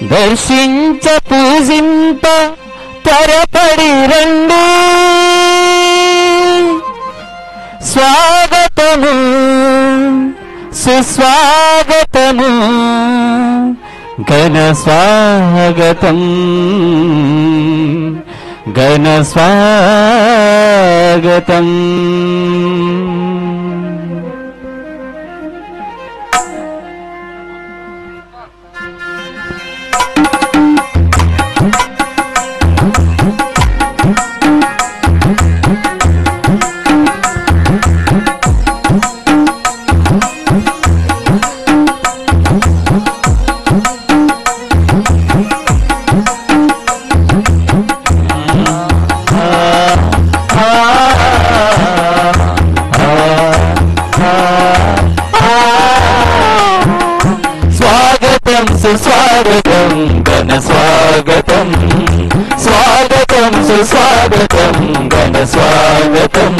దర్శించ పూజింప త్వరపడి రండి. స్వాగతము సుస్వాగతము ఘన స్వాగతం ఘన స్వాగతం. సుస్వాగతం ఘన స్వాగతం స్వాగతం సుస్వాగతం ఘన స్వాగతం.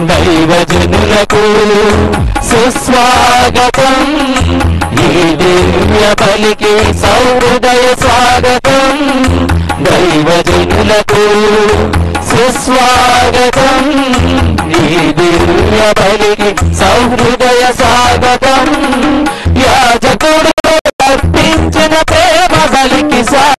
దైవజనులకు సుస్వాగతం ఈ దివ్య బలికి సౌహృదయ స్వాగతం. దైవజనులకు సుస్వాగతం ఈ దివ్య బలికి సౌహృదయ స్వాగతం. యాజకుడు అర్పించిన ప్రేమ బలికి స్వాగతం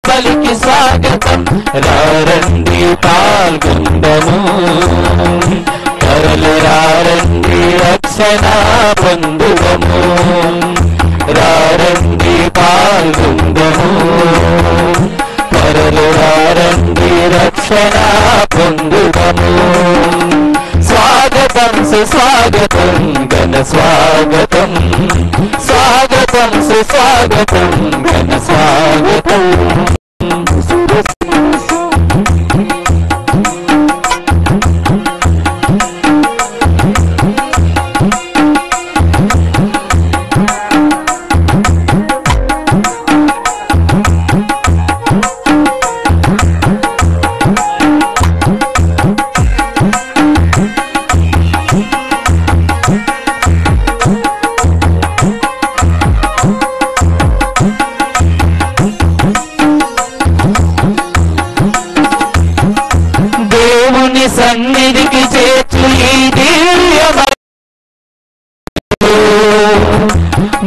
బలికి స్వాగతం. రారండి పాల్గొందము కరలు రారండి రక్షణ పొందుదము. రారండి పాల్గొందము కరలు రారండి రక్షణ పొందుదము. స్వాగతం సుస్వాగతం ఘన స్వాగతం స్వాగతం సుస్వాగతం ఘన స్వాగతం. సన్నిధికి చేర్చు ఈ దివ్య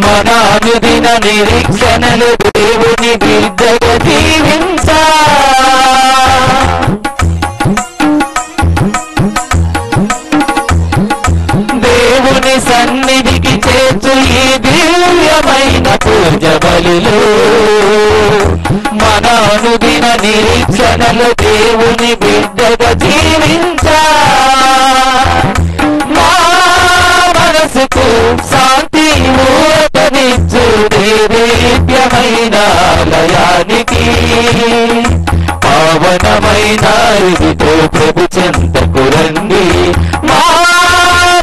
మన అనుదిన నిరీక్షణలు దేవుని బిడ్డగా జీవించా. దేవుని సన్నిధికి చేర్చు ఈ దివ్యమైన పూజ బలులు మన అనుదిన నిరీక్షణలు దేవుని బిడ్డగా జీవించా. మా మనసుకు శాంతి ఊరటనిచ్చు దివ్యమైన ఆలయానికి పావనమైన ఇదితో ప్రభు చెంతకు రండి. మా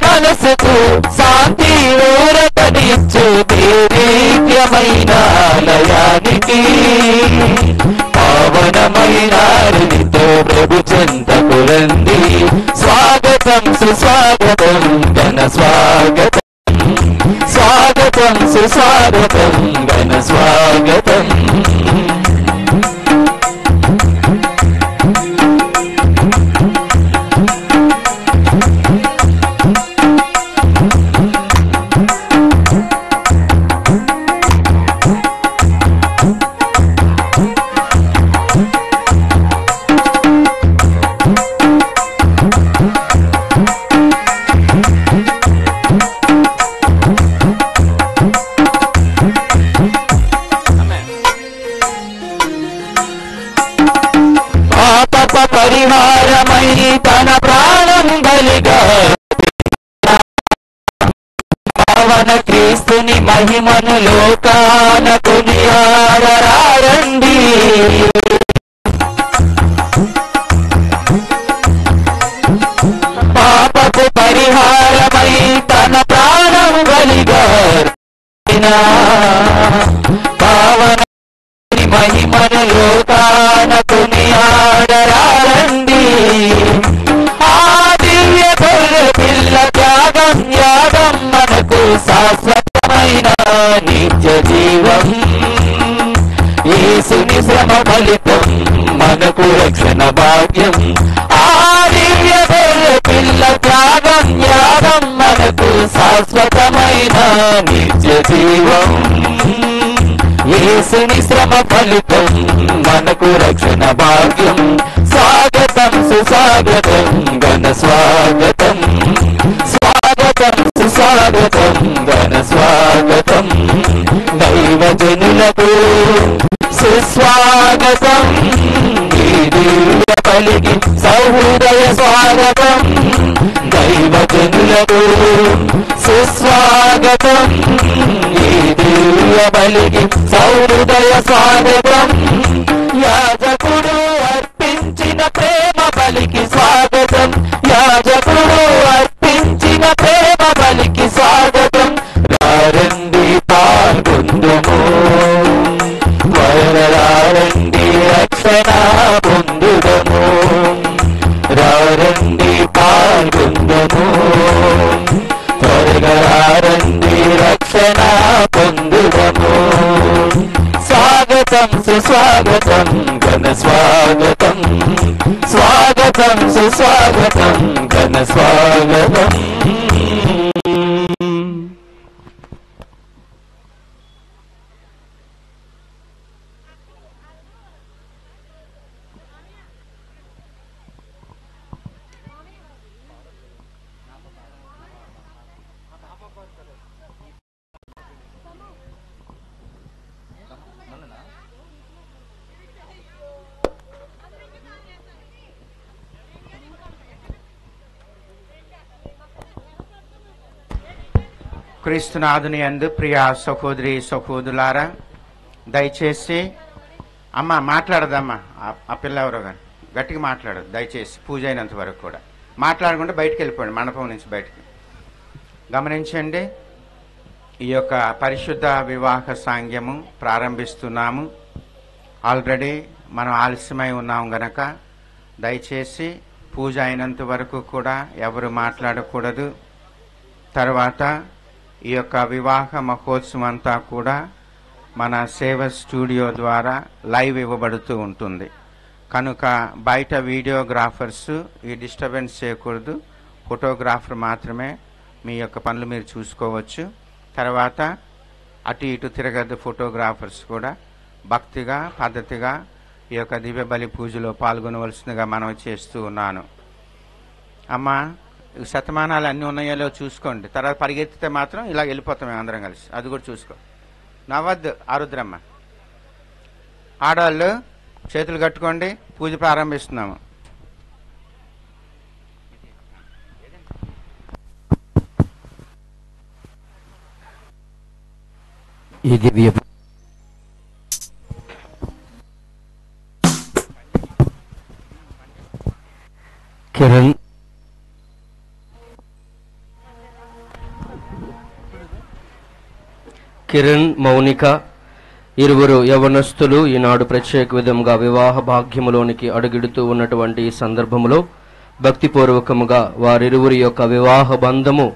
మనసుకు శాంతి ఊరటనిచ్చు దివ్యమైన ఆలయానికి పావనమైన రునితో ప్రభు చెంతకు రండి. స్వాగతం సుస్వాగతం ఘన స్వాగతం స్వాగతం సుస్వాగతం ఘన స్వాగతం. పరిహారమై తన ప్రాణం బలిగా పావన క్రీస్తుని మహిమను లోకాన కొనియాడరారండి. పాపపు పరిహారమై తన ప్రాణం బలిగా పావన మహిమను లోకాన కొనియాడరారండి. ఆ దివ్య గొర్రె పిల్ల త్యాగం యాగం మనకు శాశ్వతమైన మనకు రక్షణ భాగ్యం. ఆ దివ్య గొర్రె పిల్ల త్యాగం యాగం మనకు శాశ్వతమైన నిత్య జీవం. యేసుని శ్రమ ఫలితం మనకు రక్షణ భాగ్యం. స్వాగతం సుస్వాగతం ఘన స్వాగతం, స్వాగతం సుస్వాగతం ఘన స్వాగతం. దైవజనులకు సుస్వాగతం, ఈ దివ్య బలికి సహృదయ స్వాగతం. దైవజనులకు సుస్వాగతం, ఈ దివ్య బలికి సహృదయ స్వాగతం. యాజకుడు అర్పించిన ప్రేమ బలికి స్వాగతం, యాజకుడు అర్పించిన ప్రేమ బలికి స్వాగతం. రారండి పాల్గొందుము, వరరారండి రక్షణ పొందుదము. రారండి పాల్గొందుము, త్వరగా రారండి రక్షణ పొందుదము. స్వాగతం సుస్వాగతం ఘన స్వాగతం, స్వాగతం సుస్వాగతం ఘన స్వాగతం. క్రీస్తునాథుని యందు ప్రియ సహోదరి సహోదరులారా, దయచేసి అమ్మ మాట్లాడదమ్మా. ఆ పిల్ల ఎవరో కానీ గట్టిగా మాట్లాడదు దయచేసి. పూజ అయినంత వరకు కూడా మాట్లాడకుండా బయటకు వెళ్ళిపోండి, మండపం నుంచి బయటకు. గమనించండి, ఈ యొక్క పరిశుద్ధ వివాహ సాంగ్యము ప్రారంభిస్తున్నాము. ఆల్రెడీ మనం ఆలస్యమై ఉన్నాం గనక దయచేసి పూజ అయినంత వరకు కూడా ఎవరు మాట్లాడకూడదు. తర్వాత ఈ యొక్క వివాహ మహోత్సవం అంతా కూడా మన సేవ స్టూడియో ద్వారా లైవ్ ఇవ్వబడుతూ ఉంటుంది కనుక బయట వీడియోగ్రాఫర్స్ ఈ డిస్టర్బెన్స్ చేయకూడదు. ఫోటోగ్రాఫర్ మాత్రమే మీ యొక్క పనులు మీరు చూసుకోవచ్చు. తర్వాత అటు ఇటు తిరగద్దు. ఫోటోగ్రాఫర్స్ కూడా భక్తిగా పద్ధతిగా ఈ యొక్క దివ్య బలి పూజలో పాల్గొనవలసిందిగా మనం చేస్తూ ఉన్నాను. అమ్మ, శతమానాలు అన్నీ ఉన్నాయో చూసుకోండి. తర్వాత పరిగెత్తితే మాత్రం ఇలా వెళ్ళిపోతాం మేము అందరం కలిసి, అది కూడా చూసుకో. నవ్వద్దు ఆరుద్రమ్మ. ఆడవాళ్ళు చేతులు కట్టుకోండి, పూజ ప్రారంభిస్తున్నాము. ఈ దివ్య కిరణ్ మౌనిక ఇరువురు యవనస్తులు ఈనాడు ప్రత్యేక విధంగా వివాహ భాగ్యములోనికి అడుగిడుతూ ఉన్నటువంటి ఈ సందర్భంలో భక్తిపూర్వకముగా వారిరువురి యొక్క వివాహ బంధము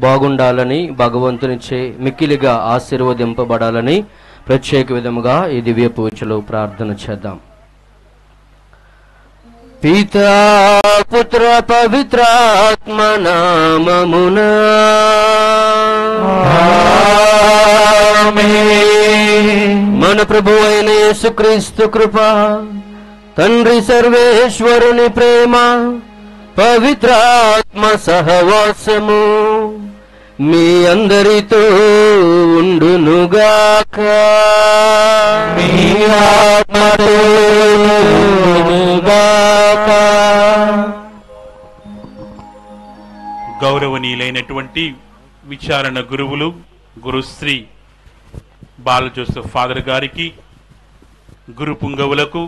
బాగుండాలని, భగవంతునిచే మిక్కిలిగా ఆశీర్వదింపబడాలని ప్రత్యేక విధముగా ఈ దివ్య పూజలో ప్రార్థన చేద్దాం. పితా పుత్ర పవిత్రాత్మ నామమునా మన ప్రభు అయిన యేసుక్రీస్తు కృప, తండ్రి సర్వేశ్వరుని ప్రేమ, పవిత్రాత్మ సహవాసము మీ అందరితో ఉండునుగాక. మీ ఆత్మతో ఉండునుగాక. గౌరవనీయులైనటువంటి విచారణ గురువులు గురుశ్రీ బాల జోసెఫ్ ఫాదర్ గారికి, గురు పుంగవులకు,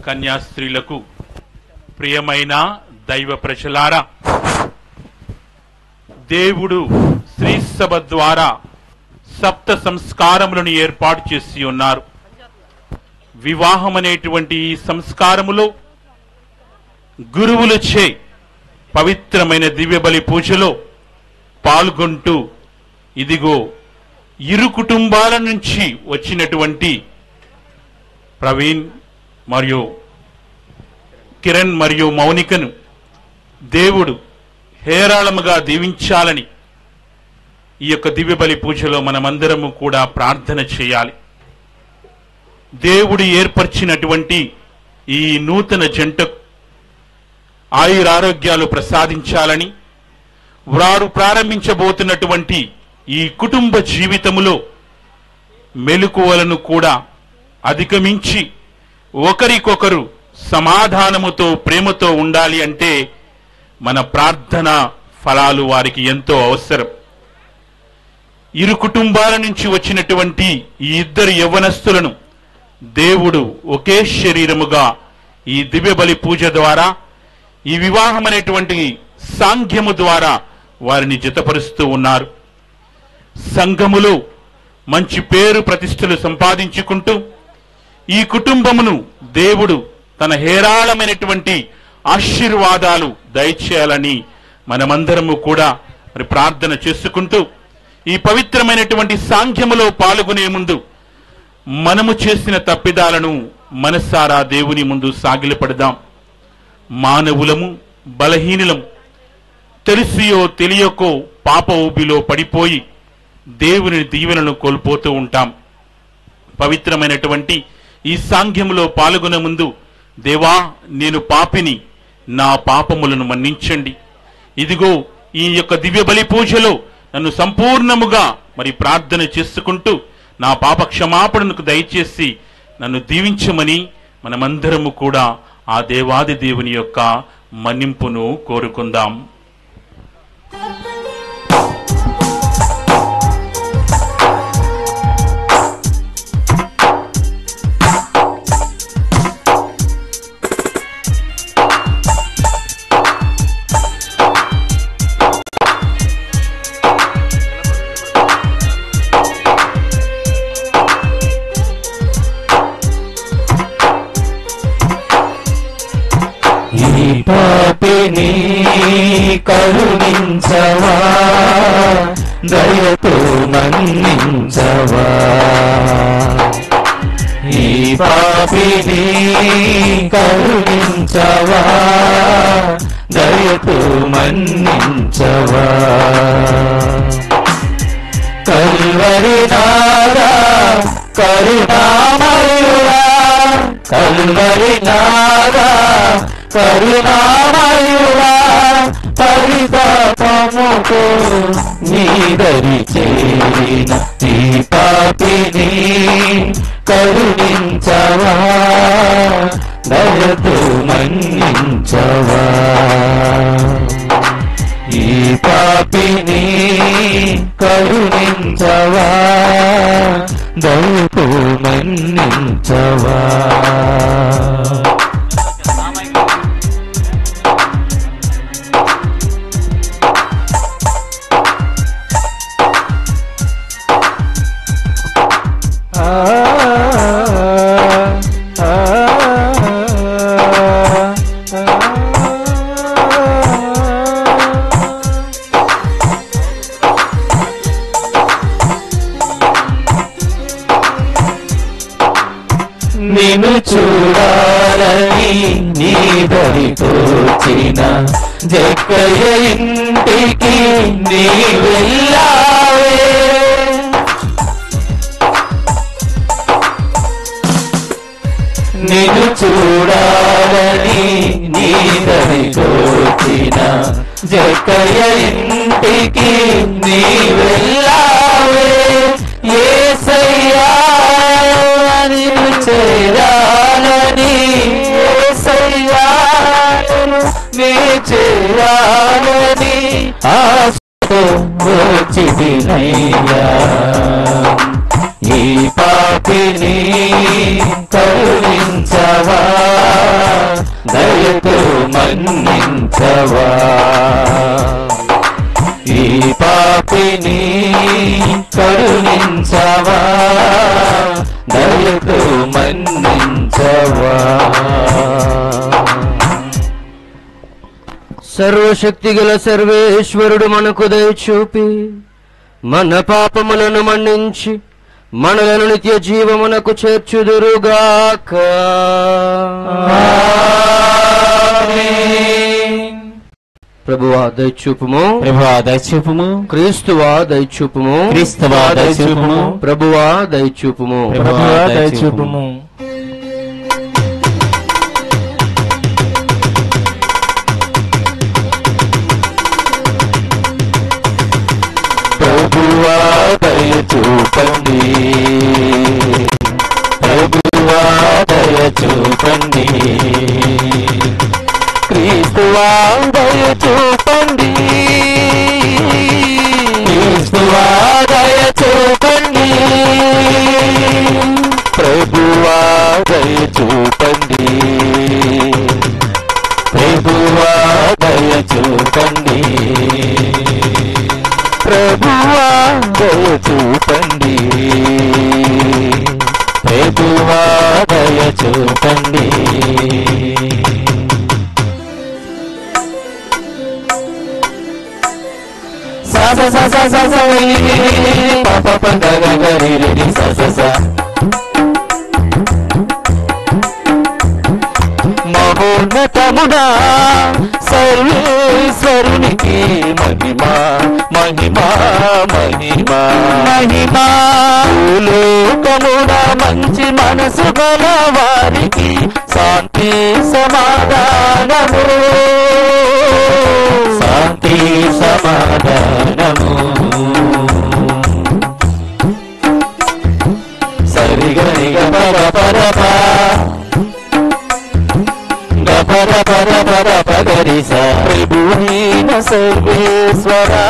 కన్యాస్త్రీలకు, ప్రియమైన దైవ ప్రజలారా, దేవుడు శ్రీ సభ ద్వారా సప్త సంస్కారములను ఏర్పాటు చేసి ఉన్నారు. వివాహం అనేటువంటి ఈ సంస్కారములో గురువులచే పవిత్రమైన దివ్య బలి పూజలో పాల్గొంటూ, ఇదిగో ఇరు కుటుంబాల నుంచి వచ్చినటువంటి ప్రవీణ్ మరియు కిరణ్ మరియు మౌనికను దేవుడు హేరాళముగా దీవించాలని ఈ యొక్క దివ్యబలి పూజలో మనమందరము కూడా ప్రార్థన చేయాలి. దేవుడు ఏర్పరిచినటువంటి ఈ నూతన జంటకు ఆయురారోగ్యాలు ప్రసాదించాలని, వారు ప్రారంభించబోతున్నటువంటి ఈ కుటుంబ జీవితములో మెలకువలను కూడా అధిగమించి ఒకరికొకరు సమాధానముతో ప్రేమతో ఉండాలి అంటే మన ప్రార్థన ఫలాలు వారికి ఎంతో అవసరం. ఇరు కుటుంబాల నుంచి వచ్చినటువంటి ఈ ఇద్దరు యవ్వనస్తులను దేవుడు ఒకే శరీరముగా ఈ దివ్యబలి పూజ ద్వారా, ఈ వివాహం అనేటువంటి సాంఘ్యము ద్వారా వారిని జతపరుస్తూ ఉన్నారు. సంఘములో మంచి పేరు ప్రతిష్టలు సంపాదించుకుంటూ ఈ కుటుంబమును దేవుడు తన హేరాళమైనటువంటి ఆశీర్వాదాలు దయచేయాలని మనమందరము కూడా మరి ప్రార్థన చేసుకుంటూ ఈ పవిత్రమైనటువంటి సాంఘ్యములో పాల్గొనే ముందు మనము చేసిన తప్పిదాలను మనసారా దేవుని ముందు సాగిలపడదాం. మానవులము బలహీనులము, తెలిసియో తెలియకో పాప ఊబిలో పడిపోయి దేవుని దీవెనలను కోల్పోతూ ఉంటాం. పవిత్రమైనటువంటి ఈ సాంఘ్యములో పాల్గొనే ముందు, దేవా నేను పాపిని, నా పాపములను మన్నించండి, ఇదిగో ఈ యొక్క దివ్య బలి పూజలో నన్ను సంపూర్ణముగా మరి ప్రార్థన చేసుకుంటూ నా పాప క్షమాపణకు దయచేసి నన్ను దీవించమని మనమందరము కూడా ఆ దేవాది దేవుని యొక్క మన్నింపును కోరుకుందాం. పాపిని కరుణించవా, దయతో మన్నించవా. ఈ పాపిని కరుణించవా, దయతో మన్నించవా. కల్వరి నారా కరుణామయుడా, కల్వరి నారా కరుణామయుడా, పరితాపముతో నీదరి చేరిన ఈ పాపిని కరుణించవా, దయతో మన్నించవా. ఈ పాపిని కరుణించవా, దయతో మన్నించవా. నిన్ను చూడాలని నీ దరి తోచిన జక్కయ్య ఇంటికి నీ వెళ్ళావే. నిన్ను చూడాలని నీ దరి తోచిన జక్కయ్య ఇంటికి నీ వెళ్ళావే. యేసయ్యా నిన్ను చేరాలని, యేసయ్యా నే చేరాలని ఆశతో వచ్చినయ్యా. ఈ పాపిని కరుణించవా, దయతో మన్నించవా. ఈ పాపిని కరుణించవా, దయతో మన్నించవా. సర్వశక్తి గల సర్వేశ్వరుడు మనకు దయచూపి మన పాపములను మన్నించి మనలను నిత్య జీవమునకు చేర్చుదురుగాక. ప్రభువా దయచూపుము, ప్రభువా దయచూపుము, క్రీస్తువా దయచూపుము, క్రీస్తువా దయచూపుము, ప్రభువా దయచూపుము, ప్రభువా దయచూపుము. ప్రభువా దయచూపండి, ప్రభువా దయచూపండి, క్రీస్తువా దయచూపండి, క్రీస్తువా దయచూపండి, ప్రభువా దయచూపండి, ప్రభువా దయచూపండి, ప్రభువా దయచూపండి, ప్రభువా దయచూపండి. మహోన్నతమునా సర్వేశ్వరునికి మహిమా మహిమా మహిమా మహిమా. లోకమున మంచి మనసు గల వారికి శాంతి సమాధానము, శాంతి సమాధానము. సరిగరిగ పర పరప గపర పర పర పగరిస. ప్రభువైన సర్వేశ్వరా,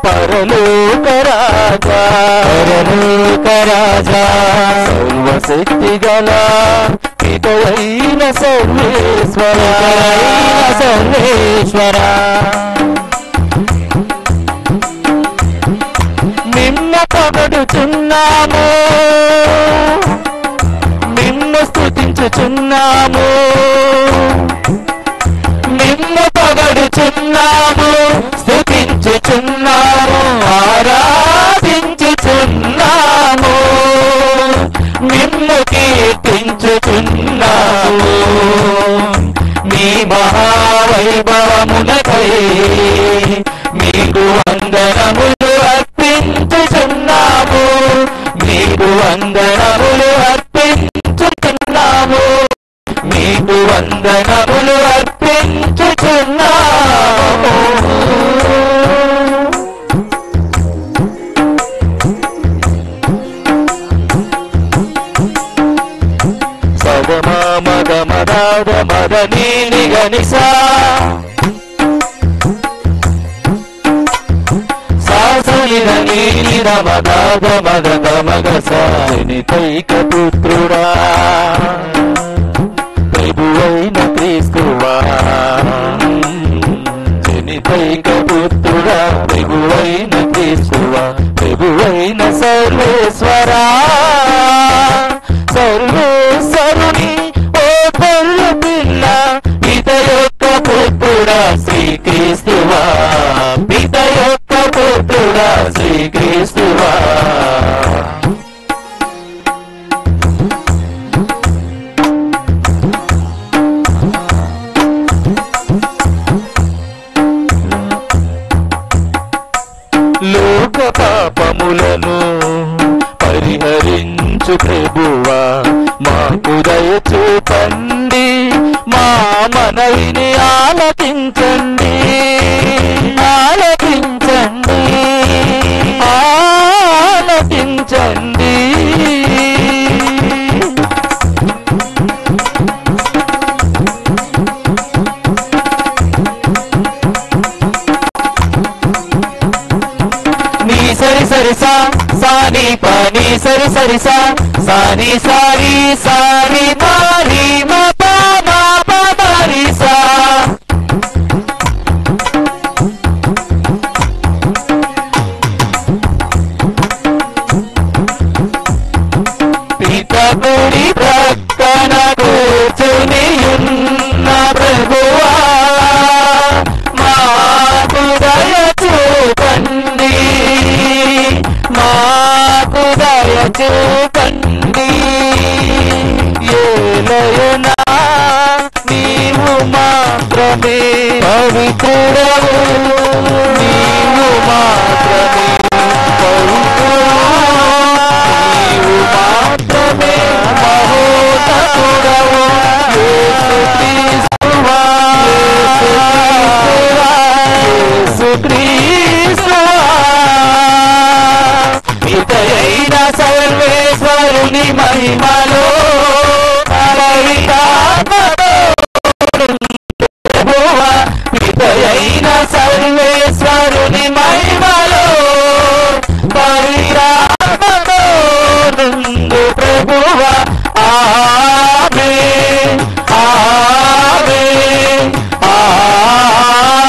పరలోక రాజా, పరలోక రాజా, సర్వశక్తి గల పితయైన సర్వేశ్వరా, సర్వేశ్వరా, నిన్ను పొగడుచున్నాము, నిన్ను స్తుతించుచున్నాము, నిన్ను పొగడుచున్నాము, స్తుతించుచున్నాము, ఆరాధించుచున్నాము, నిన్ను కీర్తించుచున్నాము. మీ మహావైభవమునకై మీకు వందనములు అర్పించుచున్నాము, మీకు వందనములు అర్పించుచున్నాము, మీకు వందనములు అర్పించుచున్నాము. సగమా మద మదాద మద నీని గనిసా, సాసనిద నీనిద మదాద మద గమగస. నితైక పుత్రుడా, ప్రభువైన క్రీస్తువా, జనితైక పుత్రుడా, ప్రభువైన క్రీస్తువా, ప్రభువైన సర్వేశ్వరా, సర్వేశ్వరుని ఓ పల్ల పిల్ల, పిత యొక్క పుత్రుడా శ్రీక్రీస్తువా, పిత యొక్క పుత్రుడా శ్రీక్రీస్తువా. లోక పాపములను పరిహరించు ప్రభువా, మాకు దయచూపండి, మా మనవిని ఆలకించండి, ఆలకించండి, ఆలకించండి. నీ సరి సరి సా సాని పని సరి సరి సా సాని సారి సారి మారి మా పా మా పా మారి సా. పిత గుడి ప్రక్కన కూర్చునియున్న ప్రభువా, మాకు దయచూపండి, మాకు దయచూపండి. ఏలయనా నీవు మా పవిత్రుడవు నీవు మాత్రమే పవిత్రుడవు నీవు మాత్రమే మహోన్నతుడవు యేసుక్రీస్తువా యేసుక్రీస్తువా పితయైన సర్వేశ్వరుని మహిమలో పితయైన సర్వేశ్వరుని మహిమలో పరిరామలో నుండు ప్రభువా ఆమేన్ ఆమేన్ ఆమేన్.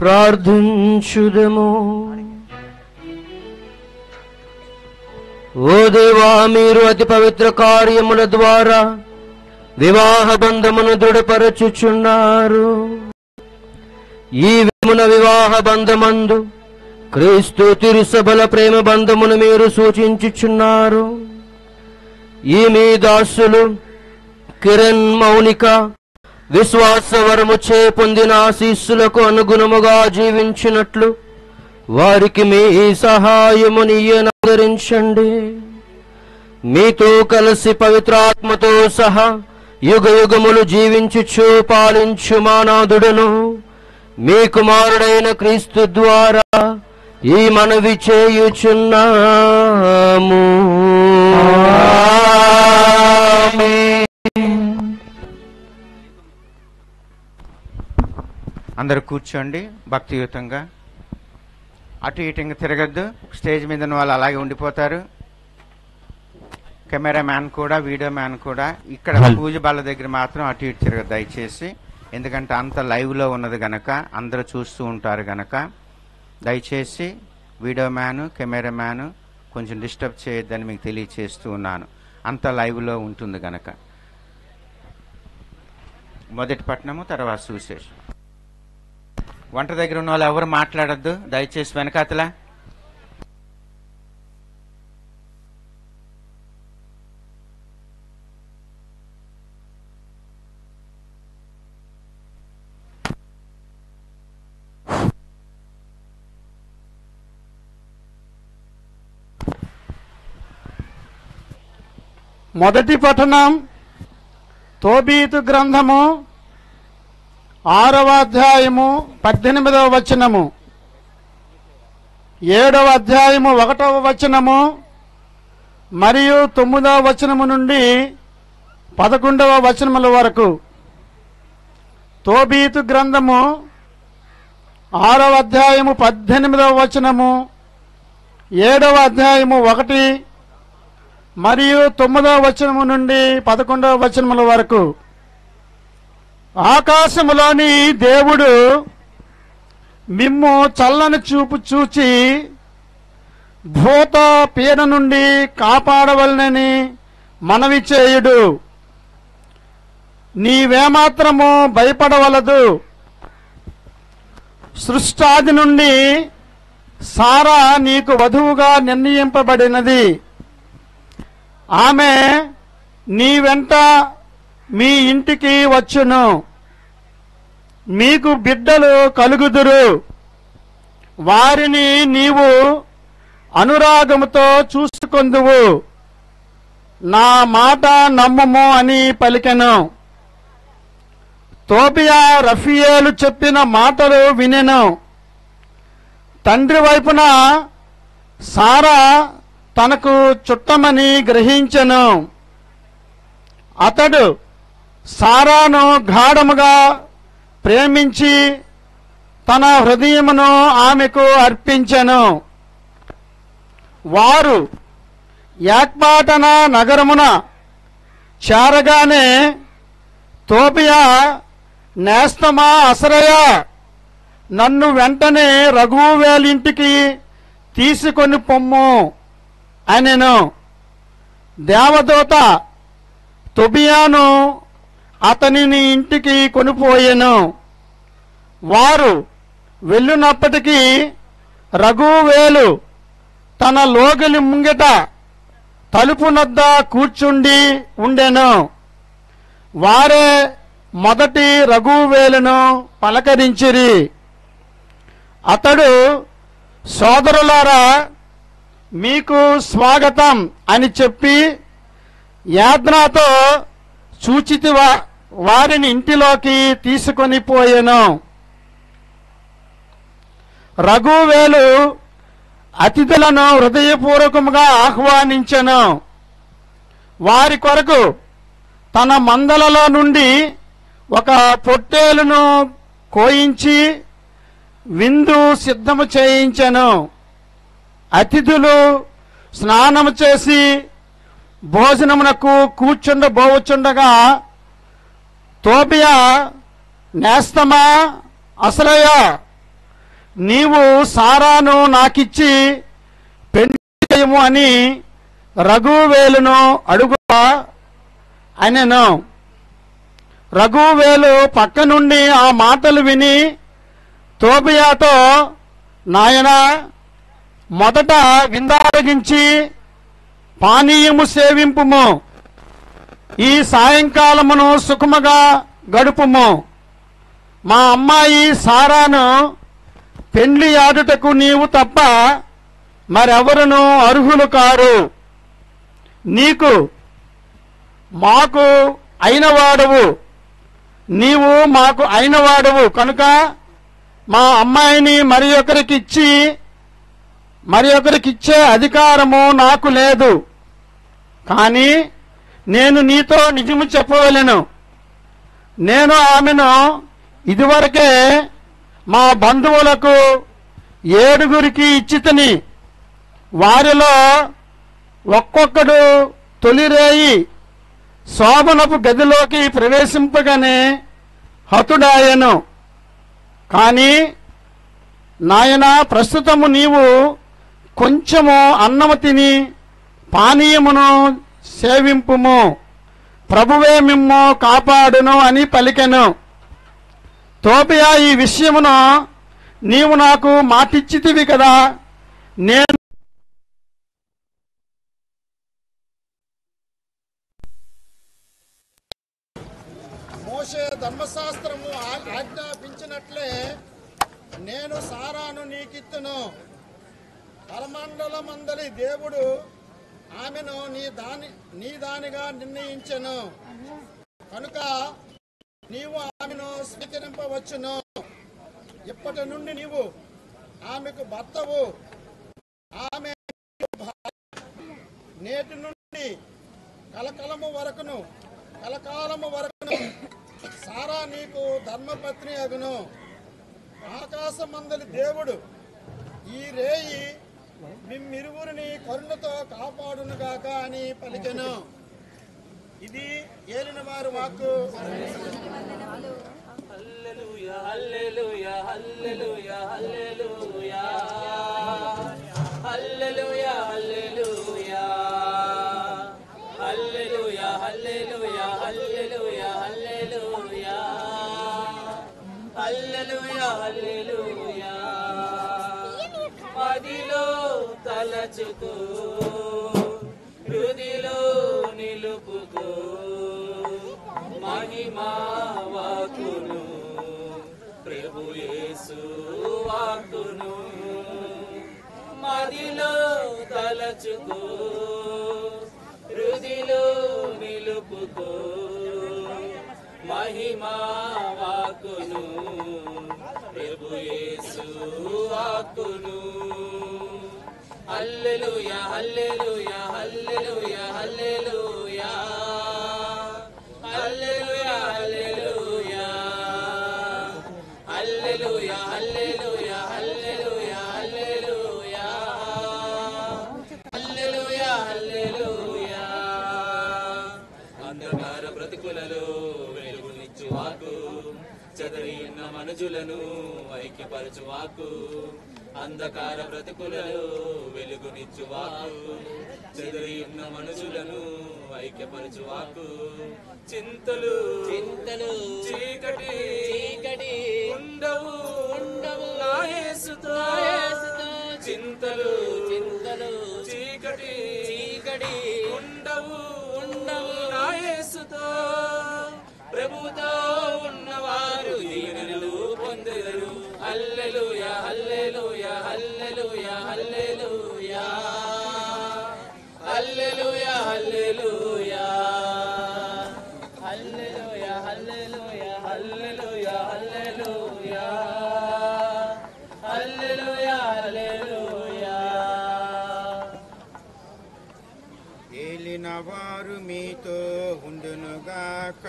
ప్రార్థించుదము. ఓ దేవా, మీరు అతి పవిత్ర కార్యముల ద్వారా వివాహ బంధమును దృఢపరచుచున్నారు. ఈ విమున వివాహ బంధమందు క్రీస్తు తిరుసభల ప్రేమ బంధమును మీరు సూచించుచున్నారు. ఈ మీ దాసులు కిరణ్ మౌనిక విశ్వాసవరముచే పొందిన ఆశీస్సులకు అనుగుణముగా జీవించినట్లు వారికి మీ సహాయమునియనగరించండి. మీతో కలిసి పవిత్రాత్మతో సహా యుగ యుగములు జీవించుచు పాలించు మానాదుడను మీ కుమారుడైన క్రీస్తు ద్వారా ఈ మనవి చేయుచున్నాము. అందరూ కూర్చోండి భక్తియుతంగా. అటు ఇటు ఇంకా తిరగద్దు. స్టేజ్ మీద ఉన్న వాళ్ళు అలాగే ఉండిపోతారు. కెమెరా మ్యాన్ కూడా, వీడియో మ్యాన్ కూడా ఇక్కడ పూజ బాల దగ్గర మాత్రం అటు ఇటు తిరగదు దయచేసి. ఎందుకంటే అంత లైవ్లో ఉన్నది గనక, అందరూ చూస్తూ ఉంటారు గనక దయచేసి వీడియో మ్యాను, కెమెరా మ్యాను కొంచెం డిస్టర్బ్ చేయొద్దని మీకు తెలియచేస్తూ ఉన్నాను. అంత లైవ్లో ఉంటుంది గనక. మొదటి పట్టణము, తర్వాత సువిశేషం. వంట దగ్గర ఉన్న వాళ్ళు ఎవరు మాట్లాడద్దు దయచేసి. వెనకాతల మొదటి పఠనం తోబీతు గ్రంథము 6వ అధ్యాయము 18వ వచనము, 7వ అధ్యాయము 1వ వచనము మరియు 9వ వచనము నుండి 11వ వచనముల వరకు. తోబీతు గ్రంథము 6వ అధ్యాయము 18వ వచనము, 7వ అధ్యాయము 1 మరియు 9వ వచనము నుండి 11వ వచనముల వరకు. ఆకాశములోని దేవుడు మిమ్ము చల్లని చూపు చూచి భూత పీడ నుండి కాపాడవలనని మనవి చేయుడు. నీవేమాత్రము భయపడవలదు. సృష్టాది నుండి సారా నీకు వధువుగా నిర్ణయింపబడినది. ఆమె నీ వెంట మీ ఇంటికి వచ్చును. మీకు బిడ్డలు కలుగుదురు. వారిని నీవు అనురాగముతో చూసుకొందువు. నా మాట నమ్ముము అని పలికెను. తోబియా రఫియేలు చెప్పిన మాటలు వినెను. తండ్రి వైపున సారా తనకు చుట్టమని గ్రహించెను. అతడు సారాను గాఢముగా ప్రేమించి తన హృదయమును ఆమెకు అర్పించెను. వారు యాక్పాటన నగరమున చేరగానే తోబియా, నేస్తమా అసరయా, నన్ను వెంటనే రఘువేలింటికి తీసుకొని పొమ్ము అనెను. దేవదూత తోబియాను అతనిని ఇంటికి కొనిపోయెను. వారు వెళ్ళినప్పటికీ రఘువేలు తన లోగిలి ముంగిట తలుపునొద్ద కూర్చుండి ఉండెను. వారే మొదటి రఘువేలును పలకరించిరి. అతడు, సోదరులారా, మీకు స్వాగతం అని చెప్పి యాజ్ఞతో సూచితివా వారిని ఇంటిలోకి తీసుకొని పోయెను. రఘువేలు అతిథులను హృదయపూర్వకముగా ఆహ్వానించెను. వారి కొరకు తన మందలలో నుండి ఒక పొట్టేలును కోయించి విందు సిద్ధము చేయించెను. అతిథులు స్నానము చేసి భోజనమునకు కూర్చుండబోచుండగా తోబియా, నేస్తమా, అసలయ, నీవు సారాను నాకిచ్చి పెళ్లి చేయము అని రఘువేలును అడుగుతా అనెను. రఘువేలు పక్క నుండి ఆ మాటలు విని తోబియాతో, నాయనా, మొదట విందారగించి పానీయము సేవింపుము, ఈ సాయంకాలమును సుఖముగా గడుపుము. మా అమ్మాయి సారాను పెండ్లి ఆడుటకు నీవు తప్ప మరెవరును అర్హులు కారు. నీకు మాకు అయినవాడవు, నీవు మాకు అయినవాడవు కనుక మా అమ్మాయిని మరి ఒకరికిచ్చే అధికారము నాకు లేదు. కానీ నేను నీతో నిజము చెప్పవలెను. నేను ఆమెను ఇదివరకే మా బంధువులకు 7 ఇచ్చితిని. వారిలో ఒక్కొక్కడు తొలిరేయి శోభనపు గదిలోకి ప్రవేశింపగానే హతుడాయను. కానీ నాయనా, ప్రస్తుతము నీవు కొంచెము అన్నము తిని పానీయమును సేవింపుము, ప్రభువే మిమ్ము కాపాడును అని పలికెను. తోబియా, ఈ విషయమును నీవు నాకు మాటిచ్చితివి కదా, నేను మోషే ధర్మశాస్త్రము ఆజ్ఞాపించినట్లే నేను సారాను నీకిత్తును. పరమండలమందలి దేవుడు ఆమెను నీ దానిగా నిర్ణయించెను కనుక నీవు ఆమెను స్వీకరింపవచ్చును. ఇప్పటి నుండి నీవు ఆమెకు భర్తవు, ఆమె నేటి నుండి కలకాలము వరకును సారా నీకు ధర్మపత్ని అగును. ఆకాశమందలి దేవుడు ఈ రేయి మిమ్మిరువురిని కరుణతో కాపాడునుగాక అని పలికెను. ఇది ఏలిన వారి వాక్కు. హల్లెలూయా, హల్లెలూయా, హల్లెలూయా, హల్లెలూయా, హల్లెలూయా, హల్లెలూయా, హల్లెలూయా, హల్లెలూయా, హల్లెలూయా, హల్లెలూయా, హల్లెలూయా, హల్లెలూయా. మదిలో తలచుకో, హృదిలో నిలుపుకో, మహిమా వాక్కును, ప్రభు యేసు వాక్కును. మదిలో తలచుకో, హృదిలో నిలుపుకో, మహిమా వాక్కును, ప్రభు యేసు వాక్కును. హల్లెలూయా, హల్లెలూయా, హల్లెలూయా, హల్లెలూయా, హల్లెలూయా, హల్లెలూయా, హల్లెలూయా, హల్లెలూయా, హల్లెలూయా, హల్లెలూయా, హల్లెలూయా. అంధకార బ్రతుకులలో వెలుగునిచ్చు వాకు, చెదరి ఉన్న మనుజులను ఐక్యపరచు వాకు. అంధకార బ్రతుకులలో వెలుగునిచ్చు వాకు, చెదరి ఉన్న మనుషులను ఐక్యపరచు వాకు. చింతలు చీకటి ఉండవు నా యేసుతో. చింతలు చీకటి ప్రభుతో ఉన్నవారు దీవెనలు పొందెదరు. హల్లెలూయా హల్లెలూయా హల్లెలూయా హల్లెలూయా హల్లెలూయా హల్లెలూయా హల్లెలూయా హల్లెలూయా హల్లెలూయా హల్లెలూయా హల్లెలూయా హల్లెలూయా. ఏలిన వారు మీతో ఉండునుగాక.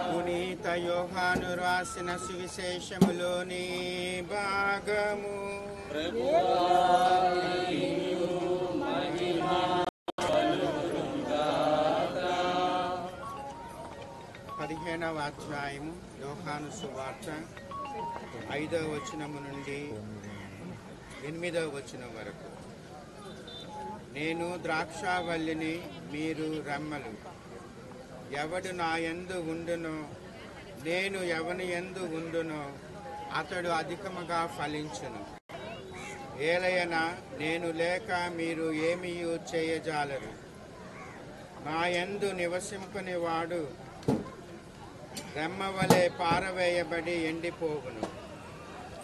పునీత యోహాను రాసిన సువిశేషములోని భాగము. 15వ అధ్యాయము యోహాను సువార్త 5వ వచనము నుండి 8వ వచనం వరకు. నేను ద్రాక్షావల్లిని, మీరు రెమ్మలు. ఎవడు నా యందు ఉండునో, నేను ఎవని యందు ఉండునో అతడు అధికముగా ఫలించును. ఏలయనా నేను లేక మీరు ఏమీయూ చేయజాలరు. నా యందు నివసింపని వాడు రెమ్మవలే పారవేయబడి ఎండిపోవును.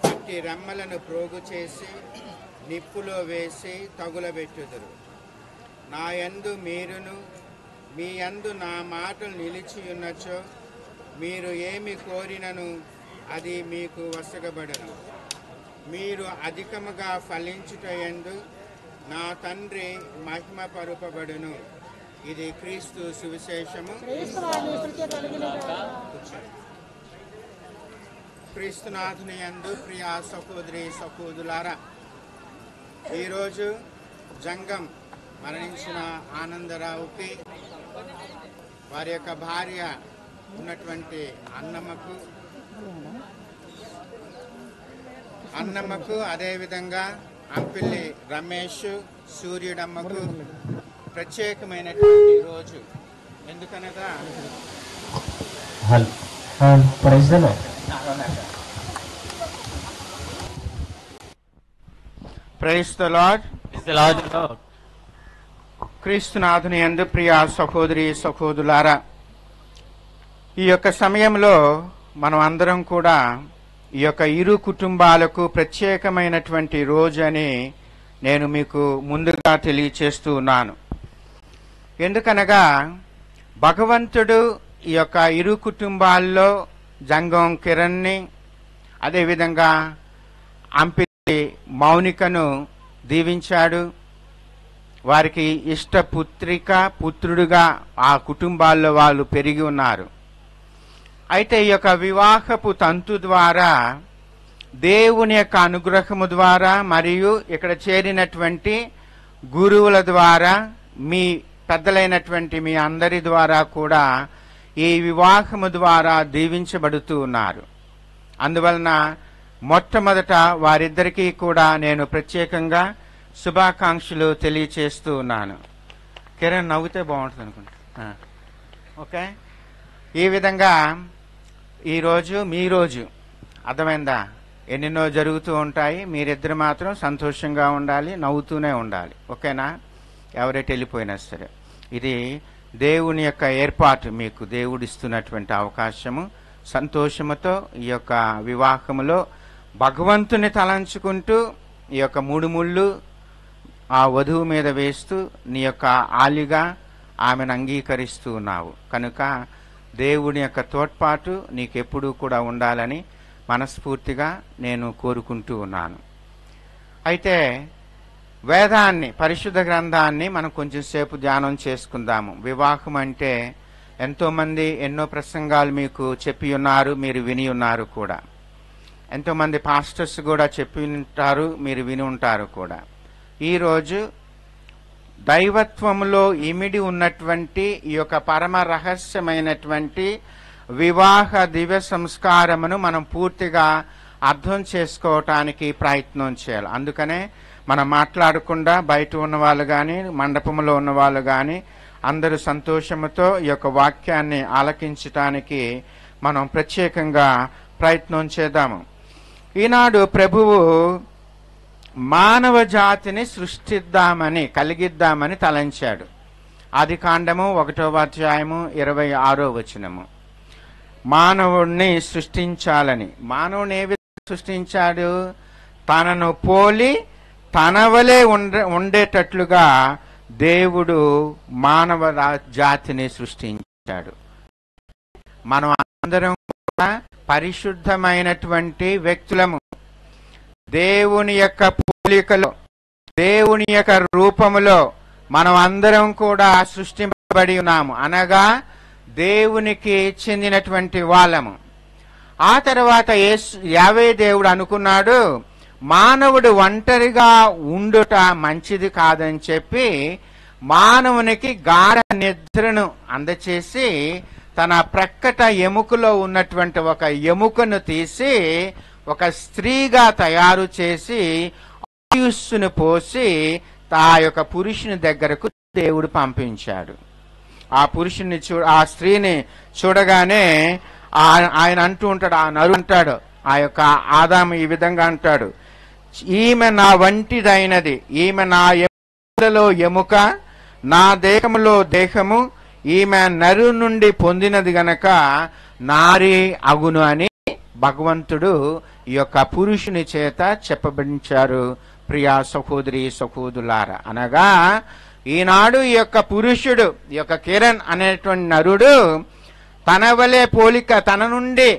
అట్టి రెమ్మలను ప్రోగు చేసి నిప్పులో వేసి తగులబెట్టుదురు. నా యందు మీరును, మీ యందు నా మాటలు నిలిచియున్నచో మీరు ఏమి కోరినను అది మీకు వసగబడును. మీరు అధికముగా ఫలించుటయందు నా తండ్రి మహిమపరుపబడును. ఇది క్రీస్తు సువిశేషము. క్రీస్తునాథుని యందు ప్రియ సహోదరి సహోదరులారా, ఈరోజు జంగం మరణించిన ఆనందరావుకి వారి యొక్క భార్య ఉన్నటువంటి అన్నమ్మకు అదేవిధంగా అంపిల్లి రమేష్ సూర్యుడమ్మకు ప్రత్యేకమైనటువంటి రోజు. ఎందుకనగా ప్రైజ్ ది లార్డ్. క్రీస్తునాథుని యందు ప్రియ సహోదరి సహోదరులారా, ఈ యొక్క సమయంలో మనం అందరం కూడా ఈ యొక్క ఇరు కుటుంబాలకు ప్రత్యేకమైనటువంటి రోజు అని నేను మీకు ముందుగా తెలియచేస్తూ ఉన్నాను. ఎందుకనగా భగవంతుడు ఈ యొక్క ఇరు కుటుంబాల్లో జంగం కిరణ్ని, అదేవిధంగా అంపిల్లి మౌనికను దీవించాడు. వారికి ఇష్ట పుత్రుడుగా ఆ కుటుంబాల్లో వాళ్ళు పెరిగి ఉన్నారు. అయితే ఈ యొక్క వివాహపు తంతు ద్వారా దేవుని యొక్క అనుగ్రహము ద్వారా మరియు ఇక్కడ చేరినటువంటి గురువుల ద్వారా, మీ పెద్దలైనటువంటి మీ అందరి ద్వారా కూడా ఈ వివాహము ద్వారా దీవించబడుతూ ఉన్నారు. అందువలన మొట్టమొదట వారిద్దరికీ కూడా నేను ప్రత్యేకంగా శుభాకాంక్షలు తెలియచేస్తూ ఉన్నాను. కిరణ్ నవ్వుతే బాగుంటుంది అనుకుంటా. ఓకే, ఈ విధంగా ఈరోజు మీ రోజు, అర్థమైందా? ఎన్నెన్నో జరుగుతూ ఉంటాయి, మీరిద్దరు మాత్రం సంతోషంగా ఉండాలి, నవ్వుతూనే ఉండాలి. ఓకేనా? ఎవరైతే వెళ్ళిపోయినా సరే, ఇది దేవుని యొక్క ఏర్పాటు, మీకు దేవుడిస్తున్నటువంటి అవకాశము. సంతోషముతో ఈ యొక్క వివాహములో భగవంతుని తలంచుకుంటూ ఈ యొక్క 3 ముళ్ళు ఆ వధువు మీద వేస్తూ నీ యొక్క ఆలిగా ఆమెను అంగీకరిస్తూ ఉన్నావు కనుక దేవుని యొక్క తోడ్పాటు నీకెప్పుడూ కూడా ఉండాలని మనస్ఫూర్తిగా నేను కోరుకుంటూ ఉన్నాను. అయితే వేదాన్ని, పరిశుద్ధ గ్రంథాన్ని మనం కొంచెం సేపు ధ్యానం చేసుకుందాము. వివాహం అంటే ఎంతోమంది ఎన్నో ప్రసంగాలు మీకు చెప్పి ఉన్నారు, మీరు విని ఉన్నారు కూడా. ఎంతోమంది పాస్టర్స్ కూడా చెప్పి ఉంటారు, మీరు విని ఉంటారు కూడా. ఈరోజు దైవత్వములో ఇమిడి ఉన్నటువంటి ఈ యొక్క పరమ రహస్యమైనటువంటి వివాహ దివ్య సంస్కారమును మనం పూర్తిగా అర్థం చేసుకోవటానికి ప్రయత్నం చేయాలి. అందుకనే మనం మాట్లాడకుండా బయట ఉన్న వాళ్ళు కానీ, మండపంలో ఉన్న వాళ్ళు కానీ అందరూ సంతోషముతో ఈ యొక్క వాక్యాన్ని ఆలకించటానికి మనం ప్రత్యేకంగా ప్రయత్నం చేద్దాము. ఈనాడు ప్రభువు మానవ జాతిని సృష్టిద్దామని, కలిగిద్దామని తలంచాడు. ఆదికాండము 1వ అధ్యాయము 26వ వచనము. మానవుణ్ణి సృష్టించాలని, మానవుని ఏ విధంగా సృష్టించాడు? తనను పోలి తన వలె ఉండేటట్లుగా దేవుడు మానవ జాతిని సృష్టించాడు. మనం అందరం కూడా పరిశుద్ధమైనటువంటి వ్యక్తులము. దేవుని యొక్క పోలికలో, దేవుని యొక్క రూపములో మనం అందరం కూడా సృష్టింపబడి ఉన్నాము, అనగా దేవునికి చెందినటువంటి వాళ్ళము. ఆ తర్వాత యావే దేవుడు అనుకున్నాడు, మానవుడు ఒంటరిగా ఉండుట మంచిది కాదని చెప్పి మానవునికి గాఢ నిద్రను అందచేసి తన ప్రక్కట ఎముకలో ఉన్నటువంటి ఒక ఎముకను తీసి ఒక స్త్రీగా తయారు చేసి ఆయుస్సును పోసి ఆ యొక్క పురుషుని దగ్గరకు దేవుడు పంపించాడు. ఆ పురుషుని ఆ స్త్రీని చూడగానే ఆయన అంటూ ఉంటాడు, ఆ నరు అంటాడు, ఆ యొక్క ఆదాము ఈ విధంగా అంటాడు, ఈమె నా వంటిదైనది, ఈమె నా ఎముకలలో ఎముక, నా దేహములో దేహము, ఈమె నరు నుండి పొందినది గనక నారీ అగును అని భగవంతుడు ఈ యొక్క పురుషుని చేత చెప్పబడించారు. ప్రియా సహోదరి సహోదరులారా, అనగా ఈనాడు ఈ యొక్క పురుషుడు, ఈ యొక్క కిరణ్ అనేటువంటి నరుడు తన వలె పోలిక తన నుండి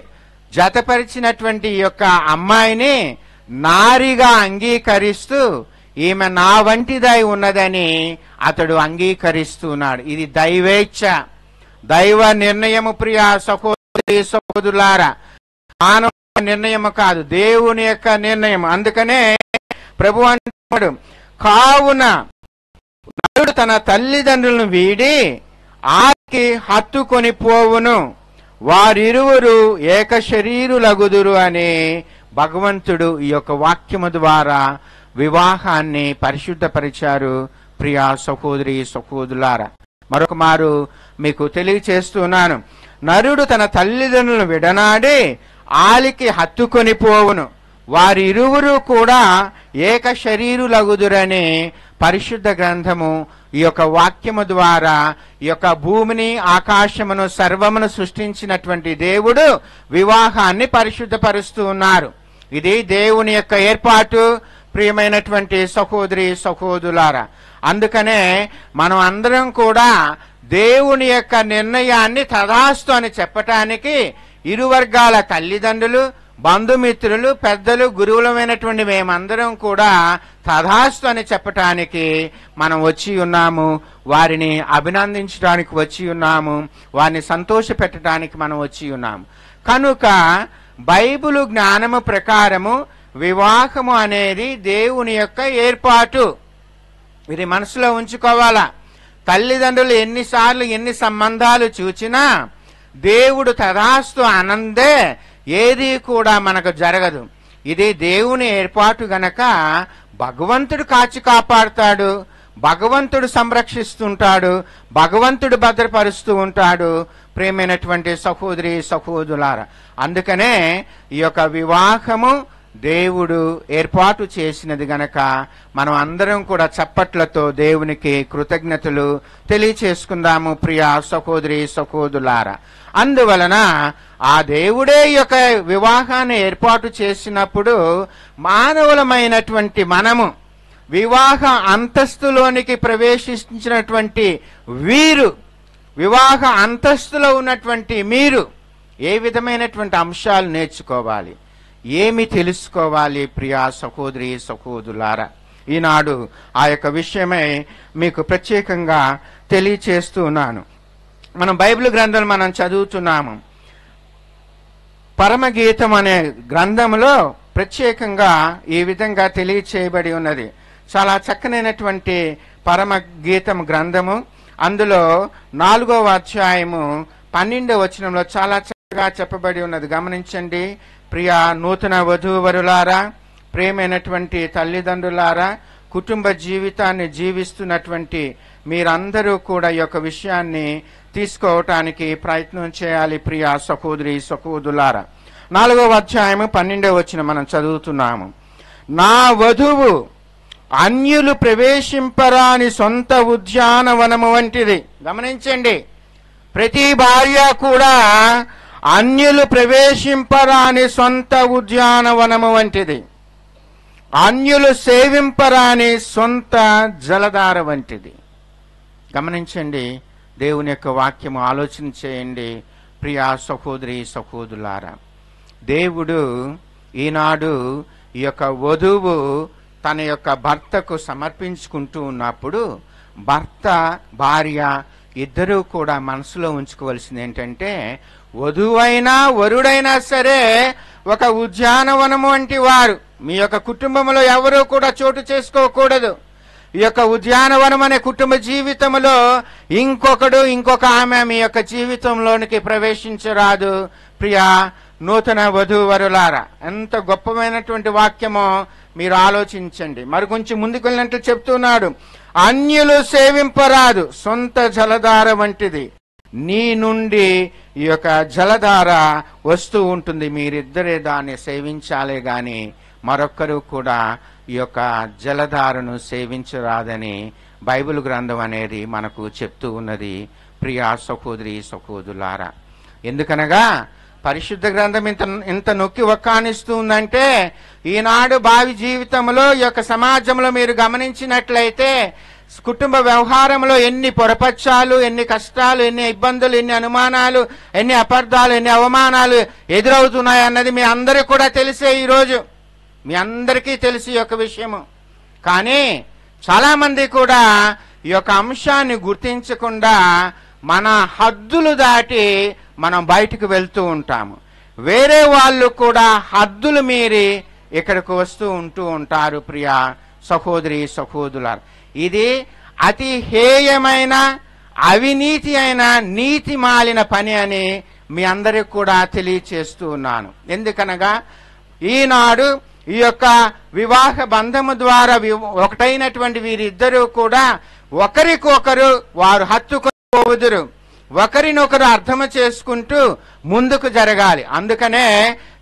జతపరిచినటువంటి ఈ యొక్క అమ్మాయిని నారిగా అంగీకరిస్తూ ఈమె నా వంటిదై ఉన్నదని అతడు అంగీకరిస్తున్నాడు. ఇది దైవేచ్ఛ, దైవ నిర్ణయము. ప్రియా సహోదరి సహోదరులారా, మానవ నిర్ణయము కాదు, దేవుని యొక్క నిర్ణయం. అందుకనే ప్రభు అంటున్నాడు, కావున నరుడు తన తల్లిదండ్రులను వీడి ఆకి హత్తుకొని పోవును, వారిరువురు ఏక శరీరులగుదురు అని భగవంతుడు ఈ యొక్క వాక్యము ద్వారా వివాహాన్ని పరిశుద్ధపరిచారు. ప్రియా సహోదరి సహోదరులారా, మరొక మారు మీకు తెలియచేస్తున్నాను, నరుడు తన తల్లిదండ్రులను విడనాడి ఆలికి హత్తుకొని పోవును, వారిరువురు కూడా ఏక శరీరులగుదురని పరిశుద్ధ గ్రంథము ఈ యొక్క వాక్యము ద్వారా ఈ యొక్క భూమిని ఆకాశమును సర్వమును సృష్టించినటువంటి దేవుడు వివాహాన్ని పరిశుద్ధపరుస్తూ ఉన్నారు. ఇది దేవుని యొక్క ఏర్పాటు. ప్రియమైనటువంటి సహోదరి సహోదరులారా, అందుకనే మనం అందరం కూడా దేవుని యొక్క నిర్ణయాన్ని తదాస్తు అని చెప్పటానికి ఇరు వర్గాల తల్లిదండ్రులు, బంధుమిత్రులు, పెద్దలు, గురువులమైనటువంటి మేమందరం కూడా తదాస్తు అని చెప్పటానికి మనం వచ్చి ఉన్నాము. వారిని అభినందించడానికి వచ్చి ఉన్నాము, వారిని సంతోష పెట్టడానికి మనం వచ్చి ఉన్నాము. కనుక బైబిలు జ్ఞానము ప్రకారము వివాహము అనేది దేవుని యొక్క ఏర్పాటు. ఇది మనసులో ఉంచుకోవాలా. తల్లిదండ్రులు ఎన్నిసార్లు ఎన్ని సంబంధాలు చూచినా దేవుడు తదాస్తు అనందే ఏది కూడా మనకు జరగదు. ఇది దేవుని ఏర్పాటు గనక భగవంతుడు కాచి కాపాడుతాడు, భగవంతుడు సంరక్షిస్తుంటాడు, భగవంతుడు భద్రపరుస్తూ ఉంటాడు. ప్రేమైనటువంటి సహోదరి సహోదరులారా, అందుకనే ఈ యొక్క వివాహము దేవుడు ఏర్పాటు చేసినది గనక మనం అందరం కూడా చప్పట్లతో దేవునికి కృతజ్ఞతలు తెలియచేసుకుందాము. ప్రియా సహోదరి సహోదరులారా, అందువలన ఆ దేవుడే యొక్క వివాహాన్ని ఏర్పాటు చేసినప్పుడు మానవులమైనటువంటి మనము వివాహ అంతస్తులోనికి ప్రవేశించినటువంటి వీరు, వివాహ అంతస్తులో ఉన్నటువంటి మీరు ఏ విధమైనటువంటి అంశాలు నేర్చుకోవాలి, ఏమి తెలుసుకోవాలి? ప్రియా సహోదరి సహోదరులారా, ఈనాడు ఆ యొక్క విషయమై మీకు ప్రత్యేకంగా తెలియచేస్తూ ఉన్నాను. మనం బైబిల్ గ్రంథాలు మనం చదువుతున్నాము. పరమగీతం అనే గ్రంథంలో ప్రత్యేకంగా ఈ విధంగా తెలియచేయబడి ఉన్నది. చాలా చక్కనైనటువంటి పరమగీతం గ్రంథము. అందులో 4వ అధ్యాయము 12వ వచనంలో చాలా చక్కగా చెప్పబడి ఉన్నది. గమనించండి. ప్రియా నూతన వధూవరులారా, ప్రేమైనటువంటి తల్లిదండ్రులారా, కుటుంబ జీవితాన్ని జీవిస్తున్నటువంటి మీరందరూ కూడా ఈ యొక్క విషయాన్ని తీసుకోవటానికి ప్రయత్నం చేయాలి. ప్రియా సహోదరి సహోదరులారా, 4వ అధ్యాయము 12వ వచనం మనం చదువుతున్నాము. నా వధువు అన్యులు ప్రవేశింపరాని సొంత ఉద్యానవనము వంటిది. గమనించండి, ప్రతి భార్య కూడా అన్యులు ప్రవేశింపరాని సొంత ఉద్యానవనము వంటిది, అన్యులు సేవింపరాని సొంత జలధార వంటిది. గమనించండి, దేవుని యొక్క వాక్యము ఆలోచన చేయండి ప్రియా సహోదరి సహోదరులారా. దేవుడు ఈనాడు ఈ యొక్క వధువు తన యొక్క భర్తకు సమర్పించుకుంటూ ఉన్నప్పుడు భర్త భార్య ఇద్దరూ కూడా మనసులో ఉంచుకోవాల్సింది ఏంటంటే, వధువైనా వరుడైనా సరే ఒక ఉద్యానవనము వంటి వారు. మీ యొక్క కుటుంబంలో ఎవరూ కూడా చోటు చేసుకోకూడదు. ఈ యొక్క ఉద్యానవనం అనే కుటుంబ జీవితంలో ఇంకొక ఆమె మీ యొక్క జీవితంలోనికి ప్రవేశించరాదు. ప్రియా నూతన వధూవరులారా, ఎంత గొప్పమైనటువంటి వాక్యమో మీరు ఆలోచించండి. మరి కొంచెం ముందుకు వెళ్ళినట్లు చెప్తున్నాడు, అన్యులు సేవింపరాదు సొంత జలధార వంటిది. నీ నుండి ఈ యొక్క జలధార వస్తూ ఉంటుంది, మీరిద్దరే దాన్ని సేవించాలే గాని మరొక్కరు కూడా ఈ యొక్క జలధారను సేవించరాదని బైబిల్ గ్రంథం అనేది మనకు చెప్తూ ఉన్నది ప్రియా సహోదరి సహోదరులారా. ఎందుకనగా పరిశుద్ధ గ్రంథం ఇంత నొక్కి ఒక్కానిస్తూ ఉందంటే, ఈనాడు భావి జీవితంలో ఈ యొక్క సమాజంలో మీరు గమనించినట్లయితే కుటుంబ వ్యవహారంలో ఎన్ని పొరపక్షాలు, ఎన్ని కష్టాలు, ఎన్ని ఇబ్బందులు, ఎన్ని అనుమానాలు, ఎన్ని అపార్థాలు, ఎన్ని అవమానాలు ఎదురవుతున్నాయి అన్నది మీ అందరికీ కూడా తెలిసే. ఈరోజు మీ అందరికీ తెలిసి ఈ యొక్క విషయము. కానీ చాలామంది కూడా ఈ యొక్క అంశాన్ని గుర్తించకుండా మన హద్దులు దాటి మనం బయటకు వెళ్తూ ఉంటాము. వేరే వాళ్ళు కూడా హద్దులు మీరి ఇక్కడికి వస్తూ ఉంటూ ఉంటారు ప్రియా సహోదరి సహోదరులారా. ఇది అతి హేయమైన అవినీతి అయిన నీతి మాలిన పని అని మీ అందరికి కూడా తెలియచేస్తూ ఉన్నాను. ఎందుకనగా ఈనాడు ఈ యొక్క వివాహ బంధము ద్వారా ఒకటైనటువంటి వీరిద్దరూ కూడా ఒకరికొకరు వారు హత్తుకొని పోవుదురు, ఒకరినొకరు అర్థం చేసుకుంటూ ముందుకు జరగాలి. అందుకనే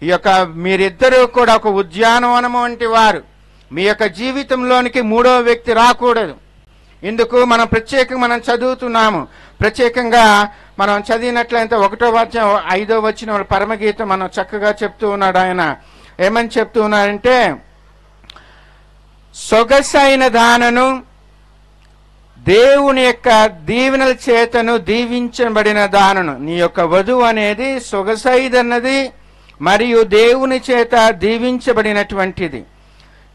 ఈ యొక్క మీరిద్దరూ కూడా ఒక ఉద్యానవనం వంటి వారు. మీ యొక్క జీవితంలోనికి మూడో వ్యక్తి రాకూడదు. ఇందుకు మనం ప్రత్యేకంగా మనం చదువుతున్నాము. ప్రత్యేకంగా మనం చదివినట్లయితే 1వ అధ్యాయం 5వ వచనం పరమగీతం మనం చక్కగా చెప్తూ ఉన్నాడు. ఆయన ఏమని చెప్తూ ఉన్నారంటే, సొగసైన దానను దేవుని యొక్క దీవెనల చేతను దీవించబడిన దానను. నీ యొక్క వధువు అనేది సొగసైదన్నది మరియు దేవుని చేత దీవించబడినటువంటిది.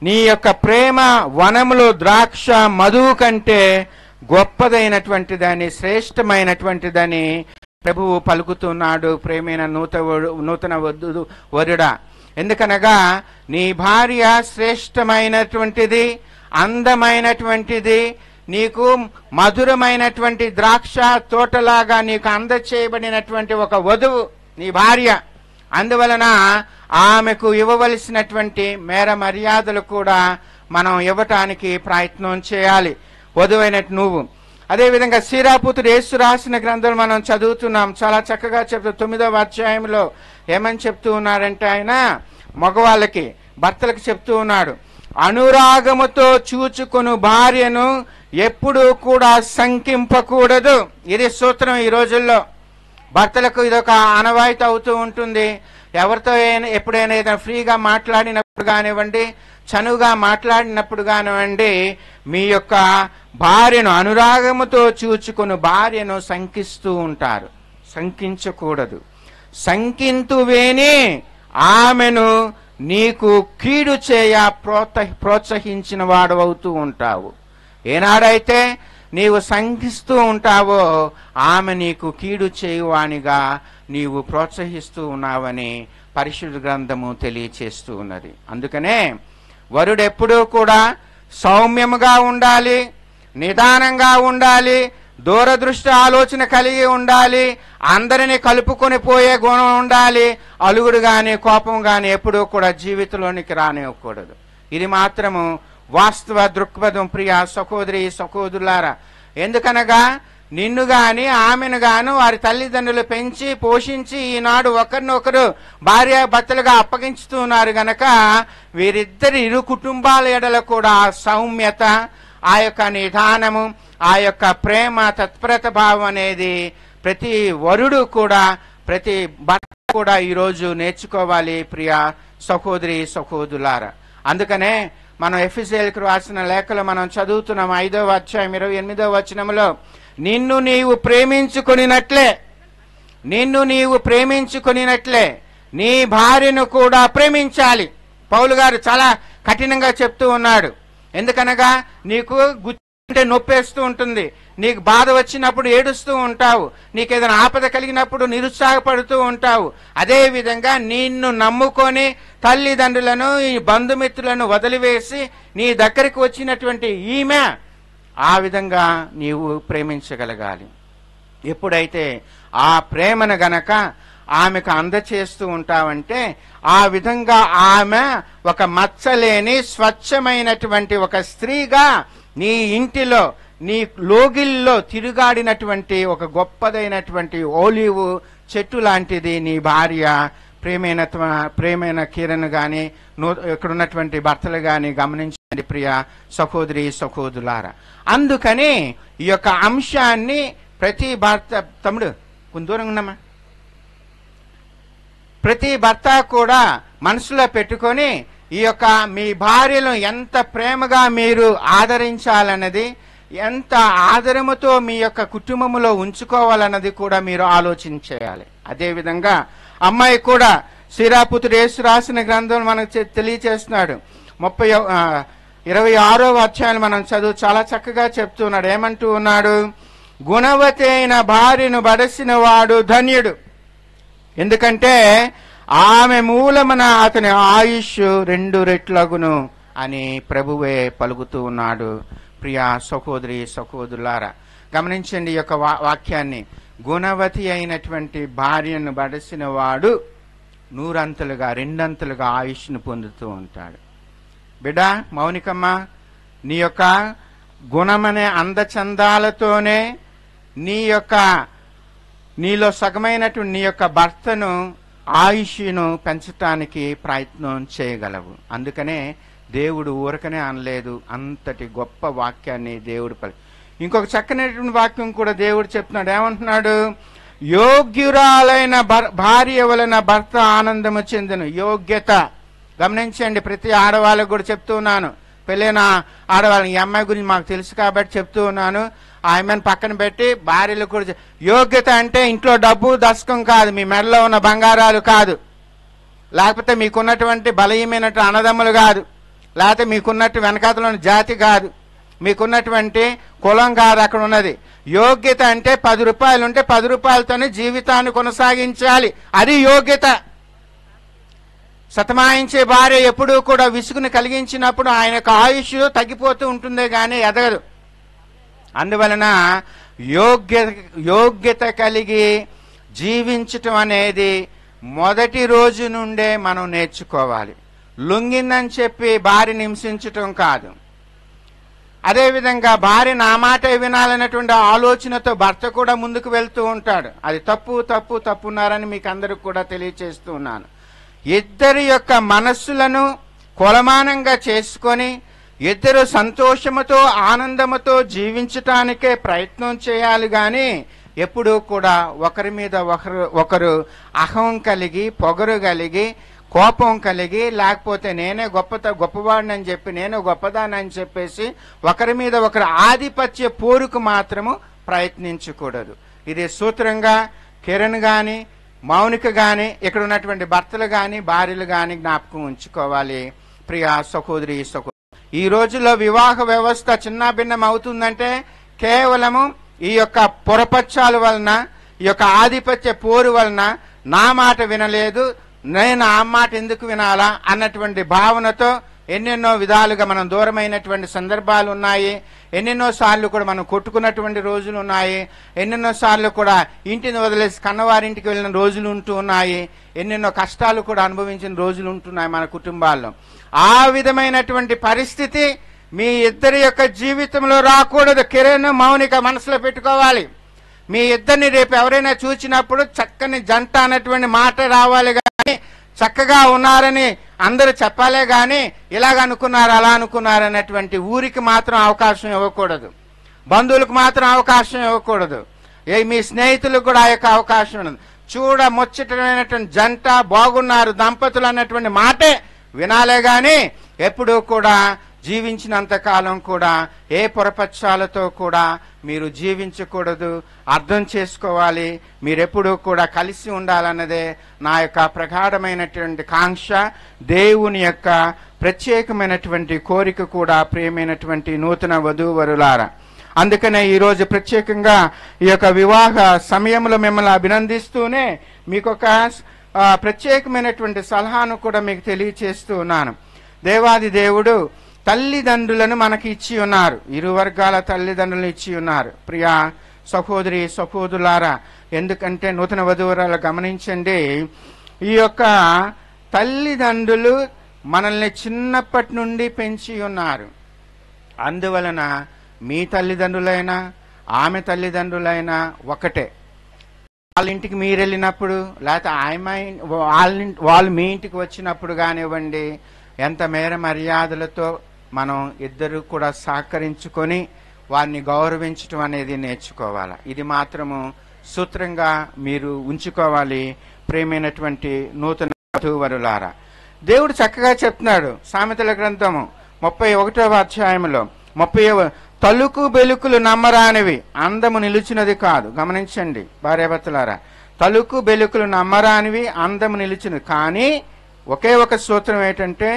నీ యొక్క ప్రేమ వనములో ద్రాక్ష మధువు కంటే గొప్పదైనటువంటిదని, శ్రేష్టమైనటువంటిదని ప్రభువు పలుకుతున్నాడు. ప్రేమైన నూతన వరుడా, ఎందుకనగా నీ భార్య శ్రేష్టమైనటువంటిది, అందమైనటువంటిది, నీకు మధురమైనటువంటి ద్రాక్ష తోటలాగా నీకు అందచేయబడినటువంటి ఒక వధువు నీ భార్య. అందువలన ఆమెకు ఇవ్వవలసినటువంటి మేర మర్యాదలు కూడా మనం ఇవ్వటానికి ప్రయత్నం చేయాలి, వధువైనట్టు నువ్వు. అదేవిధంగా శ్రీరాపుత్రుడు యేసు రాసిన గ్రంథం మనం చదువుతున్నాం. చాలా చక్కగా చెప్తూ 9వ అధ్యాయంలో ఏమని చెప్తూ ఉన్నారంటే, ఆయన మగవాళ్ళకి భర్తలకు చెప్తూ ఉన్నాడు, అనురాగముతో చూచుకొను భార్యను ఎప్పుడూ కూడా శంకింపకూడదు. ఇది సూత్రం. ఈ రోజుల్లో భర్తలకు ఇదొక ఆనవాయితీ అవుతూ ఉంటుంది. ఎవరితో ఎప్పుడైనా ఏదైనా ఫ్రీగా మాట్లాడినప్పుడు కానివ్వండి, చనువుగా మాట్లాడినప్పుడు కానివ్వండి, మీ యొక్క భార్యను అనురాగముతో చూచుకుని భార్యను శంకిస్తూ ఉంటారు. శంకించకూడదు. శంకింతువేని ఆమెను నీకు కీడు చేయ ప్రోత్సహించిన వాడు అవుతూ ఉంటావు. ఏనాడైతే నీవు శంకిస్తూ ఉంటావో ఆమె నీకు కీడు చేయువానిగా నీవు ప్రోత్సహిస్తూ ఉన్నావని పరిశుద్ధ గ్రంథము తెలియచేస్తూ ఉన్నది. అందుకనే వరుడెప్పుడూ కూడా సౌమ్యముగా ఉండాలి, నిదానంగా ఉండాలి, దూరదృష్టి ఆలోచన కలిగి ఉండాలి, అందరినీ కలుపుకొని పోయే గుణం ఉండాలి. అలుగుడు గాని కోపం గాని ఎప్పుడూ కూడా జీవితంలోనికి రానివ్వకూడదు. ఇది మాత్రము వాస్తవ దృక్పథం ప్రియ సహోదరి సహోదరులారా. ఎందుకనగా నిన్ను గాని ఆమెను గాను వారి తల్లిదండ్రులు పెంచి పోషించి ఈనాడు ఒకరినొకరు భార్యాభర్తలుగా అప్పగించుతున్నారు గనక వీరిద్దరి ఇరు కుటుంబాల ఎడల కూడా ఆ సౌమ్యత, ఆ యొక్క నిదానము, ఆ యొక్క ప్రేమ తత్పరత భావం అనేది ప్రతి వరుడు కూడా, ప్రతి భర్త కూడా ఈరోజు నేర్చుకోవాలి ప్రియ సహోదరి సహోదరులారా. అందుకనే మనం ఎఫెసీయులకు రాసిన లేఖలో మనం చదువుతున్నాం 5వ అధ్యాయం 28వ వచనంలో, నిన్ను నీవు ప్రేమించుకొనినట్లే నీ భార్యను కూడా ప్రేమించాలి. పౌలు గారు చాలా కఠినంగా చెప్తూ ఉన్నాడు. ఎందుకనగా నీకు గుచ్చుంటే నొప్పేస్తూ ఉంటుంది, నీకు బాధ వచ్చినప్పుడు ఏడుస్తూ ఉంటావు, నీకు ఏదైనా ఆపద కలిగినప్పుడు నిరుత్సాహపడుతూ ఉంటావు. అదే విధంగా నిన్ను నమ్ముకొని తల్లిదండ్రులను, ఈ బంధుమిత్రులను వదిలివేసి నీ దగ్గరికి వచ్చినటువంటి ఈమె ఆ విధంగా నీవు ప్రేమించగలగాలి. ఎప్పుడైతే ఆ ప్రేమను గనక ఆమెకు అందచేస్తూ ఉంటావంటే ఆ విధంగా ఆమె ఒక మచ్చలేని స్వచ్ఛమైనటువంటి ఒక స్త్రీగా నీ ఇంటిలో, నీ లోగిల్లో తిరుగాడినటువంటి ఒక గొప్పదైనటువంటి ఓలివు చెట్టు లాంటిది నీ భార్య. ప్రేమైన కిరణ్ గాని, ఇక్కడ ఉన్నటువంటి భర్తలు గాని గమనించండి ప్రియ సహోదరి సహోదరులారా. అందుకని ఈ యొక్క అంశాన్ని ప్రతి భర్త, తమ్ముడు కొంచెం దూరంగా ఉన్నామా, ప్రతి భర్త కూడా మనసులో పెట్టుకొని ఈ యొక్క మీ భార్యను ఎంత ప్రేమగా మీరు ఆదరించాలన్నది, ఎంత ఆదరముతో మీ యొక్క కుటుంబంలో ఉంచుకోవాలన్నది కూడా మీరు ఆలోచించేయాలి. అదేవిధంగా అమ్మాయి కూడా శ్రీరాపుత్రుడు యేసు రాసిన గ్రంథం మనకు తెలియచేస్తున్నాడు. 26వ అధ్యాయం మనం చదువు చాలా చక్కగా చెప్తున్నాడు. ఏమంటూ ఉన్నాడు? గుణవతి అయిన భార్యను బడసిన వాడు ధన్యుడు, ఎందుకంటే ఆమె మూలమున అతని ఆయుష్ 2 రెట్లగును అని ప్రభువే పలుకుతూ ఉన్నాడు. ప్రియా సహోదరి సహోదరులారా, గమనించండి ఈ యొక్క వాక్యాన్ని. గుణవతి అయినటువంటి భార్యను బడసిన వాడు 100 అంతలుగా 2 అంతలుగా ఆయుష్ను పొందుతూ ఉంటాడు. బిడ్డ మౌనికమ్మ, నీ యొక్క గుణమనే అందచందాలతోనే నీలో సగమైనటువంటి నీ యొక్క భర్తను ఆయుష్ను పెంచటానికి ప్రయత్నం చేయగలవు. అందుకనే దేవుడు ఊరకనే అనలేదు, అంతటి గొప్ప వాక్యాన్ని దేవుడు ఇంకొక చక్కనటువంటి వాక్యం కూడా దేవుడు చెప్తున్నాడు. ఏమంటున్నాడు? యోగ్యురాలైన భార్య వలన భర్త ఆనందము చెందును. యోగ్యత గమనించండి. ప్రతి ఆడవాళ్ళకు కూడా చెప్తూ ఉన్నాను, పెళ్ళైన ఆడవాళ్ళని, ఈ అమ్మాయి గురించి మాకు తెలుసు కాబట్టి చెప్తూ ఉన్నాను. ఆమెను పక్కన పెట్టి భార్యలు కూడా యోగ్యత అంటే ఇంట్లో డబ్బు దశకం కాదు, మీ మెడలో ఉన్న బంగారాలు కాదు, లేకపోతే మీకున్నటువంటి బలహీనమైనటువంటి అన్నదమ్ములు కాదు, లేకపోతే మీకున్నట్టు వెనకాతలో జాతి కాదు, మీకున్నటువంటి కులం కాదు అక్కడ ఉన్నది. యోగ్యత అంటే 10 రూపాయలు ఉంటే 10 రూపాయలతోనే జీవితాన్ని కొనసాగించాలి, అది యోగ్యత. సతమాయించే భార్య ఎప్పుడూ కూడా విసుగుని కలిగించినప్పుడు ఆయన యొక్క ఆయుష్ తగ్గిపోతూ ఉంటుందే కానీ ఎదగదు. అందువలన యోగ్యత కలిగి జీవించటం అనేది మొదటి రోజు నుండే మనం నేర్చుకోవాలి. లొంగిందని చెప్పి భార్యని హింసించటం కాదు. అదేవిధంగా భార్య నా మాట వినాలన్నటువంటి ఆలోచనతో భర్త కూడా ముందుకు వెళ్తూ ఉంటాడు. అది తప్పున్నారని మీకు అందరికి కూడా తెలియచేస్తూ ఉన్నాను. ఇద్దరి యొక్క మనస్సులను కొలమానంగా చేసుకొని ఇద్దరు సంతోషముతో ఆనందముతో జీవించటానికే ప్రయత్నం చేయాలి గాని ఎప్పుడూ కూడా ఒకరి మీద ఒకరు అహం కలిగి, పొగరు కలిగి, కోపం కలిగి, లేకపోతే నేనే గొప్పవాడిని అని చెప్పి, నేను గొప్పదాన్ని అని చెప్పేసి ఒకరి మీద ఒకరు ఆధిపత్య పోరుకు మాత్రము ప్రయత్నించకూడదు. ఇది సూత్రంగా కిరణ్ గాని, మౌనిక గాని, ఇక్కడ ఉన్నటువంటి భర్తలు గాని, భార్యలు గాని జ్ఞాపకం ఉంచుకోవాలి. ప్రియా సహోదరి సహోదరు, ఈ రోజుల్లో వివాహ వ్యవస్థ చిన్నాభిన్నం అవుతుందంటే కేవలము ఈ యొక్క పొరపక్షాల వలన, ఈ యొక్క ఆధిపత్య పోరు వలన, నా మాట వినలేదు, నేను ఆ మాట ఎందుకు వినాలా అన్నటువంటి భావనతో ఎన్నెన్నో విధాలుగా మనం దూరమైనటువంటి సందర్భాలు ఉన్నాయి. ఎన్నెన్నో సార్లు కూడా మనం కొట్టుకున్నటువంటి రోజులు ఉన్నాయి. ఎన్నెన్నో సార్లు కూడా ఇంటిని వదిలేసి కన్నవారింటికి వెళ్ళిన రోజులు ఉంటూ ఉన్నాయి. ఎన్నెన్నో కష్టాలు కూడా అనుభవించిన రోజులు ఉంటున్నాయి మన కుటుంబాల్లో. ఆ విధమైనటువంటి పరిస్థితి మీ ఇద్దరి యొక్క జీవితంలో రాకూడదు. కిరణ్, మౌనిక మనసులో పెట్టుకోవాలి. మీ ఇద్దరిని రేపు ఎవరైనా చూసినప్పుడు చక్కని జంట అన్నటువంటి మాట రావాలి కానీ చక్కగా ఉన్నారని అందరూ చెప్పాలే కానీ ఇలాగ అనుకున్నారు అలా అనుకున్నారు అన్నటువంటి ఊరికి మాత్రం అవకాశం ఇవ్వకూడదు, బంధువులకు మాత్రం అవకాశం ఇవ్వకూడదు, మీ స్నేహితులకు కూడా ఆ యొక్క అవకాశం ఉండదు. చూడ ముచ్చటమైనటువంటి జంట, బాగున్నారు దంపతులు అన్నటువంటి మాటే వినాలే గాని ఎప్పుడూ కూడా జీవించినంత కాలం కూడా ఏ పొరపక్షాలతో కూడా మీరు జీవించకూడదు. అర్థం చేసుకోవాలి, మీరెప్పుడూ కూడా కలిసి ఉండాలన్నదే నా యొక్క ప్రగాఢమైనటువంటి కాంక్ష, దేవుని యొక్క ప్రత్యేకమైనటువంటి కోరిక కూడా. ప్రియమైనటువంటి నూతన వధూవరులారా, అందుకనే ఈరోజు ప్రత్యేకంగా ఈ యొక్క వివాహ సమయంలో మిమ్మల్ని అభినందిస్తూనే మీకు ఒక ప్రత్యేకమైనటువంటి సలహాను కూడా మీకు తెలియచేస్తూ ఉన్నాను. దేవాది దేవుడు తల్లిదండ్రులను మనకి ఇచ్చి ఉన్నారు, ఇరు వర్గాల తల్లిదండ్రులను ఇచ్చి ఉన్నారు. ప్రియా సహోదరి సహోదరులారా, ఎందుకంటే నూతన వధూవరాలు గమనించండి, ఈ యొక్క తల్లిదండ్రులు మనల్ని చిన్నప్పటి నుండి పెంచి ఉన్నారు. అందువలన మీ తల్లిదండ్రులైనా ఆమె తల్లిదండ్రులైనా ఒకటే. వాళ్ళ ఇంటికి మీరు వెళ్ళినప్పుడు లేకపోతే వాళ్ళు మీ ఇంటికి వచ్చినప్పుడు కానివ్వండి, ఎంత మేర మర్యాదలతో మనం ఇద్దరు కూడా సహకరించుకొని వారిని గౌరవించటం అనేది నేర్చుకోవాలి. ఇది మాత్రము సూత్రంగా మీరు ఉంచుకోవాలి. ప్రేమైనటువంటి నూతన వధూవరులారా, దేవుడు చక్కగా చెప్తున్నాడు సామెతల గ్రంథము 31వ అధ్యాయంలో 30వ, తలుకు బెలుకులు నమ్మరానివి అందము నిలిచినది కాదు. గమనించండి భార్యాభర్తలారా, తలుకు బెలుకులు నమ్మరానివి అందము నిలిచినది. కానీ ఒకే ఒక సూత్రం ఏంటంటే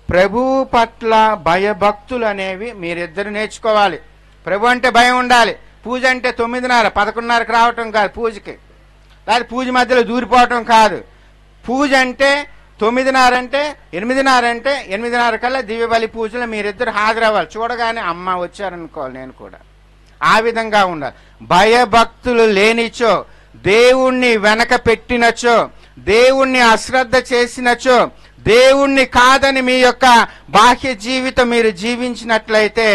ప్రభువు పట్ల భయభక్తులు అనేవి మీరిద్దరు నేర్చుకోవాలి. ప్రభు అంటే భయం ఉండాలి. పూజ అంటే 9:30 11:30కి రావటం కాదు పూజకి, లేదా పూజ మధ్యలో దూరిపోవటం కాదు. పూజ అంటే 9:30 అంటే 8:30 అంటే 8:30 కల్లా దివ్య బలి పూజలు మీరిద్దరు హాజరవ్వాలి. చూడగానే అమ్మ వచ్చారనుకోవాలి, నేను కూడా ఆ విధంగా ఉండాలి. భయభక్తులు లేనిచో, దేవుణ్ణి వెనక పెట్టినచో, దేవుణ్ణి అశ్రద్ధ చేసినచో, దేవుణ్ణి కాదని మీ యొక్క బాహ్య జీవితం మీరు జీవించినట్లయితే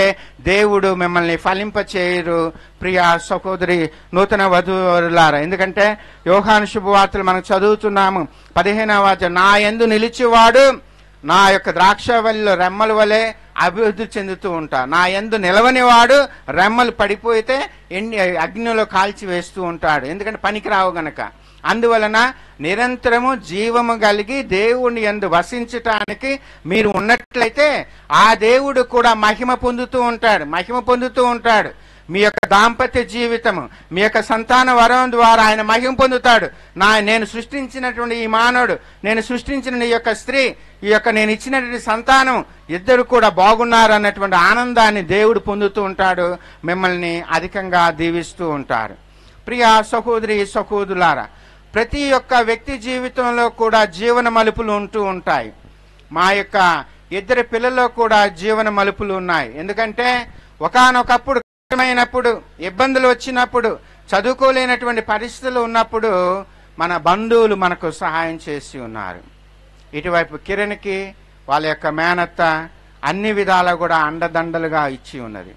దేవుడు మిమ్మల్ని ఫలింపచేయరు. ప్రియా సహోదరి నూతన వధూవరులారా, ఎందుకంటే యోహాను శుభవార్తలు మనం చదువుతున్నాము 15వ అధ్యాయం, నా యందు నిలిచేవాడు నా యొక్క ద్రాక్షవల్లిలో రెమ్మల వలె అభివృద్ధి చెందుతూ ఉంటా, నా యందు నిలవనివాడు రెమ్మలు పడిపోతే అగ్నిలో కాల్చి వేస్తూ ఉంటాడు, ఎందుకంటే పనికి రావు గనక. అందువలన నిరంతరము జీవము కలిగి దేవుని యందు వసించటానికి మీరు ఉన్నట్లయితే ఆ దేవుడు కూడా మహిమ పొందుతూ ఉంటాడు. మీ యొక్క దాంపత్య జీవితము, మీ యొక్క సంతాన వరం ద్వారా ఆయన మహిమ పొందుతాడు. నేను సృష్టించినటువంటి ఈ మానవుడు, నేను సృష్టించిన ఈ యొక్క స్త్రీ, ఈ యొక్క నేను ఇచ్చినటువంటి సంతానం ఇద్దరు కూడా బాగున్నారు అన్నటువంటి ఆనందాన్ని దేవుడు పొందుతూ ఉంటాడు, మిమ్మల్ని అధికంగా దీవిస్తూ ఉంటారు. ప్రియా సహోదరి సహోదరులారా, ప్రతి ఒక్క వ్యక్తి జీవితంలో కూడా జీవన మలుపులు ఉంటూ ఉంటాయి. మా యొక్క ఇద్దరు పిల్లల్లో కూడా జీవన మలుపులు ఉన్నాయి. ఎందుకంటే ఒకానొకప్పుడు కష్టమైనప్పుడు, ఇబ్బందులు వచ్చినప్పుడు, చదువుకోలేనటువంటి పరిస్థితులు ఉన్నప్పుడు మన బంధువులు మనకు సహాయం చేసి ఉన్నారు. ఇటువైపు కిరణ్కి వాళ్ళ యొక్క మేనత్త అన్ని విధాలా కూడా అండదండలుగా ఇచ్చి ఉన్నది.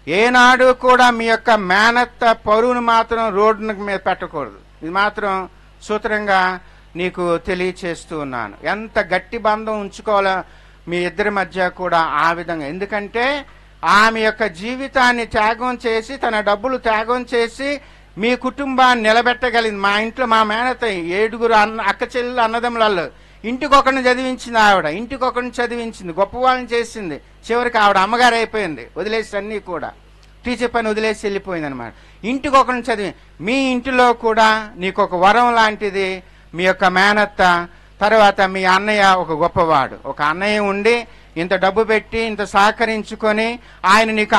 ఏనాడు కూడా మీ యొక్క మేనత్త పరువును మాత్రం రోడ్డు మీద పెట్టకూడదు. ఇది మాత్రం సూత్రంగా నీకు తెలియచేస్తూ ఉన్నాను. ఎంత గట్టి బంధం ఉంచుకోవాలో మీ ఇద్దరి మధ్య కూడా ఆ విధంగా. ఎందుకంటే ఆమె యొక్క జీవితాన్ని త్యాగం చేసి, తన డబ్బులు త్యాగం చేసి మీ కుటుంబాన్ని నిలబెట్టగలిగింది. మా ఇంట్లో మా మేనత్త 7 అక్క చెల్లెలు అన్నదమ్ములలో ఇంటికొకరిని చదివించింది ఆవిడ, ఇంటికొకరిని చదివించింది, గొప్పవాళ్ళని చేసింది. చివరికి ఆవిడ అమ్మగారు అయిపోయింది, వదిలేసి అన్నీ కూడా టీచర్ పని వదిలేసి వెళ్ళిపోయింది అనమాట. ఇంటికొకరిని చదివి మీ ఇంటిలో కూడా నీకు ఒక వరం లాంటిది మీ యొక్క మేనత్త. తర్వాత మీ అన్నయ్య ఒక గొప్పవాడు, ఒక అన్నయ్య ఉండి ఇంత డబ్బు పెట్టి ఇంత సహకరించుకొని ఆయన నీకు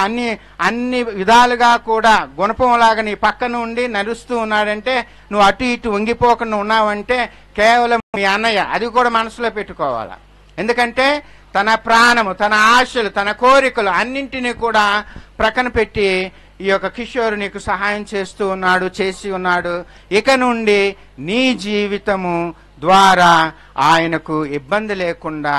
అన్ని విధాలుగా కూడా గుణపంలాగా నీ పక్కన ఉండి నడుస్తూ ఉన్నాడంటే, నువ్వు అటు ఇటు వంగిపోకుండా ఉన్నావంటే కేవలం మీ అన్నయ్య. అది కూడా మనసులో పెట్టుకోవాలా. ఎందుకంటే తన ప్రాణము, తన ఆశలు, తన కోరికలు అన్నింటినీ కూడా ప్రక్కన పెట్టి ఈ యొక్క కిషోర్ నీకు సహాయం చేస్తూ ఉన్నాడు, చేసి ఉన్నాడు. ఇక నుండి నీ జీవితము ద్వారా ఆయనకు ఇబ్బంది లేకుండా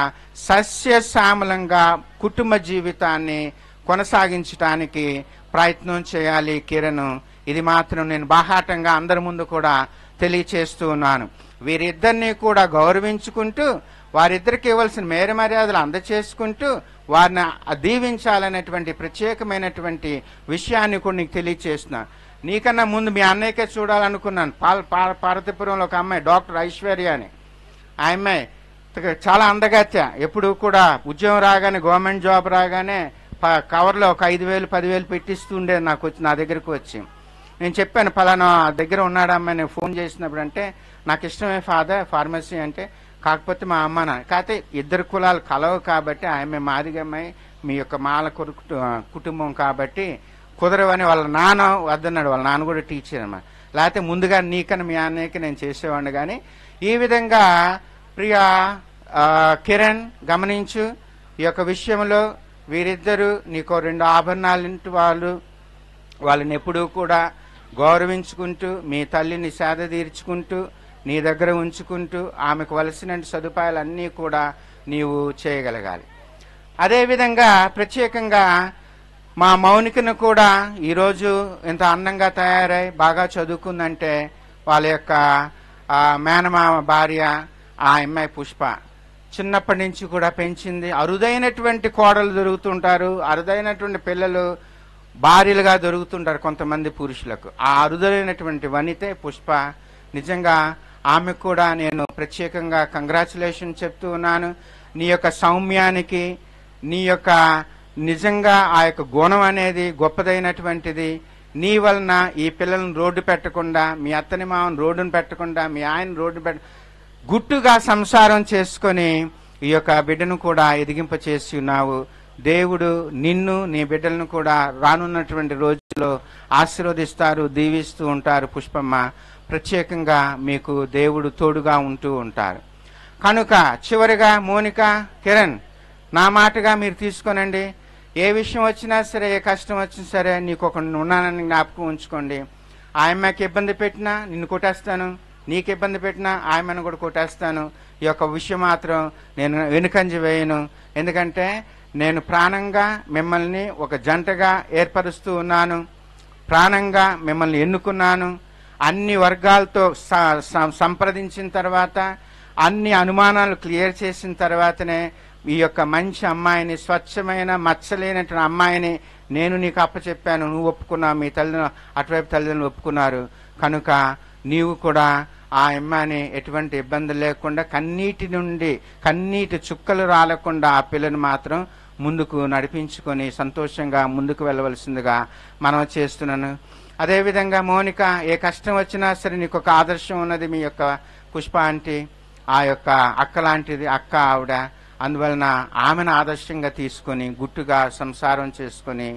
సస్యశ్యామలంగా కుటుంబ జీవితాన్ని కొనసాగించడానికి ప్రయత్నం చేయాలి కిరణ్. ఇది మాత్రం నేను బాహాటంగా అందరి ముందు కూడా తెలియచేస్తూ ఉన్నాను. వీరిద్దరినీ కూడా గౌరవించుకుంటూ వారిద్దరికి ఇవ్వాల్సిన మేర మర్యాదలు అందచేసుకుంటూ వారిని దీవించాలనేటువంటి ప్రత్యేకమైనటువంటి విషయాన్ని కూడా నీకు తెలియచేస్తున్నాను. నీకన్నా ముందు మీ అన్నయ్యకే చూడాలనుకున్నాను. పార్వతీపురంలో ఒక అమ్మాయి డాక్టర్ ఐశ్వర్య అని, ఆ అమ్మాయి చాలా అందగత్య. ఎప్పుడు కూడా ఉద్యోగం రాగానే, గవర్నమెంట్ జాబ్ రాగానే కవర్లో ఒక 5,000 10,000 పెట్టిస్తూ ఉండేది నాకు వచ్చి, నా దగ్గరకు వచ్చి. నేను చెప్పాను పలానా దగ్గర ఉన్నాడా అమ్మాయి, నేను ఫోన్ చేసినప్పుడు అంటే నాకు ఇష్టమే ఫాదర్ ఫార్మసీ అంటే, కాకపోతే మా అమ్మ నాన్న కాకపోతే ఇద్దరు కులాలు కలవు కాబట్టి ఆమె మాదిగమ్మాయి, మీ యొక్క మాల కుటుంబం కాబట్టి కుదరవని వాళ్ళ నాన్న వద్దన్నాడు. వాళ్ళ నాన్న కూడా టీచర్ అన్నమాట. లేకపోతే ముందుగా నీకన్నా మీ అన్నయ్యకి నేను చేసేవాడిని. కానీ ఈ విధంగా ప్రియ కిరణ్ గమనించు, ఈ యొక్క విషయంలో వీరిద్దరూ నీకు 2 ఆభరణాలింటి వాళ్ళని ఎప్పుడూ కూడా గౌరవించుకుంటూ, మీ తల్లిని సేద తీర్చుకుంటూ, నీ దగ్గర ఉంచుకుంటూ, ఆమెకు వలసిన సదుపాయాలన్నీ కూడా నీవు చేయగలగాలి. అదేవిధంగా ప్రత్యేకంగా మా మౌనికను కూడా ఈరోజు ఇంత అందంగా తయారై బాగా చదువుకుందంటే వాళ్ళ యొక్క మేనమామ భార్య ఆ అమ్మాయి పుష్ప చిన్నప్పటి నుంచి కూడా పెంచింది. అరుదైనటువంటి కోడలు దొరుకుతుంటారు, అరుదైనటువంటి పిల్లలు భార్యలుగా దొరుకుతుంటారు కొంతమంది పురుషులకు. ఆ అరుదైనటువంటి వనితే పుష్ప. నిజంగా ఆమెకు కూడా నేను ప్రత్యేకంగా కంగ్రాచులేషన్ చెప్తూ ఉన్నాను. నీ యొక్క సౌమ్యానికి, నీ యొక్క నిజంగా ఆ యొక్క గుణం అనేది గొప్పదైనటువంటిది. నీ వలన ఈ పిల్లలను రోడ్డు పెట్టకుండా, మీ అత్తని మామను రోడ్డును పెట్టకుండా, మీ ఆయన రోడ్డు గుట్టుగా సంసారం చేసుకొని ఈ యొక్క బిడ్డను కూడా ఎదిగింపచేసి ఉన్నావు. దేవుడు నిన్ను, నీ బిడ్డలను కూడా రానున్నటువంటి రోజుల్లో ఆశీర్వదిస్తారు, దీవిస్తూ ఉంటారు. పుష్పమ్మ, ప్రత్యేకంగా మీకు దేవుడు తోడుగా ఉంటూ ఉంటారు. కనుక చివరిగా మోనిక, కిరణ్, నా మాటగా మీరు తీసుకోనండి. ఏ విషయం వచ్చినా సరే, ఏ కష్టం వచ్చినా సరే, నీకు ఒక ఉన్నానని జ్ఞాపకం ఉంచుకోండి. ఆ అమ్మాయికి ఇబ్బంది పెట్టినా నిన్ను కొట్టేస్తాను, నీకు ఇబ్బంది పెట్టినా ఆయమ్మను కూడా కొట్టేస్తాను. ఈ యొక్క విషయం మాత్రం నేను వెనుకంజ వేయను. ఎందుకంటే నేను ప్రాణంగా మిమ్మల్ని ఒక జంటగా ఏర్పరుస్తూ ఉన్నాను, ప్రాణంగా మిమ్మల్ని ఎన్నుకున్నాను. అన్ని వర్గాలతో సంప్రదించిన తర్వాత, అన్ని అనుమానాలు క్లియర్ చేసిన తర్వాతనే ఈ యొక్క మంచి అమ్మాయిని, స్వచ్ఛమైన మచ్చలేనటువంటి అమ్మాయిని నేను నీకు అప్పచెప్పాను. నువ్వు ఒప్పుకున్నావు, మీ తల్లిని అటువైపు తల్లిదండ్రులు ఒప్పుకున్నారు. కనుక నీవు కూడా ఆ అమ్మాయిని ఎటువంటి ఇబ్బంది లేకుండా, కన్నీటి చుక్కలు రాలకుండా ఆ పిల్లని మాత్రం ముందుకు నడిపించుకొని సంతోషంగా ముందుకు వెళ్ళవలసిందిగా మనం చేస్తున్నాను. అదేవిధంగా మోనిక, ఏ కష్టం వచ్చినా సరే నీకు ఒక ఆదర్శం ఉన్నది. మీ యొక్క పుష్ప ఆంటీ ఆ యొక్క అక్క లాంటిది, అక్క ఆవిడ. అందువలన ఆమెను ఆదర్శంగా తీసుకొని గుట్టుగా సంసారం చేసుకొని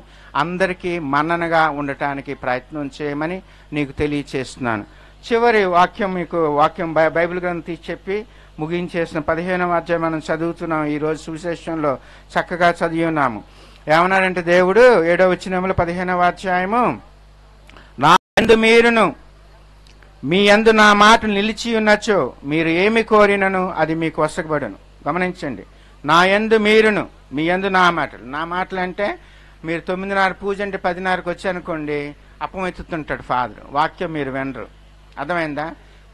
అందరికీ మన్ననగా ఉండటానికి ప్రయత్నం చేయమని నీకు తెలియచేస్తున్నాను. చివరి వాక్యం మీకు బైబిల్ గ్రంథం తీసి చెప్పి ముగించేసిన 15వ అధ్యాయం మనం చదువుతున్నాం. ఈరోజు సువిశేషంలో చక్కగా చదివి ఉన్నాము. ఏమన్నారంటే దేవుడు 7వ వచనంలో 15వ అధ్యాయము, నా యందు మీరును మీ యందు నా మాట నిలిచి ఉన్నచో మీరు ఏమి కోరినను అది మీకు వసగబడును. గమనించండి, నా యందు మీరును, మీ యందు నా మాటలు. నా మాటలు అంటే మీరు 9:30 పూజ అంటే 10:30కి వచ్చానుకోండి, అప్పం ఎత్తుతుంటాడు ఫాదర్. వాక్యం మీరు వినరు. అర్థమైందా?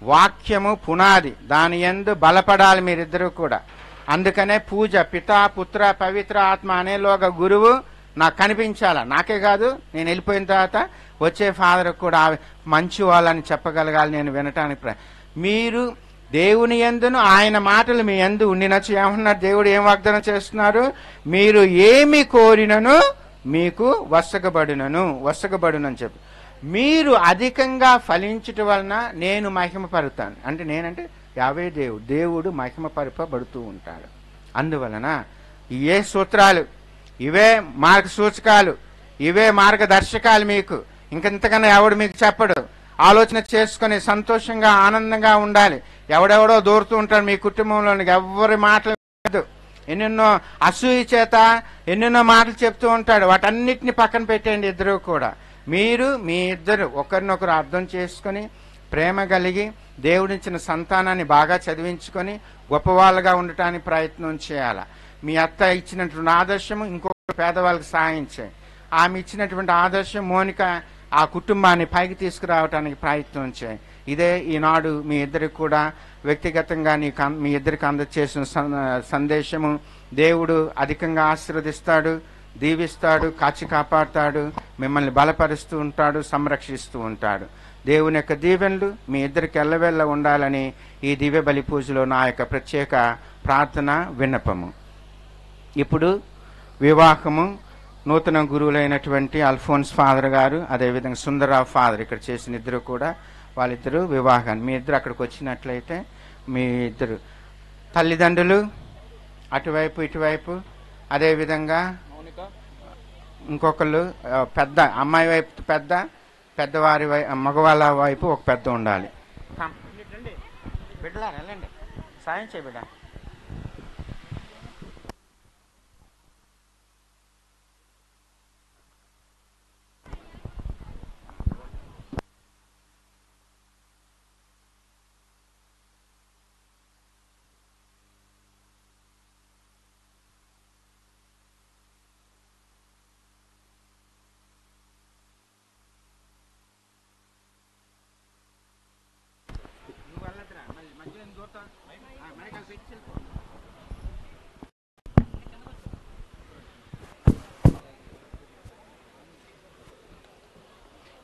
వాక్యము పునాది, దాని యందు బలపడాలి మీరిద్దరూ కూడా. అందుకనే పూజ పితా పుత్ర పవిత్ర ఆత్మ అనేలోగా గురువు నాకు కనిపించాలా. నాకే కాదు, నేను వెళ్ళిపోయిన తర్వాత వచ్చే ఫాదర్ కూడా మంచి వాళ్ళని చెప్పగలగాలి నేను వినటానికి. మీరు దేవుని యందును ఆయన మాటలు మీ యందు ఉండినచ్చు. ఏమన్నారు దేవుడు? ఏం వాగ్దానం చేస్తున్నారు? మీరు ఏమి కోరినను మీకు వసగబడునని చెప్పి, మీరు అధికంగా ఫలించటం వలన నేను మహిమపరుతాను. అంటే నేనంటే యావే దేవుడు మహిమపరపబడుతూ ఉంటాడు. అందువలన ఇవే సూత్రాలు, ఇవే మార్గ సూచకాలు, ఇవే మార్గదర్శకాలు. మీకు ఇంకెంతకన్నా ఎవడు మీకు చెప్పడు. ఆలోచన చేసుకుని సంతోషంగా ఆనందంగా ఉండాలి. ఎవడెవడో దూరుతూ ఉంటాడు మీ కుటుంబంలోనికి, ఎవరి మాటలు కాదు. ఎన్నెన్నో అసూయ చేత ఎన్నెన్నో మాటలు చెప్తూ ఉంటాడు. వాటన్నిటిని పక్కన పెట్టండి. ఇద్దరు కూడా మీరు మీ ఇద్దరు ఒకరినొకరు అర్థం చేసుకొని ప్రేమ కలిగి దేవుడిచ్చిన సంతానాన్ని బాగా చదివించుకొని గొప్పవాళ్ళుగా ఉండటానికి ప్రయత్నం చేయాలి. మీ అత్త ఇచ్చినటువంటి ఆదర్శము ఇంకొక పేదవాళ్ళకి సహాయం చేయి. ఆమె ఇచ్చినటువంటి ఆదర్శం మోనిక ఆ కుటుంబాన్ని పైకి తీసుకురావడానికి ప్రయత్నం చేయి. ఇదే ఈనాడు మీ ఇద్దరికి కూడా వ్యక్తిగతంగా మీ ఇద్దరికి అందచేసిన సందేశము. దేవుడు అధికంగా ఆశీర్వదిస్తాడు, దీవిస్తాడు, కాచి కాపాడుతాడు, మిమ్మల్ని బలపరుస్తూ ఉంటాడు, సంరక్షిస్తూ ఉంటాడు. దేవుని యొక్క దీవెనలు మీ ఇద్దరికి ఎల్లవెల్ల ఉండాలని ఈ దివ్య బలి పూజలో నా యొక్క ప్రత్యేక ప్రార్థన విన్నపము. ఇప్పుడు వివాహము నూతన గురువులైనటువంటి అల్ఫోన్స్ ఫాదర్ గారు, అదేవిధంగా సుందరరావు ఫాదర్ ఇక్కడ చేసిన ఇద్దరు కూడా వాళ్ళిద్దరూ వివాహాన్ని, మీ ఇద్దరు అక్కడికి వచ్చినట్లయితే మీ ఇద్దరు తల్లిదండ్రులు అటువైపు ఇటువైపు, అదేవిధంగా ఇంకొకళ్ళు పెద్ద అమ్మాయి వైపు పెద్దవారి మగవాళ్ళ వైపు ఒక పెద్ద ఉండాలి. బిడ్డలారా వెళ్ళండి, సాయం చేయ బిడ్డ.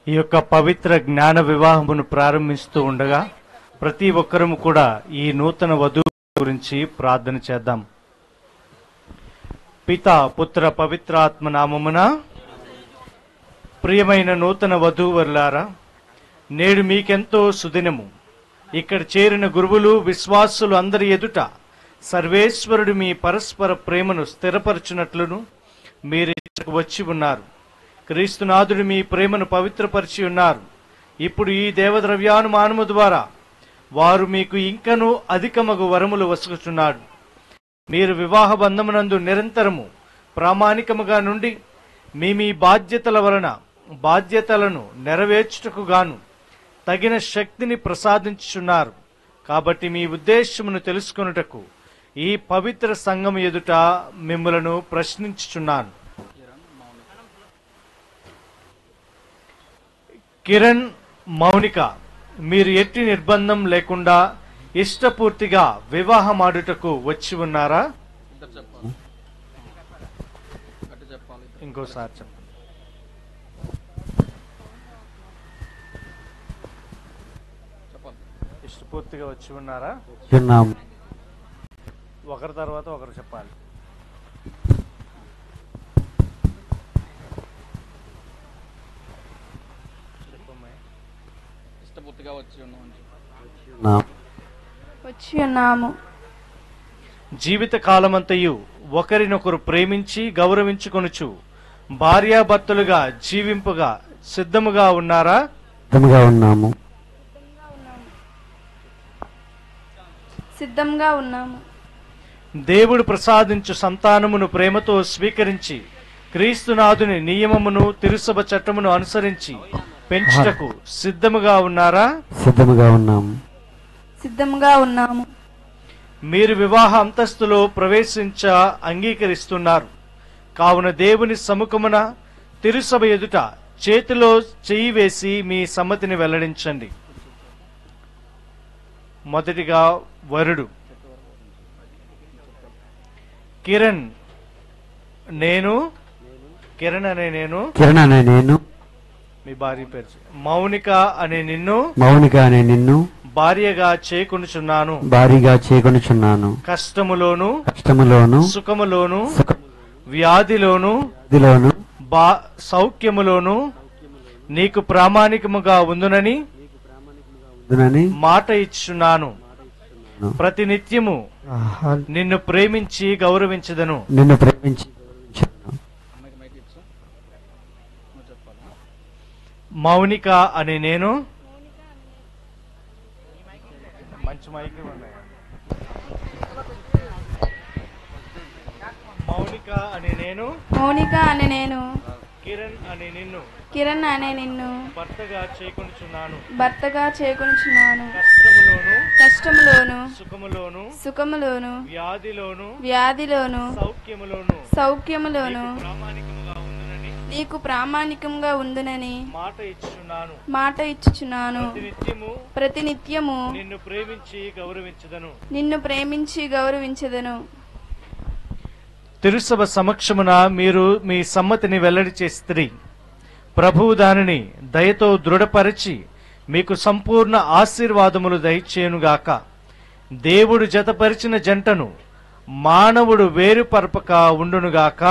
ఈ యొక్క పవిత్ర జ్ఞాన వివాహమును ప్రారంభిస్తూ ఉండగా ప్రతి ఒక్కరము కూడా ఈ నూతన వధువు గురించి ప్రార్థన చేద్దాం. పితా పుత్ర పవిత్రాత్మ నామమున. ప్రియమైన నూతన వధూవరులారా, నేడు మీకెంతో సుదినము. ఇక్కడ చేరిన గురువులు విశ్వాసులు అందరి ఎదుట సర్వేశ్వరుడు మీ పరస్పర ప్రేమను స్థిరపరచునట్లును మీరు వచ్చి ఉన్నారు. క్రీస్తునాథుడు మీ ప్రేమను పవిత్రపరిచి ఉన్నారు. ఇప్పుడు ఈ దేవద్రవ్యానుమానము ద్వారా వారు మీకు ఇంకనూ అధికమగు వరములు వసుకుచున్నాడు. మీరు వివాహ బంధమునందు నిరంతరము ప్రామాణికముగా నుండి మీ బాధ్యతల వలన బాధ్యతలను నెరవేర్చుటకు గాను తగిన శక్తిని ప్రసాదించుచున్నారు. కాబట్టి మీ ఉద్దేశమును తెలుసుకొనుటకు ఈ పవిత్ర సంఘం ఎదుట మిమ్ములను ప్రశ్నించుచున్నాను. కిరణ్, మౌనిక, మీరు ఎట్టి నిర్బంధం లేకుండా ఇష్టపూర్తిగా వివాహమాడుటకు వచ్చి ఉన్నారా? ఇంకోసారి చెప్పండి. ఇష్టపూర్తిగా వచ్చి ఉన్నారా? ఒకరి తర్వాత ఒకరు చెప్పాలి. వచ్చి ఉన్నాము. జీవిత కాలమంతయు ఒకరినొకరు ప్రేమించి గౌరవించుకొనుచు భార్యాభర్తలుగా జీవింపుగా సిద్ధముగా ఉన్నారా? సిద్ధంగా ఉన్నాము. దేవుడు ప్రసాదించు సంతానమును ప్రేమతో స్వీకరించి క్రీస్తునాథుని నియమమును తిరుసభ చట్టమును అనుసరించి పెంచుటకు సిద్ధముగా ఉన్నారా? సిద్ధంగా ఉన్నాము. మీరు వివాహ అంతస్తులో ప్రవేశించ అంగీకరిస్తున్నారు. కావున దేవుని సముఖమున తిరుసభ ఎదుట చేతిలో చెయ్యి వేసి మీ సమ్మతిని వెల్లడించండి. మొదటిగా వరుడు. కిరణ్ అనే నేను మీ భార్య పేరు. మౌనిక అనే నిన్ను భార్యగా చేకొనుచున్నాను. కష్టములోను సుఖములోను వ్యాధిలోను సౌఖ్యములోను నీకు ప్రామాణికముగా ఉందునని మాట ఇచ్చున్నాను. ప్రతినిత్యము నిన్ను ప్రేమించి గౌరవించదను. మౌనిక అనే నేను మంచి మైకి ఉన్నాయి. మౌనిక అనే నేను కిరణ్ అనే నిన్ను భర్తగా చేకొనుచున్నాను. కష్టములోను సుఖములోను వ్యాధిలోను సౌఖ్యములోను నీకు ప్రామాణికంగా ఉందునని మాట ఇచ్చుచున్నాను. ప్రతినిత్యము నిన్ను ప్రేమించి గౌరవించెదను. తిరుసభ సమక్షమున మీరు మీ సమ్మతిని వెల్లడి చేస్తిరి. ప్రభువు దానిని దయతో దృఢపరిచి మీకు సంపూర్ణ ఆశీర్వాదములు దయచేయునుగాక. దేవుడు జతపరిచిన జంటను మానవుడు వేరుపరపక ఉండునుగాక.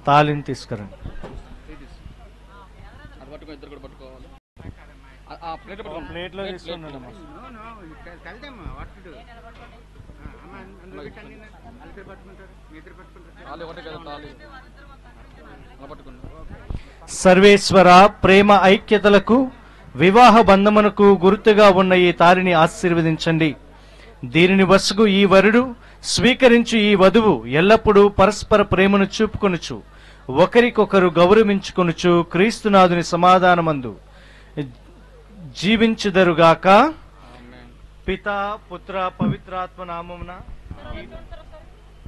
తాళిని తీసుకురండి. ప్లేట్లో తీసుకున్నాను. సర్వేశ్వర ప్రేమ ఐక్యతలకు వివాహ బంధమునకు గుర్తుగా ఉన్న ఈ తాళిని ఆశీర్వదించండి. దీనిని వసుగు ఈ వరుడు స్వీకరించు ఈ వధువు ఎల్లప్పుడూ పరస్పర ప్రేమను చూపుకొనుచు ఒకరికొకరు గౌరవించుకొనుచు క్రీస్తునాథుని సమాధానమందు జీవించుదరుగాక. పితా పుత్ర పవిత్రాత్మ నామమున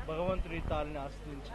భగవంతుని తాళిని ఆశ్రయించి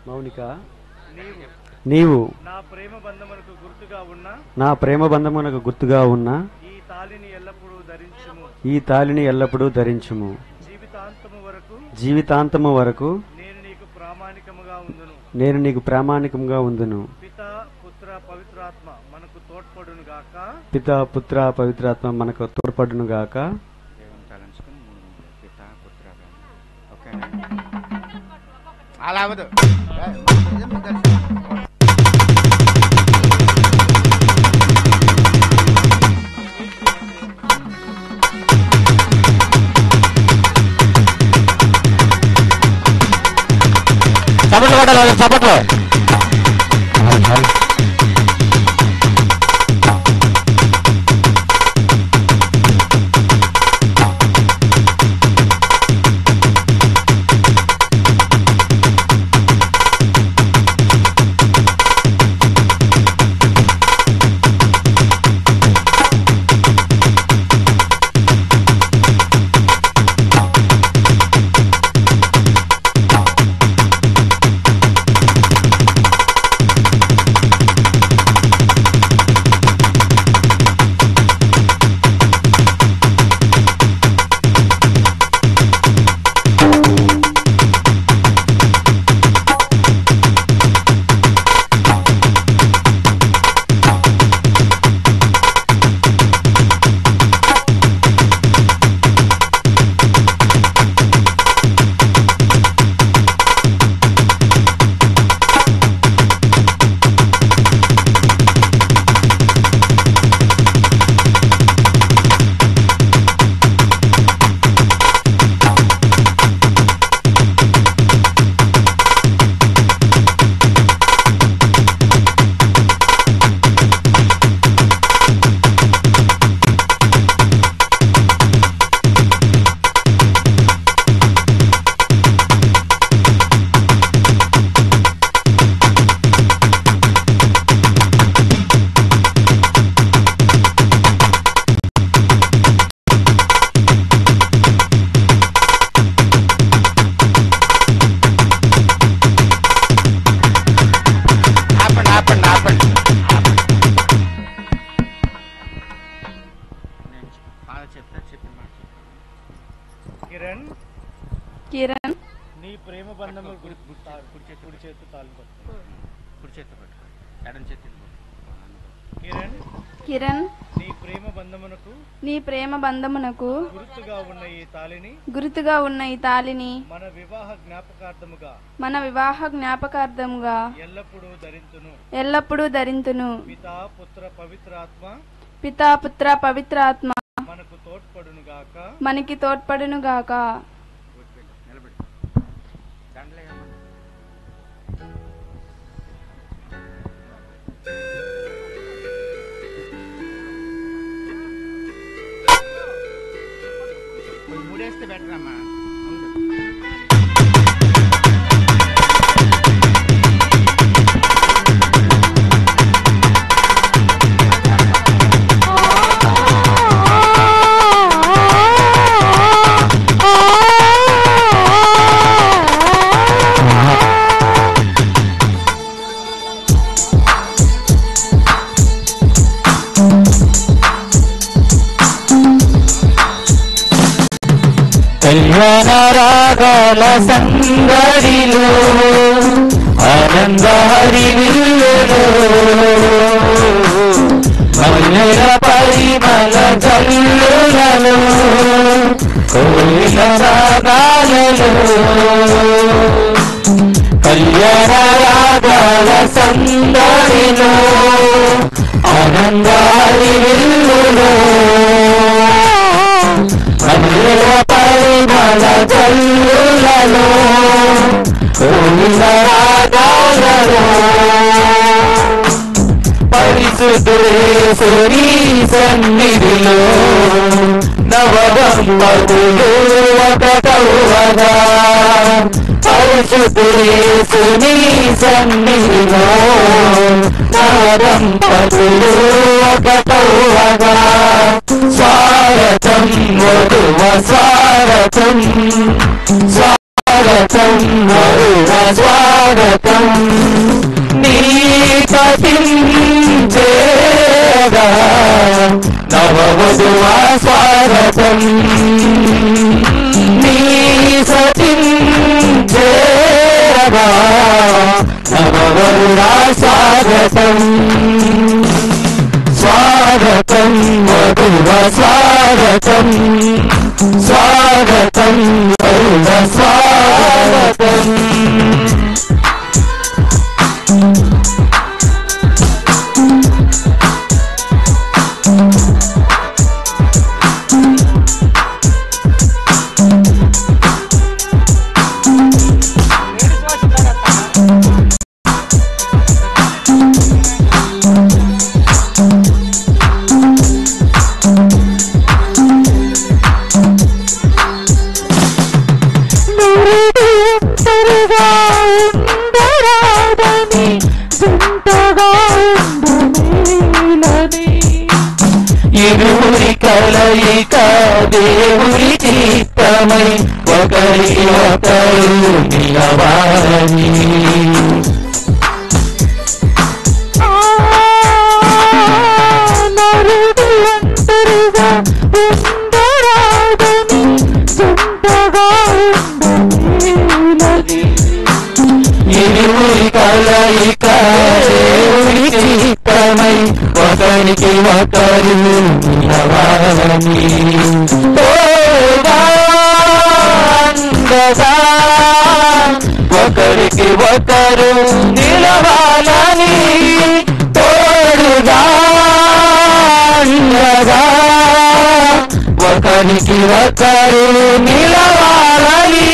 మౌనిక, నీవు నా ప్రేమ బంధమునకు గుర్తుగా ఉన్న ఈ తాళిని ఎల్లప్పుడూ ధరించుము. జీవితాంతము వరకు నేను నీకు ప్రామాణికముగా ఉందును. పితా పుత్ర పవిత్రాత్మ మనకు తోడ్పడునుగాక. అలా అవదు. చప్పట్లు కొట్టాలి, చప్పట్లు. కిరణ్ కిరణ్ నీ ప్రేమ బంధము కుడి చేతు తాళం పట్టుకో. కుడి చేతి పట్టుకో, ఎడం చేతి కిరణ్ కిరణ్ నీ ప్రేమ బంధమునకు నీ ప్రేమ బంధమునకు గుర్తుగా ఉన్న ఈ తాళిని గుర్తుగా ఉన్న ఈ తాళిని మన వివాహ జ్ఞాపకార్థముగా ఎల్లప్పుడూ ధరించును. ఎల్లప్పుడూ ధరింతును. పితా పుత్ర పవిత్రాత్మ పితా పుత్ర పవిత్రాత్మ మనకు తోడ్పడును గాక. మనకి తోడ్పడును గాక. నిలబడి దండలే మూడేస్తే బెటర్ అమ్మా. కళ్యాణ రాగాల సంగడిలో ఆనంద హరివిల్లులో మల్లెల పరిమళ జల్లులలో కోయిల రాగాలలో కళ్యాణ రాగాల సంగడిలో ఆనంద హరివిల్లులో మల్లెల పరిమళ జల్లులలో కోయిల రాగాలలో పరిశుద్ధేశ్వరి సన్నిధిలో నవదంపతులు ఒకటవగా. పరిశుద్ధేశ్వరి సన్నిధిలో నవదంపతులు ఒకటవగా. స్వాగతం వధువ స్వాగతం, స్వాగతం వధువ స్వాగతం. నీ పతించేగా నవవధువ స్వాగతం. నీ సతించేగా నవవధువ స్వాగతం. స్వాగతం వధువ స్వాగతం, స్వాగతం వధువ స్వాగతం. ఇరువురి కలయిక దేవుడి చిత్తమై ఒకరి ఒకరు నిలవాలి. ఇరువురి కలయిక దేవుడి చిత్తమై ఒకరికి ఒకరు నిలవాలని. ఒకరికి ఒకరు నిలవాలని. తోడుగా ఒకరికి ఒకరు నిలవాలని.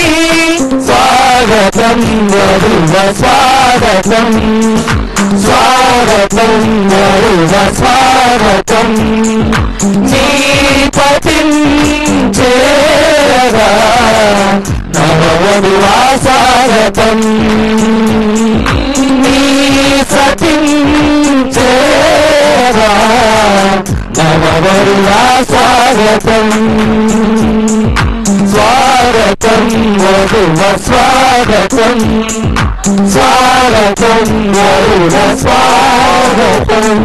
స్వాగతం వధువ స్వాగతం, స్వాగతం వధువ స్వాగతం. నీ పతించేగా నవవధువ స్వాగతం. నీ సతించేగా నవవధువ స్వాగతం. స్వాగతం వధువ స్వాగతం, స్వాగతం వధువ స్వాగతం.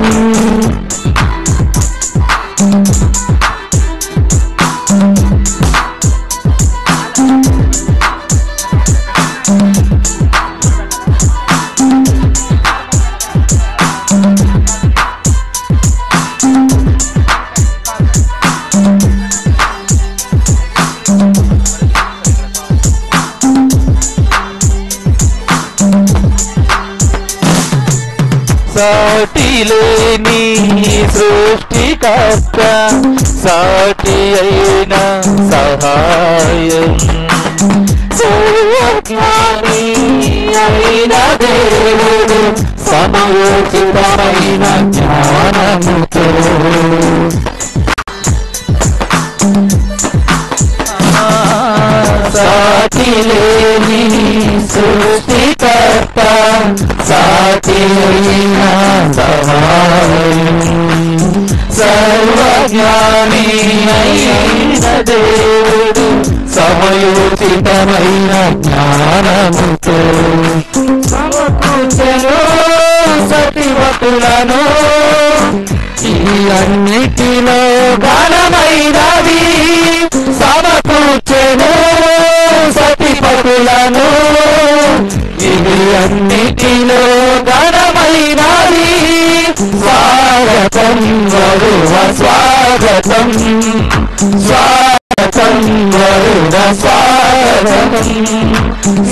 లేని సృష్టికర్త సాటి అయిన సహాయం సర్వజ్ఞాని అయిన దేవుడు సమయోచితమైన జ్ఞానముతో సాటి లేని సృష్టికర్త సాటి అయిన సహాయం సర్వజ్ఞాని అయిన దేవుడు సమయోచితమైన జ్ఞానముతో సమకూర్చెను సతివతులను ఈ అన్నిటిలో ఘనమైనది సమకూర్చెను సతిపతులను ఇది అన్నిటిలో ఘనమైనది స్వాగతం వరువ స్వాగతం స్వాగతం వరువ స్వాగతం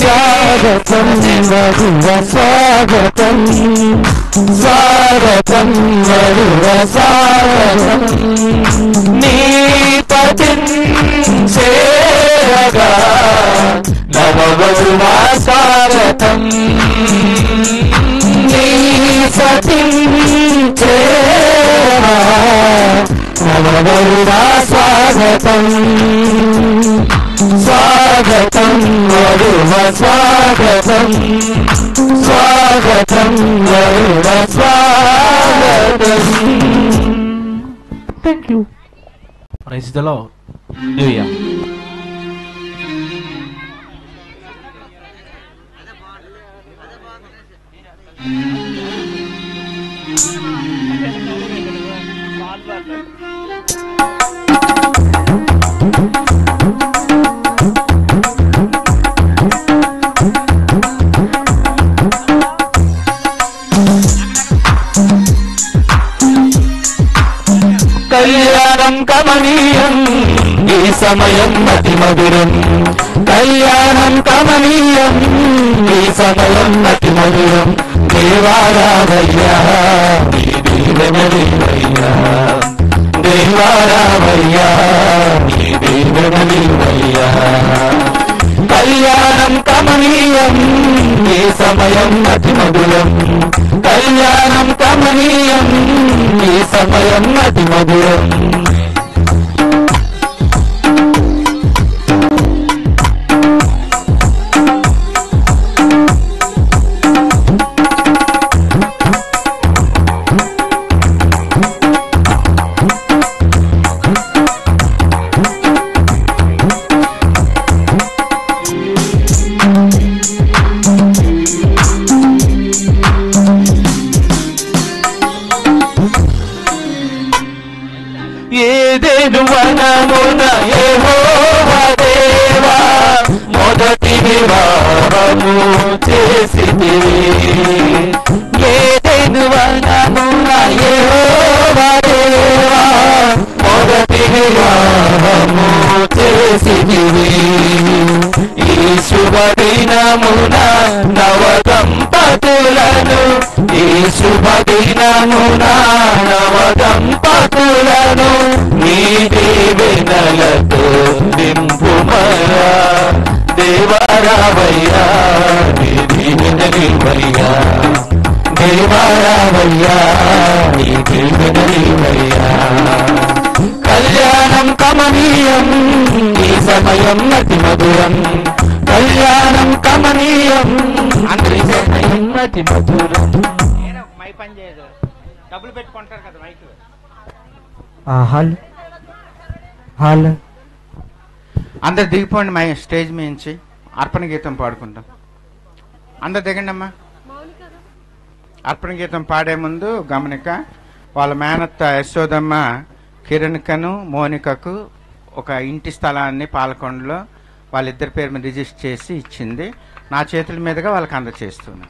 స్వాగతం వరువ స్వాగతం స్వాగతం వరువ స్వాగతం నీ పతిన్ సేవగా నవవధువ స్వాగతం నీ సతిన్ సేవగా నవవధువ స్వాగతం స్వాగతం వరువ స్వాగతం స్వాగతం వరువ స్వాగతం. Thank you. Praise the lord. Hallelujah. కళ్యాణం కమనీయం ఈ సమయం అతి మధురం కళ్యాణం కమనీయం ఈ సమయం అతి మధురం దేవారావయ్యా దేవనవయ్యా దేవారావయ్యా దేవనవయ్యా కళ్యాణం కమనీయం ఈ సమయం అతి మధురం కళ్యాణం కమనీయం ఈ సమయం అతి మధురం ఏదేను వనమున యెహోవా దేవా మొదటి వివాహము చేసితివి ఏదేను వనమున యెహోవా దేవా మొదటి వివాహము చేసితివి ఈ శుభదినమున నవదంపతులను ఈ శుభదినమున నవదంపతులను నీ దీవెనలతో నింపుమయ్యా దేవారావయ్యా నీ దీవెనలివయ్యా దేవారావయ్యా నీ దీవెనలివయ్యా కళ్యాణం కమనీయం ఈ సమయం అతి మధురం కళ్యాణం కమనీయం అందరి సమయం అతి మధురం. మైక్ పని చేయదు, డబ్బులు పెట్టుకుంటారు కదా మైక్. హాల్ హాల్ అందరు దిగిపోండి మై స్టేజ్ మించి అర్పణ గీతం పాడుకుంటాం. అందరు దిగండి అమ్మా. అర్పణ గీతం పాడే ముందు గమనిక, వాళ్ళ మేనత్త యశోదమ్మ కిరణ్కను మోనికకు ఒక ఇంటి స్థలాన్ని పాలకొండలో వాళ్ళిద్దరి పేరు మీద రిజిస్టర్ చేసి ఇచ్చింది. నా చేతుల మీదుగా వాళ్ళకి అందజేస్తున్నాను.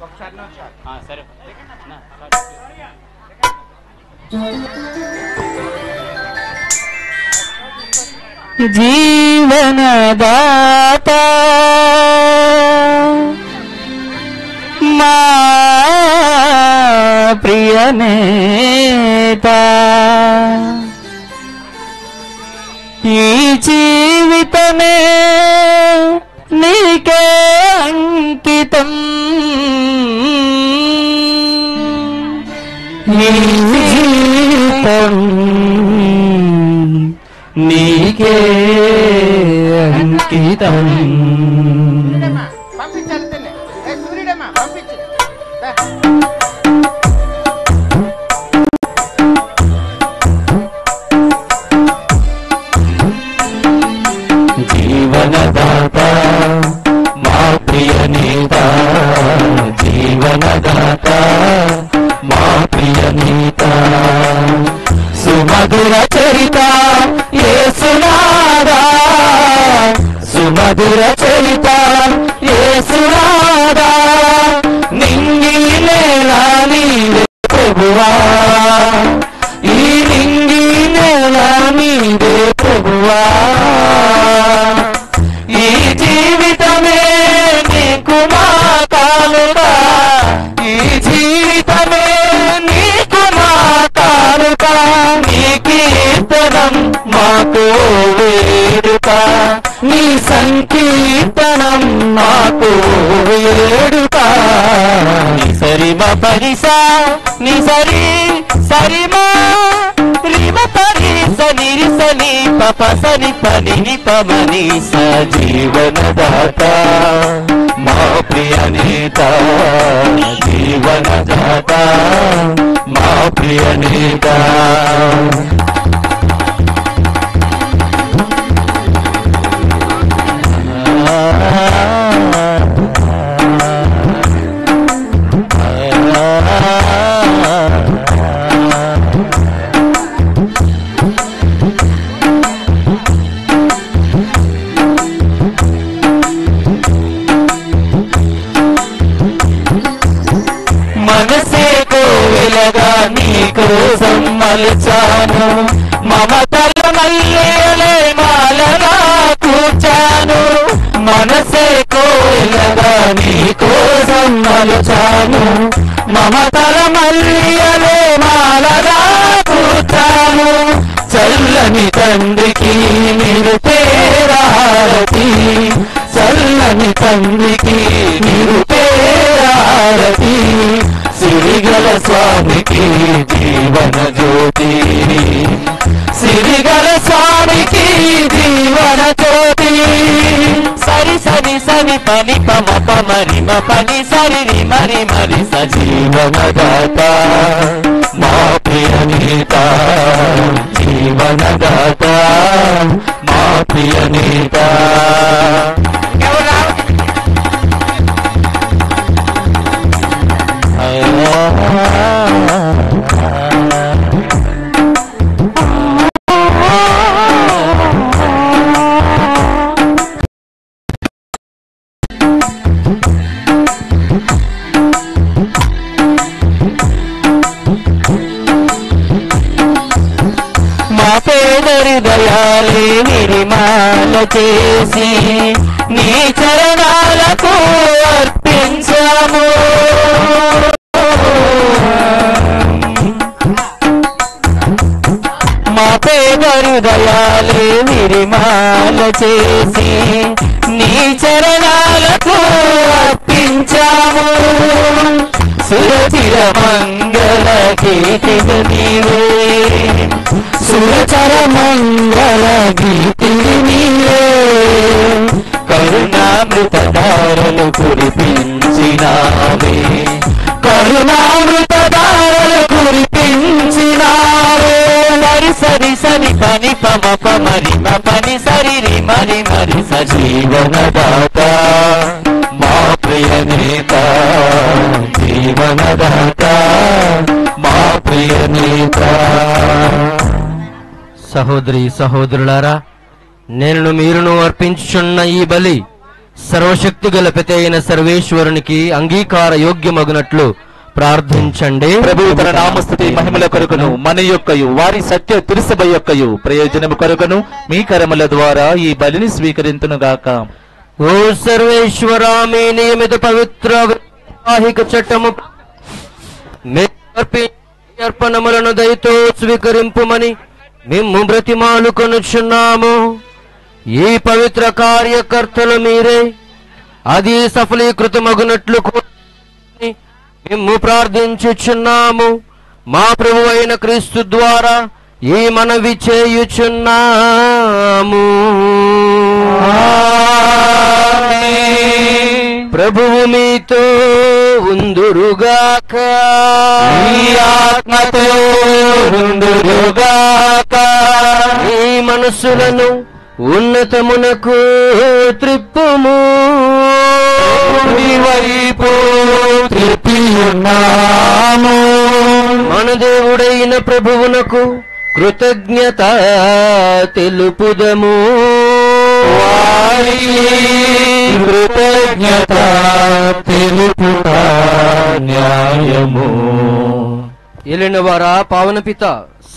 సరే జీవనదాత మా ప్రియనేత ఈ జీవితమే నీకే అంకితం ఈ జీవితం నీకే అంకితం జీవనదాత మా ప్రియనేత జీవనదాత మా ప్రియనేత సుమధుర చరిత యేసునాదా సుమధుర చరిత యేసునాదా నింగి నేలా నీవే ప్రభువా ఈ నింగి నేలా నీవే ప్రభువా ఈ జీవితమే నీకు మాతాలుగా ఈ జీవితమే నీకు మాతాలుగా నీ కీర్తనం మాకు వేడుక నీ సంకీర్తనం మాకు వేడుక ని సరిమ పరిసా ని సరి సరిమా రిమ పరిస నిరిసని పప సని పని నిపమని సజీవనదాత మా ప్రియనేత జీవనదాత మా ప్రియనేత మనసే కోవిలగా నీ కోసం మలచాను మమతల మల్లెలే మాలగా కూర్చాను మనసే కోవిలగా నీ కోసం మలచాను మమతల మల్లెలే మాలగా కూర్చాను చల్లని తండ్రికి మీరు పేరారతి చల్లని తండ్రికి మీరు పేరారతి సిరిగల స్వామికి జీవన జ్యోతి సిరిగల స్వామికి జీవన జ్యోతి సరి సరి సరి పని పమ పమరి మ పని సరి రి మరి మరి సజీవనదాత మా ప్రియనేత జీవనదాత మా ప్రియనేత మా పేదరి దయాలే నిర్మాల చేసి నీ చరణాలకు అర్పించాము మా పేదరి దయాలే నిర్మాల చేసి నీ చరణాలకు అర్పించాము సురచిర మంగళ గీతిక నీవే సురచర మంగళ గీతిని నీవే కరుణామృత ధారలు కురిపించినావే కరుణామృత ధారలు కురిపించినావే మరి సరి సరి పని పమ పమరి మ పని సరి రి మరి మరి సజీవనదాత మా ప్రియనేత జీవనదాత మా ప్రియనేత సహోదరి సహోదరులారా, నేను మీరును అర్పించుచున్న ఈ బలి సర్వశక్తి గల పిత అయిన సర్వేశ్వరునికి అంగీకార యోగ్యమగునట్లు ప్రార్థించండి. ప్రభువు తన నామస్తుతి మహిమల కొరకును మన యొక్కయు వారి సత్య తిరుసభ యొక్కయు ప్రయోజనము కొరకును మీ కరముల ద్వారా ఈ బలిని స్వీకరింతునుగాక. ఓ సర్వేశ్వరా, మీ నియమిత పవిత్ర వైవాహిక చట్టము అర్పణములను దయతో స్వీకరింపుమని మేము బ్రతిమాలు కొనుచున్నాము. ఈ పవిత్ర కార్యకర్తలు మీరే అది సఫలీకృతమగునట్లు మేము ప్రార్థించుచున్నాము. మా ప్రభు అయిన క్రీస్తు ద్వారా ఈ మనవి చేయుచున్నాము. ప్రభువు మీతో ఉందురుగాక, మీ ఆత్మతో ఉందురుగాక. ఈ మనసులను ఉన్నతమునకు త్రిప్పుము. వైపు త్రిప్పియున్నాము. మన దేవుడైన ప్రభువునకు కృతజ్ఞత తెలుపుదము. కృతజ్ఞత తెలుపుట న్యాయము. ఏలినవారా, పావనపిత,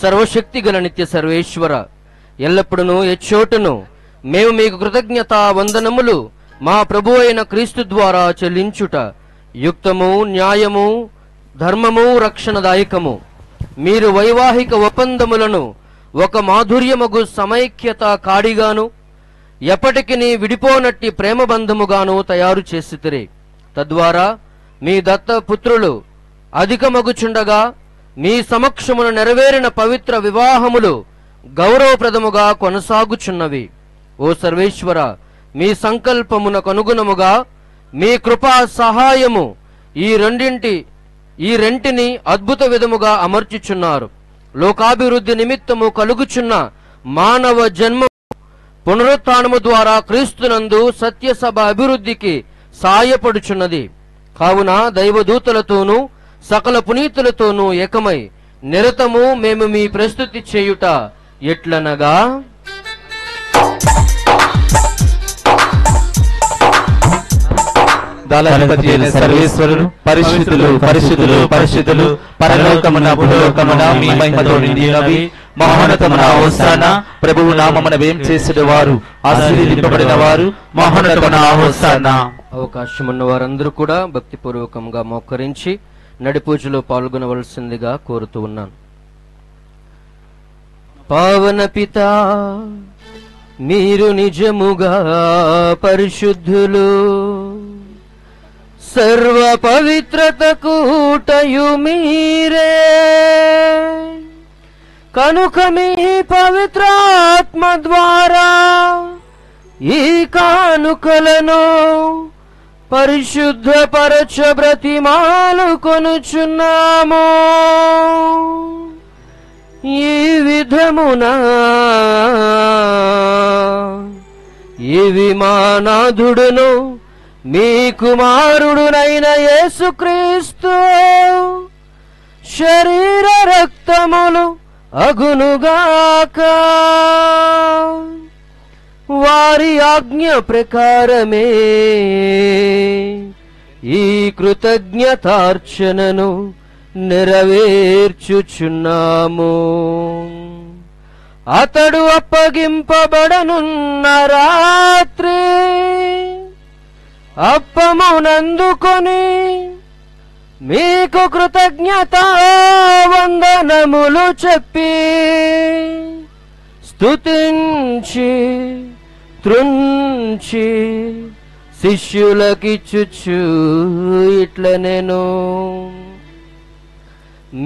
సర్వశక్తి గల నిత్య సర్వేశ్వర, ఎల్లప్పుడూ ఎచ్చోటును మేము మీకు కృతజ్ఞత వందనములు మా ప్రభు అయిన క్రీస్తు ద్వారా చెల్లించుట యుక్తము, న్యాయము, ధర్మము, రక్షణదాయకము. మీరు వైవాహిక ఒప్పందములను ఒక మాధుర్యమగు సమైక్యత కాడిగాను ఎప్పటికి విడిపోనట్టి ప్రేమబంధముగాను తయారు చేసితిరి. తద్వారా మీ దత్త పుత్రులు అధికమగుచుండగా మీ సమక్షమును నెరవేరిన పవిత్ర వివాహములు గౌరవప్రదముగా కొనసాగుచున్నవి. ఓ సర్వేశ్వర, మీ సంకల్పమునకు అనుగుణముగా మీ కృపా సహాయము ఈ రెంటిని అద్భుత విధముగా అమర్చుచున్నారు. లోకాభివృద్ధి నిమిత్తము కలుగుచున్న మానవ జన్మ పునరుత్థానము ద్వారా క్రీస్తునందు సత్యసభ అభివృద్ధికి సాయపడుచున్నది. కావున దైవదూతలతోనూ సకల పునీతులతోనూ ఏకమై నిరతము మేము మీ ప్రస్తుతి చేయుట ఎట్లనగా, దళాధిపతి అయిన సర్వేశ్వరుడు, పరిశుద్ధులు పరిశుద్ధులు పరిశుద్ధులు, పరలోకమున భూలోకమున మీ మహిమతో నిండినవి. మహోన్నతమున హోసానా, ప్రభువు నామమున వేం చేసేడు వారు ఆశీర్వదింపబడిన వారు. మహోన్నతమున హోసానా. అవకాశమున్న వారందరూ కూడా భక్తిపూర్వకంగా మోకరించి నడిపూజలో పాల్గొనవలసిందిగా కోరుతూ ఉన్నాను. పావన పిత, మీరు నిజముగా పరిశుద్ధులు, సర్వ పవిత్రతకు ఊటయు మీరే. కనుక మీ పవిత్రాత్మ ద్వారా ఈ కానుకలను పరిశుద్ధపరచ బ్రతిమాలు కొనుచున్నాము. ఈ విధమున ఇవి మా నాథుడును మీ కుమారుడునైన యేసుక్రీస్తు శరీర రక్తములు అగునుగాక. వారి ఆజ్ఞ ప్రకారమే ఈ కృతజ్ఞతార్చనను నెరవేర్చుచున్నాము. అతడు అప్పగింపబడనున్న రాత్రి అప్పమునందుకొని మీకు కృతజ్ఞత వందనములు చెప్పి స్తుతించి త్రుంచి శిష్యులకిచ్చుచు ఇట్లనెను,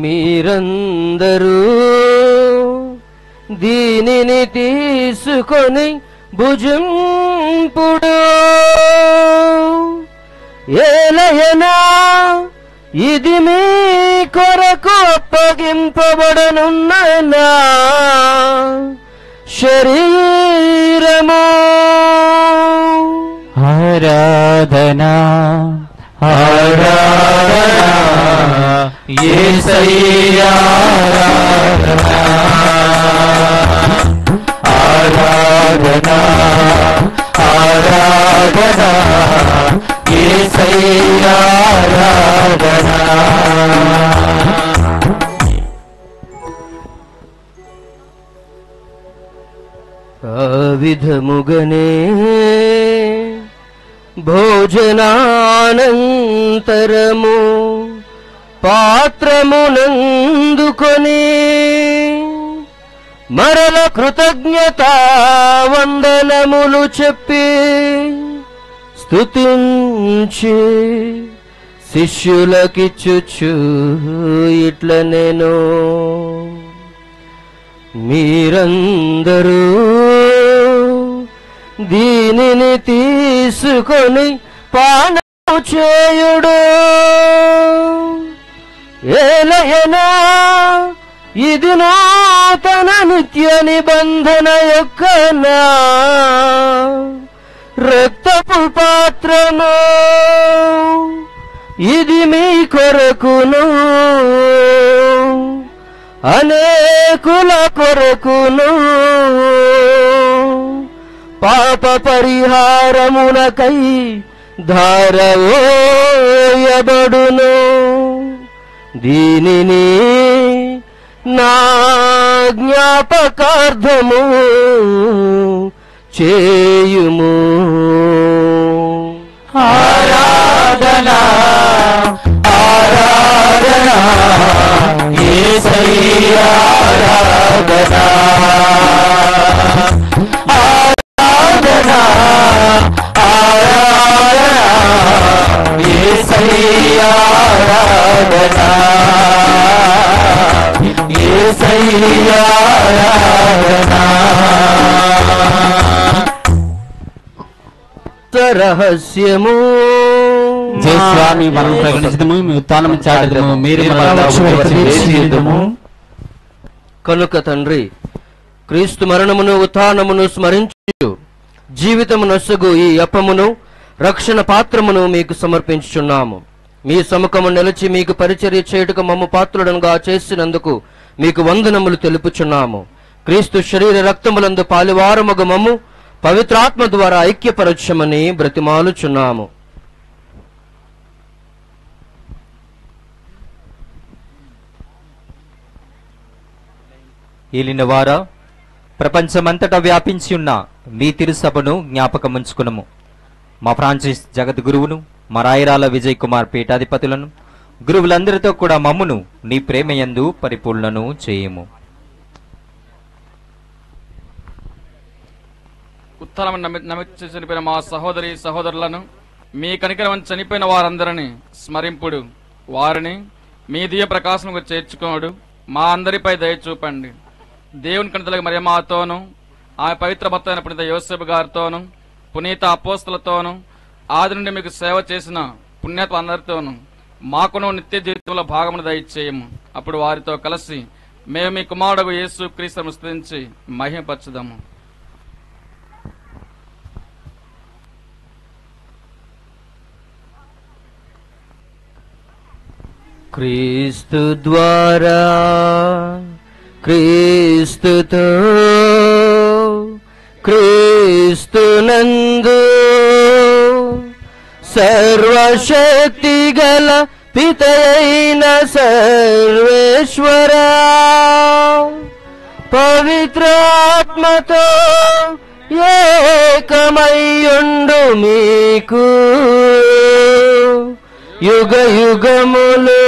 మీరందరూ దీనిని తీసుకొని భుజింపుడు. ఏలయనా ఇది మీ కొరకు అప్పగింపబడనున్న నా శరీరము. ఆరాధనా ఆరాధనా యేసయ్యా, ఆరాధనా ఆరాధనా ఆరాధనా యేసయ్యా ఆరాధనా. ఆ విధముగనే భోజనానంతరము పాత్రమునందుకొని మరల కృతజ్ఞతా వందనములు చెప్పి స్తుతించి శిష్యులకిచ్చుచు ఇట్ల నేను మీరందరూ దీనిని తీసుకొని పానము చేయుడు. ఏలయనా ఇది నూతన నిత్య నిబంధన యొక్క నా రక్తపు పాత్రము, ఇది మీ కొరకును అనేకుల కొరకును పాప పరిహారమునకై ధారవోయబడును. దీనిని నా జ్ఞాపకార్థము చేయుము. ఆరాధనా ఆరాధనా యేసయ్యా ఆరాధనా. ఆరాధనా ఆరాధనా యేసయ్యా ఆరాధనా. యేసయ్యా ఆరాధనా. రహస్యము స్వామి మనం ప్రకటించదము, మీ ఉత్థానం చాటదము, మీరు కనుక తండ్రి క్రీస్తు మరణమును ఉత్థానమును స్మరించు జీవితము నొసగు ఈ అప్పమును రక్షణ పాత్రమును మీకు సమర్పించుచున్నాము. మీ సముఖము నిలిచి మీకు పరిచర్య చేయుటకు మమ్ము పాత్రుడనుగా చేసినందుకు మీకు వందనములు తెలుపుచున్నాము. క్రీస్తు శరీర రక్తములందు పాలువారముగ మమ్ము పవిత్రాత్మ ద్వారా ఐక్యపరచమని బ్రతిమాలుచున్నాము. ఏలినవారా, ప్రపంచమంతటా వ్యాపించి ఉన్న మీ తిరుసభను జ్ఞాపకముంచుకునము. మా ఫ్రాన్సిస్ జగద్గురువును, మా రాయరాల విజయ్ కుమార్ పీఠాధిపతులను, గురువులందరితో కూడా మమ్మును నీ ప్రేమయందు పరిపూర్ణను చేయము. ఉత్తరం నమ్మించి చనిపోయిన మా సహోదరి సహోదరులను, మీ కనికరం చనిపోయిన వారందరినీ స్మరింపుడు. వారిని మీ దివ్య ప్రకాశంకు చేర్చుకోడు. మా అందరిపై దయ చూపండి. దేవుని కనితలకు మరియమాతోను, ఆమె పవిత్ర భర్త అయిన పునీత యోసేపు గారితోను, పునీత అపోస్తలతోను, ఆది నుండి మీకు సేవ చేసిన పుణ్యాత్మ అందరితోను మాకును నిత్య జీవితంలో భాగమును దయచేయము. అప్పుడు వారితో కలిసి మేము మీ కుమారుడు యేసు క్రీస్తును స్తుతించి మహిమపరచుదాము. క్రీస్తు ద్వారా క్రీస్తుతో క్రీస్తునందు సర్వశక్తి గల పితయైన సర్వేశ్వర పవిత్రాత్మతో ఏకమయ్యుండు మీకు యుగ యుగములు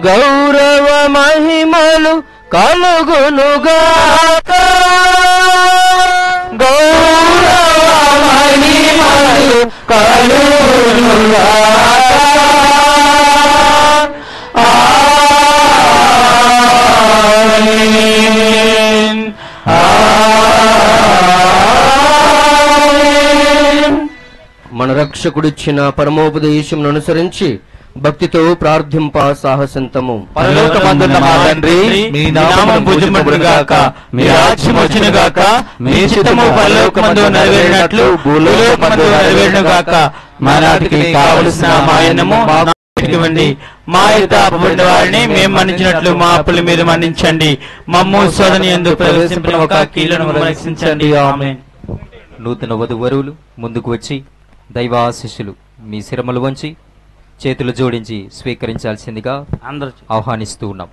గౌరవ మహిమలు కలుగునుగాక. గౌరవ మహిమలు కలుగునుగాక. ఆమేన్. మన రక్షకుడిచ్చిన పరమోపదేశమును అనుసరించి భక్తితో ప్రార్థింప సాహసంతము. పరలోకమందున్న మా తండ్రి, మీ నామము పూజింపబడుగాక, మీ రాజ్యం వచ్చునుగాక, మీ చిత్తము పరలోకమందు నెరవేరినట్లు భూలోకమందు నెరవేరునుగాక. మా నాటికి కావలసిన మా అన్నము మాకు ఇవ్వండి. మా యొక్క అపబడిన వారిని మేము మన్నించినట్లు మా అప్పుల మీద మన్నించండి. మమ్ము శోధన యందు ప్రవేశింపని ఒక కీలను రక్షించండి. ఆమేన్. నూతన వధువరులు ముందుకు వచ్చి దైవాశిష్యులు మీ శిరములు వంచి చేతులు జోడించి స్వీకరించాల్సిందిగా అందరూ ఆహ్వానిస్తూ ఉన్నాం.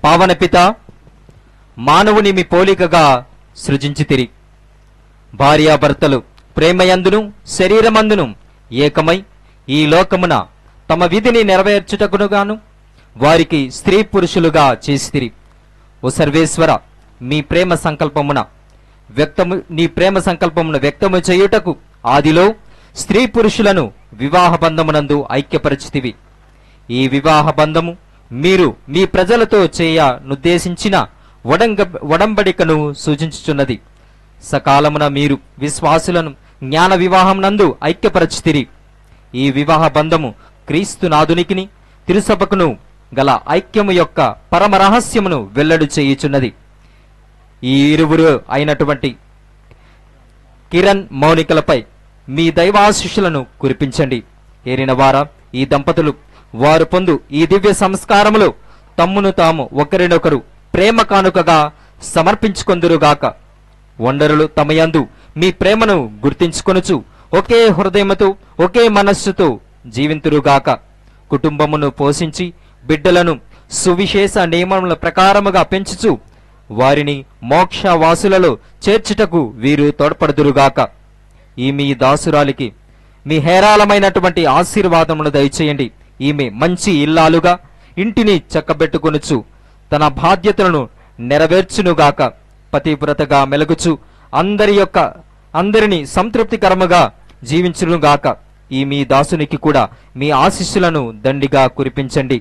పావన పిత, మానవుని మీ పోలికగా సృజించితిరి. భార్యాభర్తలు ప్రేమయందును శరీరమందును ఏకమై ఈ లోకమున తమ విధిని నెరవేర్చుటకునుగాను వారికి స్త్రీ పురుషులుగా చేసితిరి. ఓ సర్వేశ్వర, నీ ప్రేమ సంకల్పమును వ్యక్తము చేయుటకు ఆదిలో స్త్రీ పురుషులను వివాహ బంధమునందు ఐక్యపరచితివి. ఈ వివాహ బంధము మీరు మీ ప్రజలతో చేయనుద్దేశించిన ఒడంబడికను సూచించుచున్నది. సకాలమున మీరు విశ్వాసులను జ్ఞాన వివాహం నందు ఐక్యపరచితిరి. ఈ వివాహ బంధము క్రీస్తునాథునికిని తిరుసభకును గల ఐక్యము యొక్క పరమ రహస్యమును వెల్లడి చేయుచున్నది. ఈ ఇరువురు అయినటువంటి కిరణ్ మౌనికలపై మీ దైవాశిష్యులను కురిపించండి. ఏరిన వారా ఈ దంపతులు వారు పొందు ఈ దివ్య సంస్కారములో తమ్మును తాము ఒకరినొకరు ప్రేమ కానుకగా సమర్పించుకొందురుగాక. వండరులు తమయందు మీ ప్రేమను గుర్తించుకొనుచు ఒకే హృదయముతో ఒకే మనస్సుతో జీవింతురుగాక. కుటుంబమును పోషించి బిడ్డలను సువిశేష నియమముల ప్రకారముగా పెంచుచు వారిని మోక్షవాసులలో చేర్చుటకు వీరు తోడ్పడుదురుగాక. ఈ మీ దాసురాలికి మీ హేరాళమైనటువంటి ఆశీర్వాదమును దయచేయండి. ఈమె మంచి ఇల్లాలుగా ఇంటిని చక్కబెట్టుకొనుచు తన బాధ్యతలను నెరవేర్చునుగాక. పతివ్రతగా మెలుగుచు అందరిని సంతృప్తికరముగా జీవించునుగాక. ఈ మీ దాసునికి కూడా మీ ఆశీస్సులను దండిగా కురిపించండి.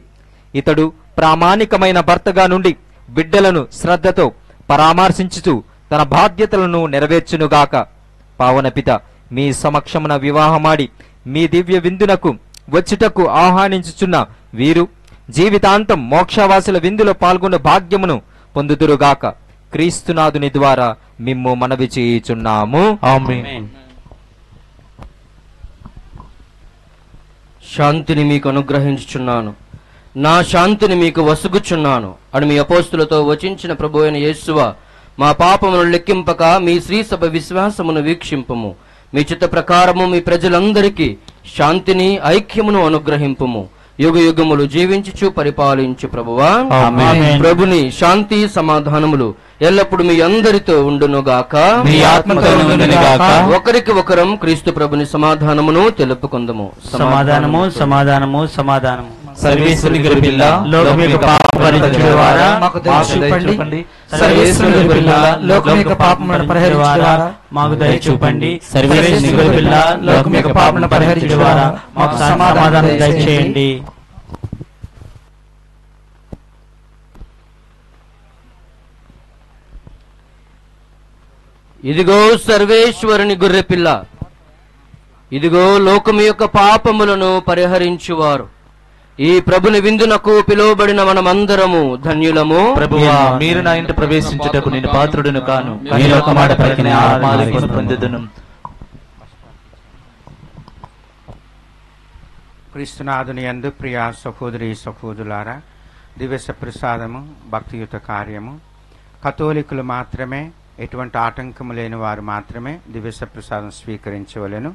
ఇతడు ప్రామాణికమైన భర్తగా నుండి బిడ్డలను శ్రద్ధతో పరామర్శించుచు తన బాధ్యతలను నెరవేర్చునుగాక. పావనపిత, మీ సమక్షమున వివాహమాడి మీ దివ్య విందునకు వచ్చుటకు ఆహ్వానించుచున్న వీరు జీవితాంతం మోక్షవాసుల విందులో పాల్గొన్న భాగ్యమును పొందుదురుగాక. క్రీస్తునాథుని ద్వారా మిమ్ము మనవి చేయుచున్నాము. ఆమేన్. శాంతిని మీకు అనుగ్రహించుచున్నాను, నా శాంతిని మీకు వసుగుచున్నాను అని మీ అపోస్తులతో వచించిన ప్రభు అయిన యేసువ, మా పాపమును లెక్కింపక మీ శ్రీసభ విశ్వాసమును వీక్షింపుము. మీ చిత్త ప్రకారము మీ ప్రజలందరికీ శాంతిని ఐక్యమును అనుగ్రహింపుము. యుగ యుగములు జీవించుచు పరిపాలించు ప్రభువా. ఆమేన్. ప్రభుని శాంతి సమాధానములు ఎల్లప్పుడు మీ అందరితో ఉండునుగాక. మీ ఆత్మతో ఉండునుగాక. ఒకరికి ఒకరం క్రీస్తు ప్రభుని సమాధానమును తెలుపుకుందము. సమాధానము సమాధానము సమాధానము. సర్వేశ్వరుని గొర్రెపిల్ల, లోకం యొక్క పాపములను పరిహరించువారా, మాకు దయ చూపండి. సర్వేశ్వరుని గొర్రెపిల్ల, లోకం యొక్క పాపములను పరిహరించువారా, మాకు దయ చూపండి. సర్వేశ్వరుని గొర్రెపిల్ల, లోకం యొక్క పాపములను పరిహరించువారా, మాకు సమాధానం దయచేయండి. ఇదిగో సర్వేశ్వరుని గొర్రెపిల్ల, ఇదిగో లోకము యొక్క పాపములను పరిహరించువారు. ఈ ప్రభుని విందునకు పిలువబడిన మనమందరము ధన్యులము. ప్రభువా, మీరు నా ఇంట ప్రవేశించుటకు నేను పాత్రుడును కాను. మీరు ఒక మాట పలికిన ఆత్మాలను పొందుదును. క్రీస్తునాథుని యందు ప్రియ సహోదరి సహోదరులారా, దివ్య ప్రసాదము భక్తియుత కార్యము కథోలికులు మాత్రమే, ఎటువంటి ఆటంకము లేని వారు మాత్రమే దివ్య ప్రసాదం స్వీకరించవలెను.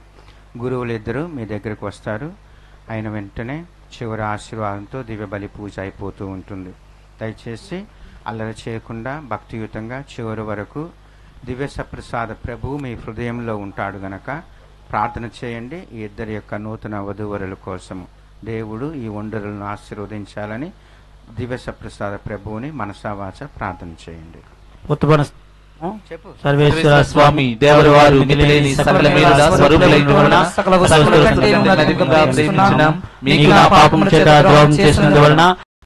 గురువులు ఇద్దరు మీ దగ్గరకు వస్తారు. అయిన వెంటనే చివరి ఆశీర్వాదంతో దివ్య బలి పూజ అయిపోతూ ఉంటుంది. దయచేసి అల్లరి చేయకుండా భక్తియుతంగా చివరి వరకు దివ్య సప్రసాద ప్రభువు మీ హృదయంలో ఉంటాడు గనక ప్రార్థన చేయండి. ఈ ఇద్దరి యొక్క నూతన వధూవరుల కోసము దేవుడు ఈ వండరులను ఆశీర్వదించాలని దివ్య సప్రసాద ప్రభువుని మనసావాచ ప్రార్థన చేయండి. సర్వేశ్వర స్వామి దేవరు వారు నిలిలేని సకల మేలుల స్వరూపులైన సకల అధికంగా ప్రేమించున్నాం. మీకు నా పాపము చేత ద్రోహం చేసినందువలన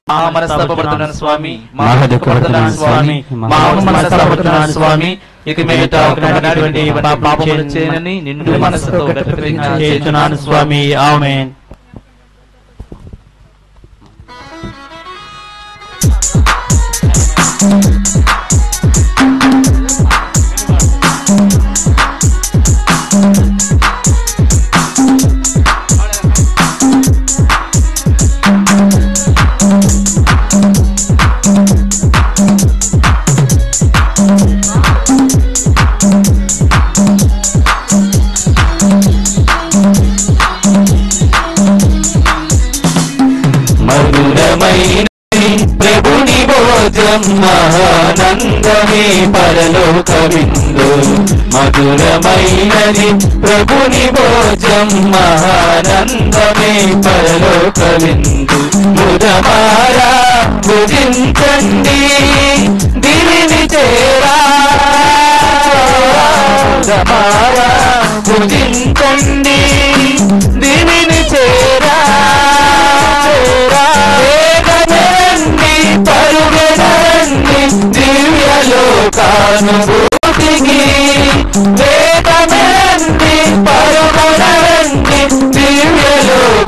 మా మనస్తాపడుతున్నాను స్వామి, మా దుఃఖపడుతున్నాను స్వామి, మా మనస్తాపడుతున్నాను స్వామి. ఇక మీదట ఒకనాటి మా పాపములు చేయనని నిండు మనసుతో ప్రతిజ్ఞ చేస్తున్నాను స్వామి. ఆమేన్. మధురమైనది ప్రభుని భోజం మహానందమే పరలోక విందు మధురమైనది ప్రభుని భోజం మహానందమే పరలోక విందు ముదమారా భుజించండి దివిని చేరా ముదమారా భుజించండి దివిని చేరా వేగనండి పరుగనండి దివ్యలోకానుభూతికి వేగనండి పరుగనండి దివ్యలోకానుభూతికి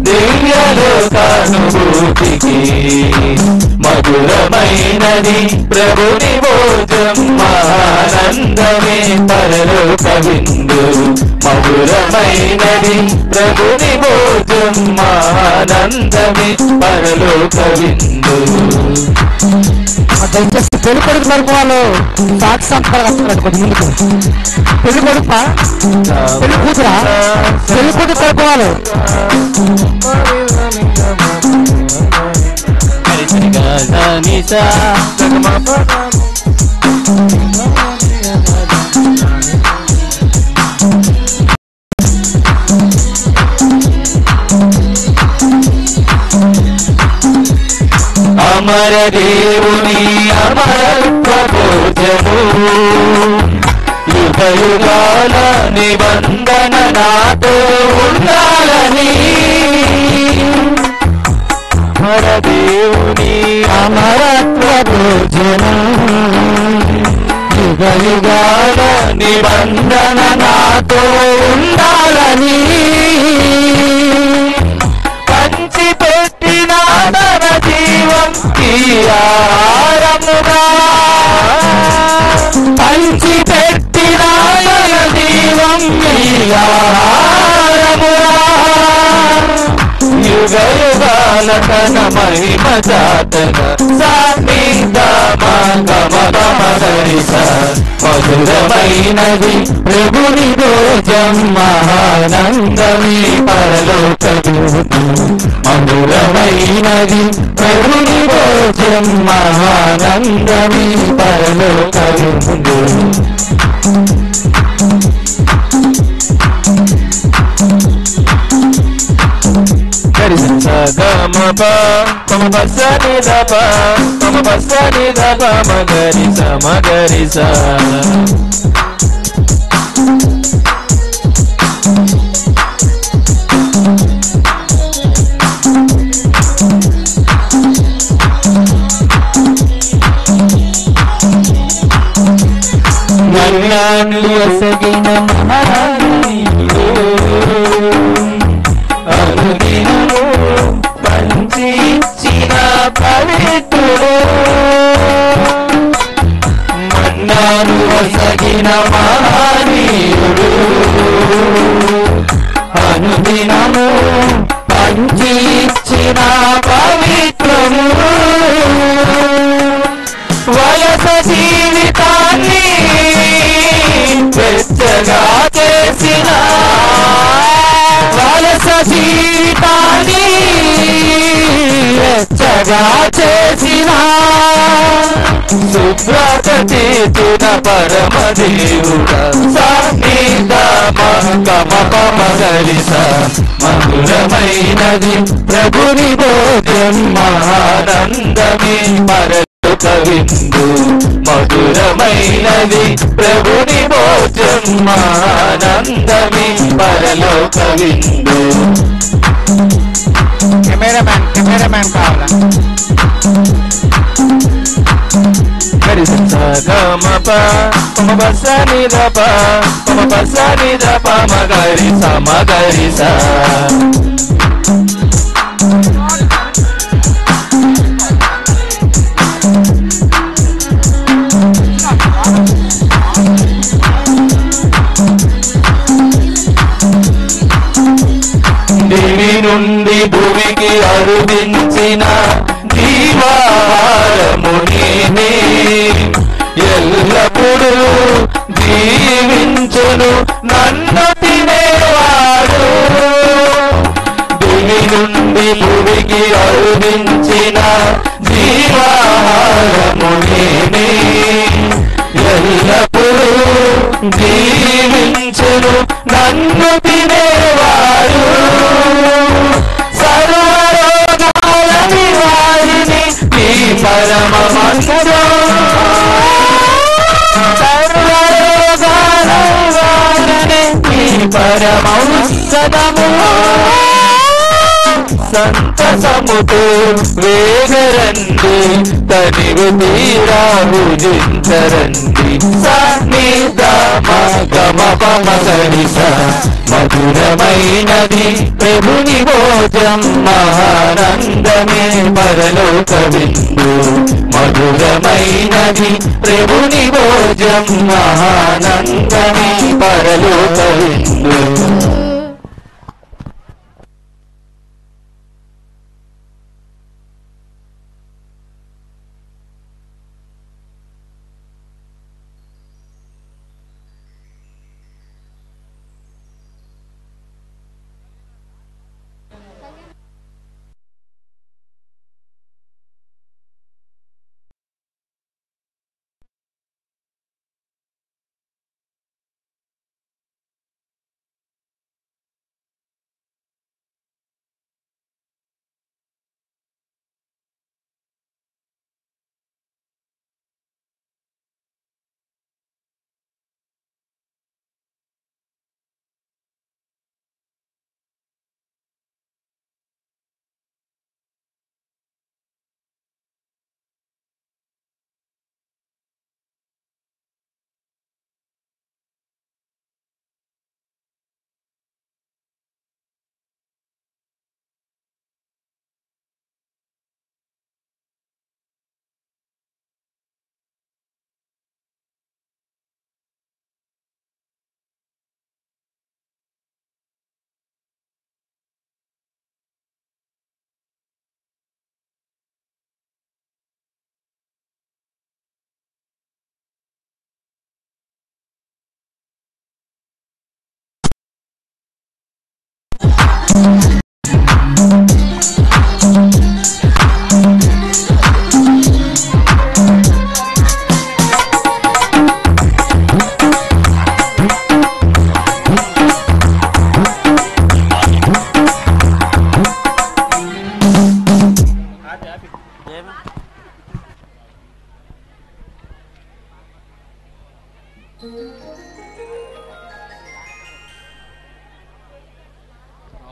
దివ్యలోకానుభూతికి మధురమైనది ప్రభుని భోజం మహానందమే పరలోక విందు మధురమైనది ప్రభుని భోజం మహానందమే పరలోక విందు. దయచేసి పెళ్లి కొడుకు వరకు వాళ్ళు సాక్షి సంతకాలు వస్తున్నారు కొంచెం ముందుకు. పెళ్లి కొడుకు పెళ్లి కూతురా పెళ్లి కూతురు కొడుకు వాళ్ళు అమర దేవుని అమరత్వ భోజము యుగయుగాల నిబంధన నాతో ఉండాలని అమర దేవుని అమరత్వ భోజనం యుగయుగాల నిబంధన నాతో ఉండాలని పంచిపెట్టిన తన జీవం ఆరముగా పంచిపెట్టిన తన జీవం ఆరముగా యుగ యుగాల తన మహిమ చాతన మధురమైనది ప్రభుని భోజం మహానందమే పరలోక మధురమైనది ప్రభుని భోజం మహానందమే పరలోక మగరిస నన్ను ఎసగిన అనుదినము పంచి ఇచ్చిన పవిత్రుడు మన్నాను ఎసగిన మహనీయుడు అనుదినము పంచి ఇచ్చిన పవిత్రుడు వయస జీవితాన్ని వెచ్చగా చేసిన వలస జీవితాన్ని వెచ్చగా చేసిన శుభ్రత చేతున పరమదేవుడ మగరిస మధురమైనది ప్రభుని భోజం మహానందమే పరలోక విందు మధురమైనది ప్రభుని భోజం మహానందమే పరలోక విందు. కెమెరామ్యాన్ కావాలా? మగరిస దివి నుండి భూమికి అరుదించిన జీవాహారము నేనే ఎల్లప్పుడూ జీవించును నన్ను తినేవాడు దివి నుండి లోకానికి అరుదించిన జీవాహారము నేనే ఎల్లప్పుడూ జీవించును నన్ను తినేవాడు సర్వరోగాల నివారిణి నీ పరమ మంత్రం సర్వరోగాల నివారిణి నీ పరమౌషధము సంతసముతో వేగరండి తనివు తీరా భుజించరండి గమపమసరిస మధురమైనది ప్రభుని భోజం మహానందమే పరలోక విందు మధురమైనది ప్రభుని భోజం మహానందమే పరలోక విందు.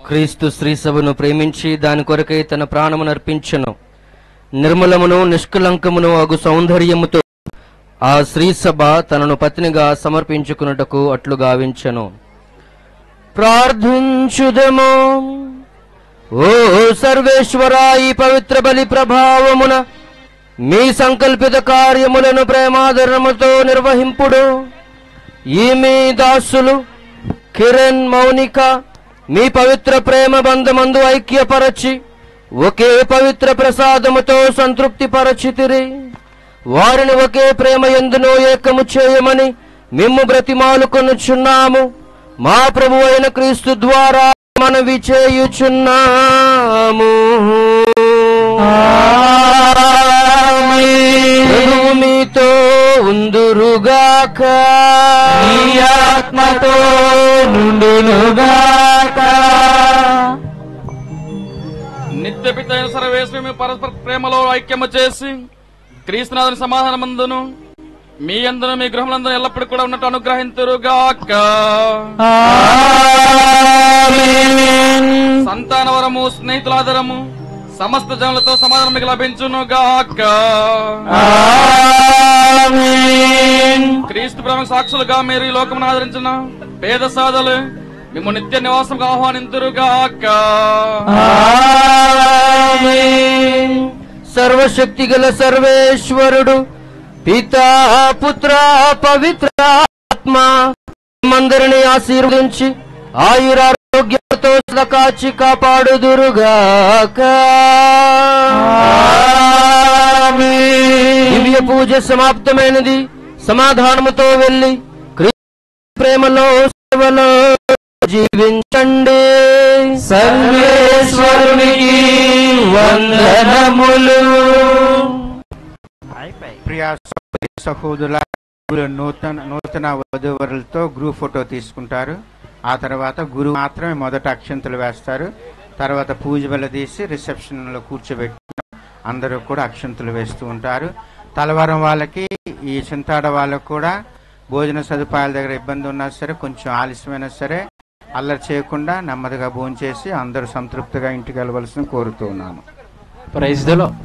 క్రీస్తు స్త్రీ సభను ప్రేమించి దాని కొరకై తన ప్రాణమును అర్పించెను. నిర్మలమును నిష్కలంకమును అగు సౌందర్యముతో ఆ స్త్రీ సభ తనను పత్నిగా సమర్పించుకున్నటకు అట్లు గావించెను. ప్రార్థించుదము. ఓ సర్వేశ్వరా, ఈ పవిత్ర బలి ప్రభావమున మీ సంకల్పిత కార్యములను ప్రేమాదరణముతో నిర్వహింపుడు. ఈ మీ దాసులు కిరణ్, మౌనిక మీ పవిత్ర ప్రేమ బంధమందు ఐక్యపరచి ఒకే పవిత్ర ప్రసాదముతో సంతృప్తి పరచితిరి. వారిని ఒకే ప్రేమ యందును ఏకము చేయమని మిమ్ము బ్రతిమాలుకొనుచున్నాము. మా ప్రభు అయిన క్రీస్తు ద్వారా మనవి చేయుచున్నాము. ప్రభువు మీతో ఉందురుగాక, నీ ఆత్మతో నుండునుగాక. నిత్య పిత అయిన సర్వేశ్వరుని పరస్పర ప్రేమలో ఐక్యము చేసి క్రీస్తునాథుని సమాధానమందును మీ అందరూ మీ గృహములందరూ ఎల్లప్పుడూ కూడా ఉన్నట్టు అనుగ్రహింతురుగాక. సంతానవరము, స్నేహితులాదరము సమస్త జనులతో సమాధానం మీకు లభించునుగాక. క్రీస్తు ప్రేమ సాక్షులుగా మీరు ఈ లోకమును ఆదరించిన పేద సాధలు మేము నిత్య నివాసంగా ఆహ్వానింతురుగాక. సర్వశక్తి గల సర్వేశ్వరుడు పితా, పుత్ర, పవిత్రాత్మ మందరిని ఆశీర్వదించి ఆయురారోగ్యంతో కాచి కాపాడుదురుగాక. దివ్య పూజ సమాప్తమైనది. సమాధానముతో వెళ్ళి క్రీస్తు ప్రేమలో సేవలో జీవించండి. సర్వే సర్వేశ్వరునికి వందనములు. ప్రియా సహోదరుల నూతన వధూవరులతో గ్రూప్ ఫోటో తీసుకుంటారు. ఆ తర్వాత గురువు మాత్రమే మొదట అక్షంతలు వేస్తారు. తర్వాత పూజ వల్ల తీసి రిసెప్షన్లో కూర్చోబెట్టి అందరూ కూడా అక్షంతలు వేస్తూ ఉంటారు. తలవరం వాళ్ళకి, ఈ చింతాడ వాళ్ళకు కూడా భోజన సదుపాయాల దగ్గర ఇబ్బంది ఉన్నా సరే, కొంచెం ఆలస్యమైనా సరే అల్లరి చేయకుండా నెమ్మదిగా భోంచేసి అందరూ సంతృప్తిగా ఇంటికి వెళ్ళవలసిన కోరుతూ ఉన్నాను. Praise the lord.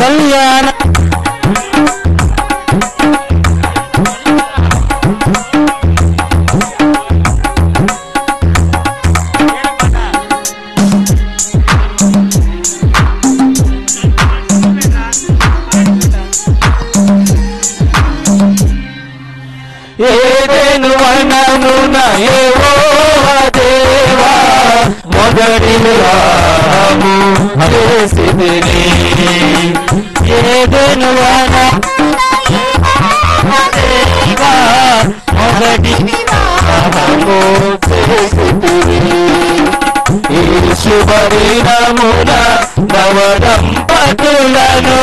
కళ్యాణ ఏదెను వనమున యెహోవా దేవా మొదటి వివాహము చేసితిని. ఏదెను వనమున దేవా మొదటి వివాహము చేసితిని. ఈ శుభదినమున నవదంపతులను,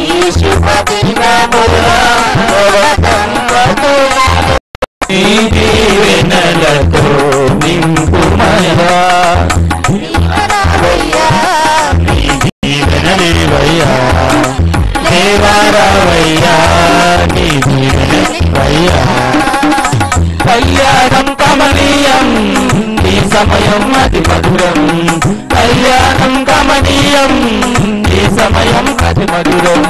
ఈ శుభదినమున నవదంపతులను నీ దీవెనలతో నింపుమయా. నీ దీవెనలేవయ్యా దేవారావయ్యా, నీ దీవెనలేవయ్యా. కళ్యాణం కమనీయం ఈ సమయం అతి మధురం. కళ్యాణం కమనీయం ఈ సమయం అతి మధురం.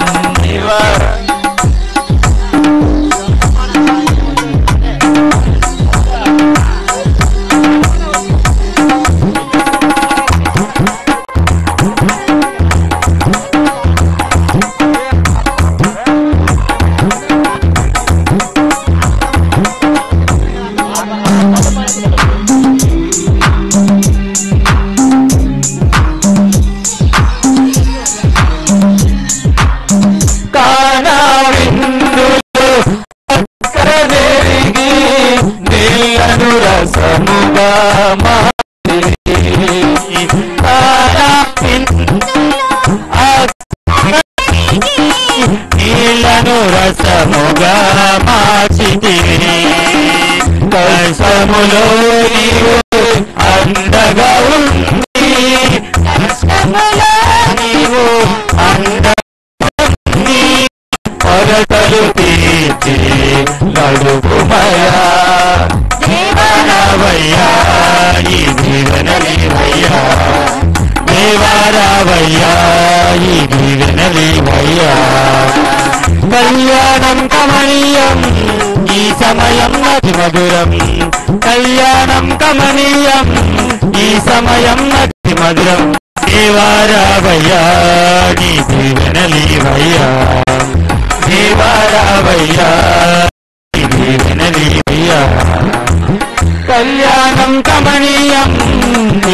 నీళ్లను రసముగా మార్చితివి. కలశములో నీవు అందగా ఉంది, కలశములో నీవు అందగా ఉంది. కొరతలు తీర్చి నడుపుమయా దేవారావయ్యా, ఈ దీవెనలేవయ్యా దేవారావయ్యా, ఈ దీవెనలేవయ్యా. కళ్యాణం కమనీయం ఈ సమయం అతి మధురం. కళ్యాణం కమనీయం ఈ సమయం అతి మధురం. దేవారావయ్యా, నీ దీవెనలేవయ్యా దేవారావయ్యా, నీ దీవెనలేవయ్యా. కళ్యాణం కమనీయం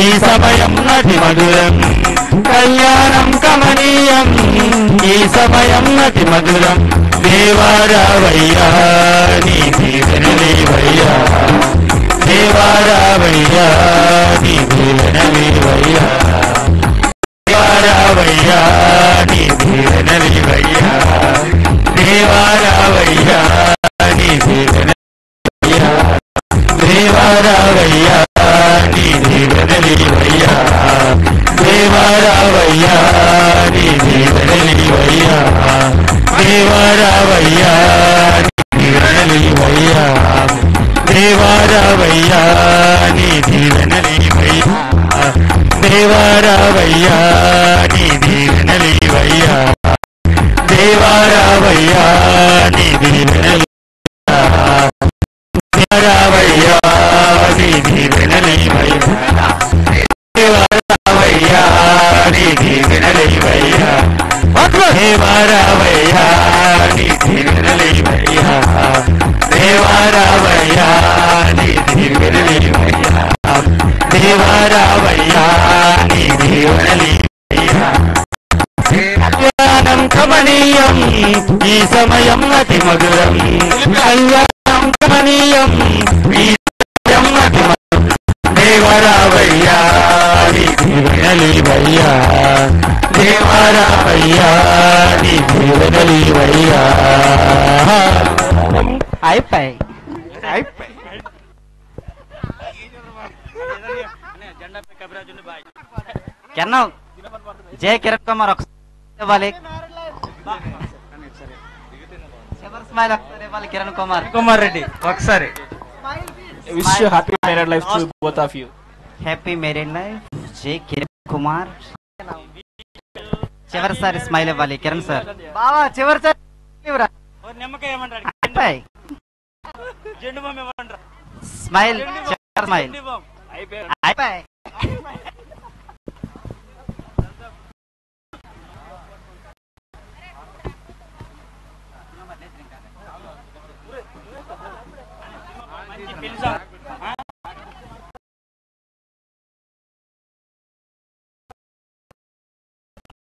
ఈ సమయం అతి మధురం. కళ్యాణం కమనీయం ఈ సమయం అతి మధురం. దేవారావయ్యా, నీ దీవెనలేవయ్యా దేవారావయ్యా, నీ దీవెనలేవయ్యా దేవారావయ్యా, నీ దీవెనలేవయ్యా దేవారావయ్యా, నీ దీవెనలేవయ్యా దేవారావయ్యా, నీ దీవెనలేవయ్యా దేవారావయ్యా, నీ దీవెనలేవయ్యా దేవారావయ్యా, నీ దీవెనలేవయ్యా దేవారావయ్యా, నీ దీవెనలేవయ్యా దేవారావయ్యా, నీ దీవెనలేవయ్యా దేవారావయ్యా, నీ దీవెనలేవయ్యా దేవారావయ్యా, నీ దీవెనలేవయ్యా దేవారావయ్యా, నీ దీవెనలేవయ్యా దేవారావయ్యా, నీ దీవెనలేవయ్యా దేవారావయ్యా, నీ దీవెనలేవయ్యా కమనీయం దేవరావయ్యా నీ దీవెనలివయ్యా దేవరావయ్యా నీ దీవెనలివయ్యా అయిపోయి కిరణ్ జయ కిరణ్ కుమార్ ఒకసారి ఇవ్వాలి చివరి స్మైల్ ఒకసారి ఇవ్వాలి కిరణ్ కుమార్ రెడ్డి ఒకసారి wish you happy married life to both of you happy married life Jaya Kiran Kumar చివరిసారి స్మైల్ ఇవ్వాలి కిరణ్ సార్ బావా చివరిసారి స్మైల్ స్మైల్ అయిపోయి పిలిచా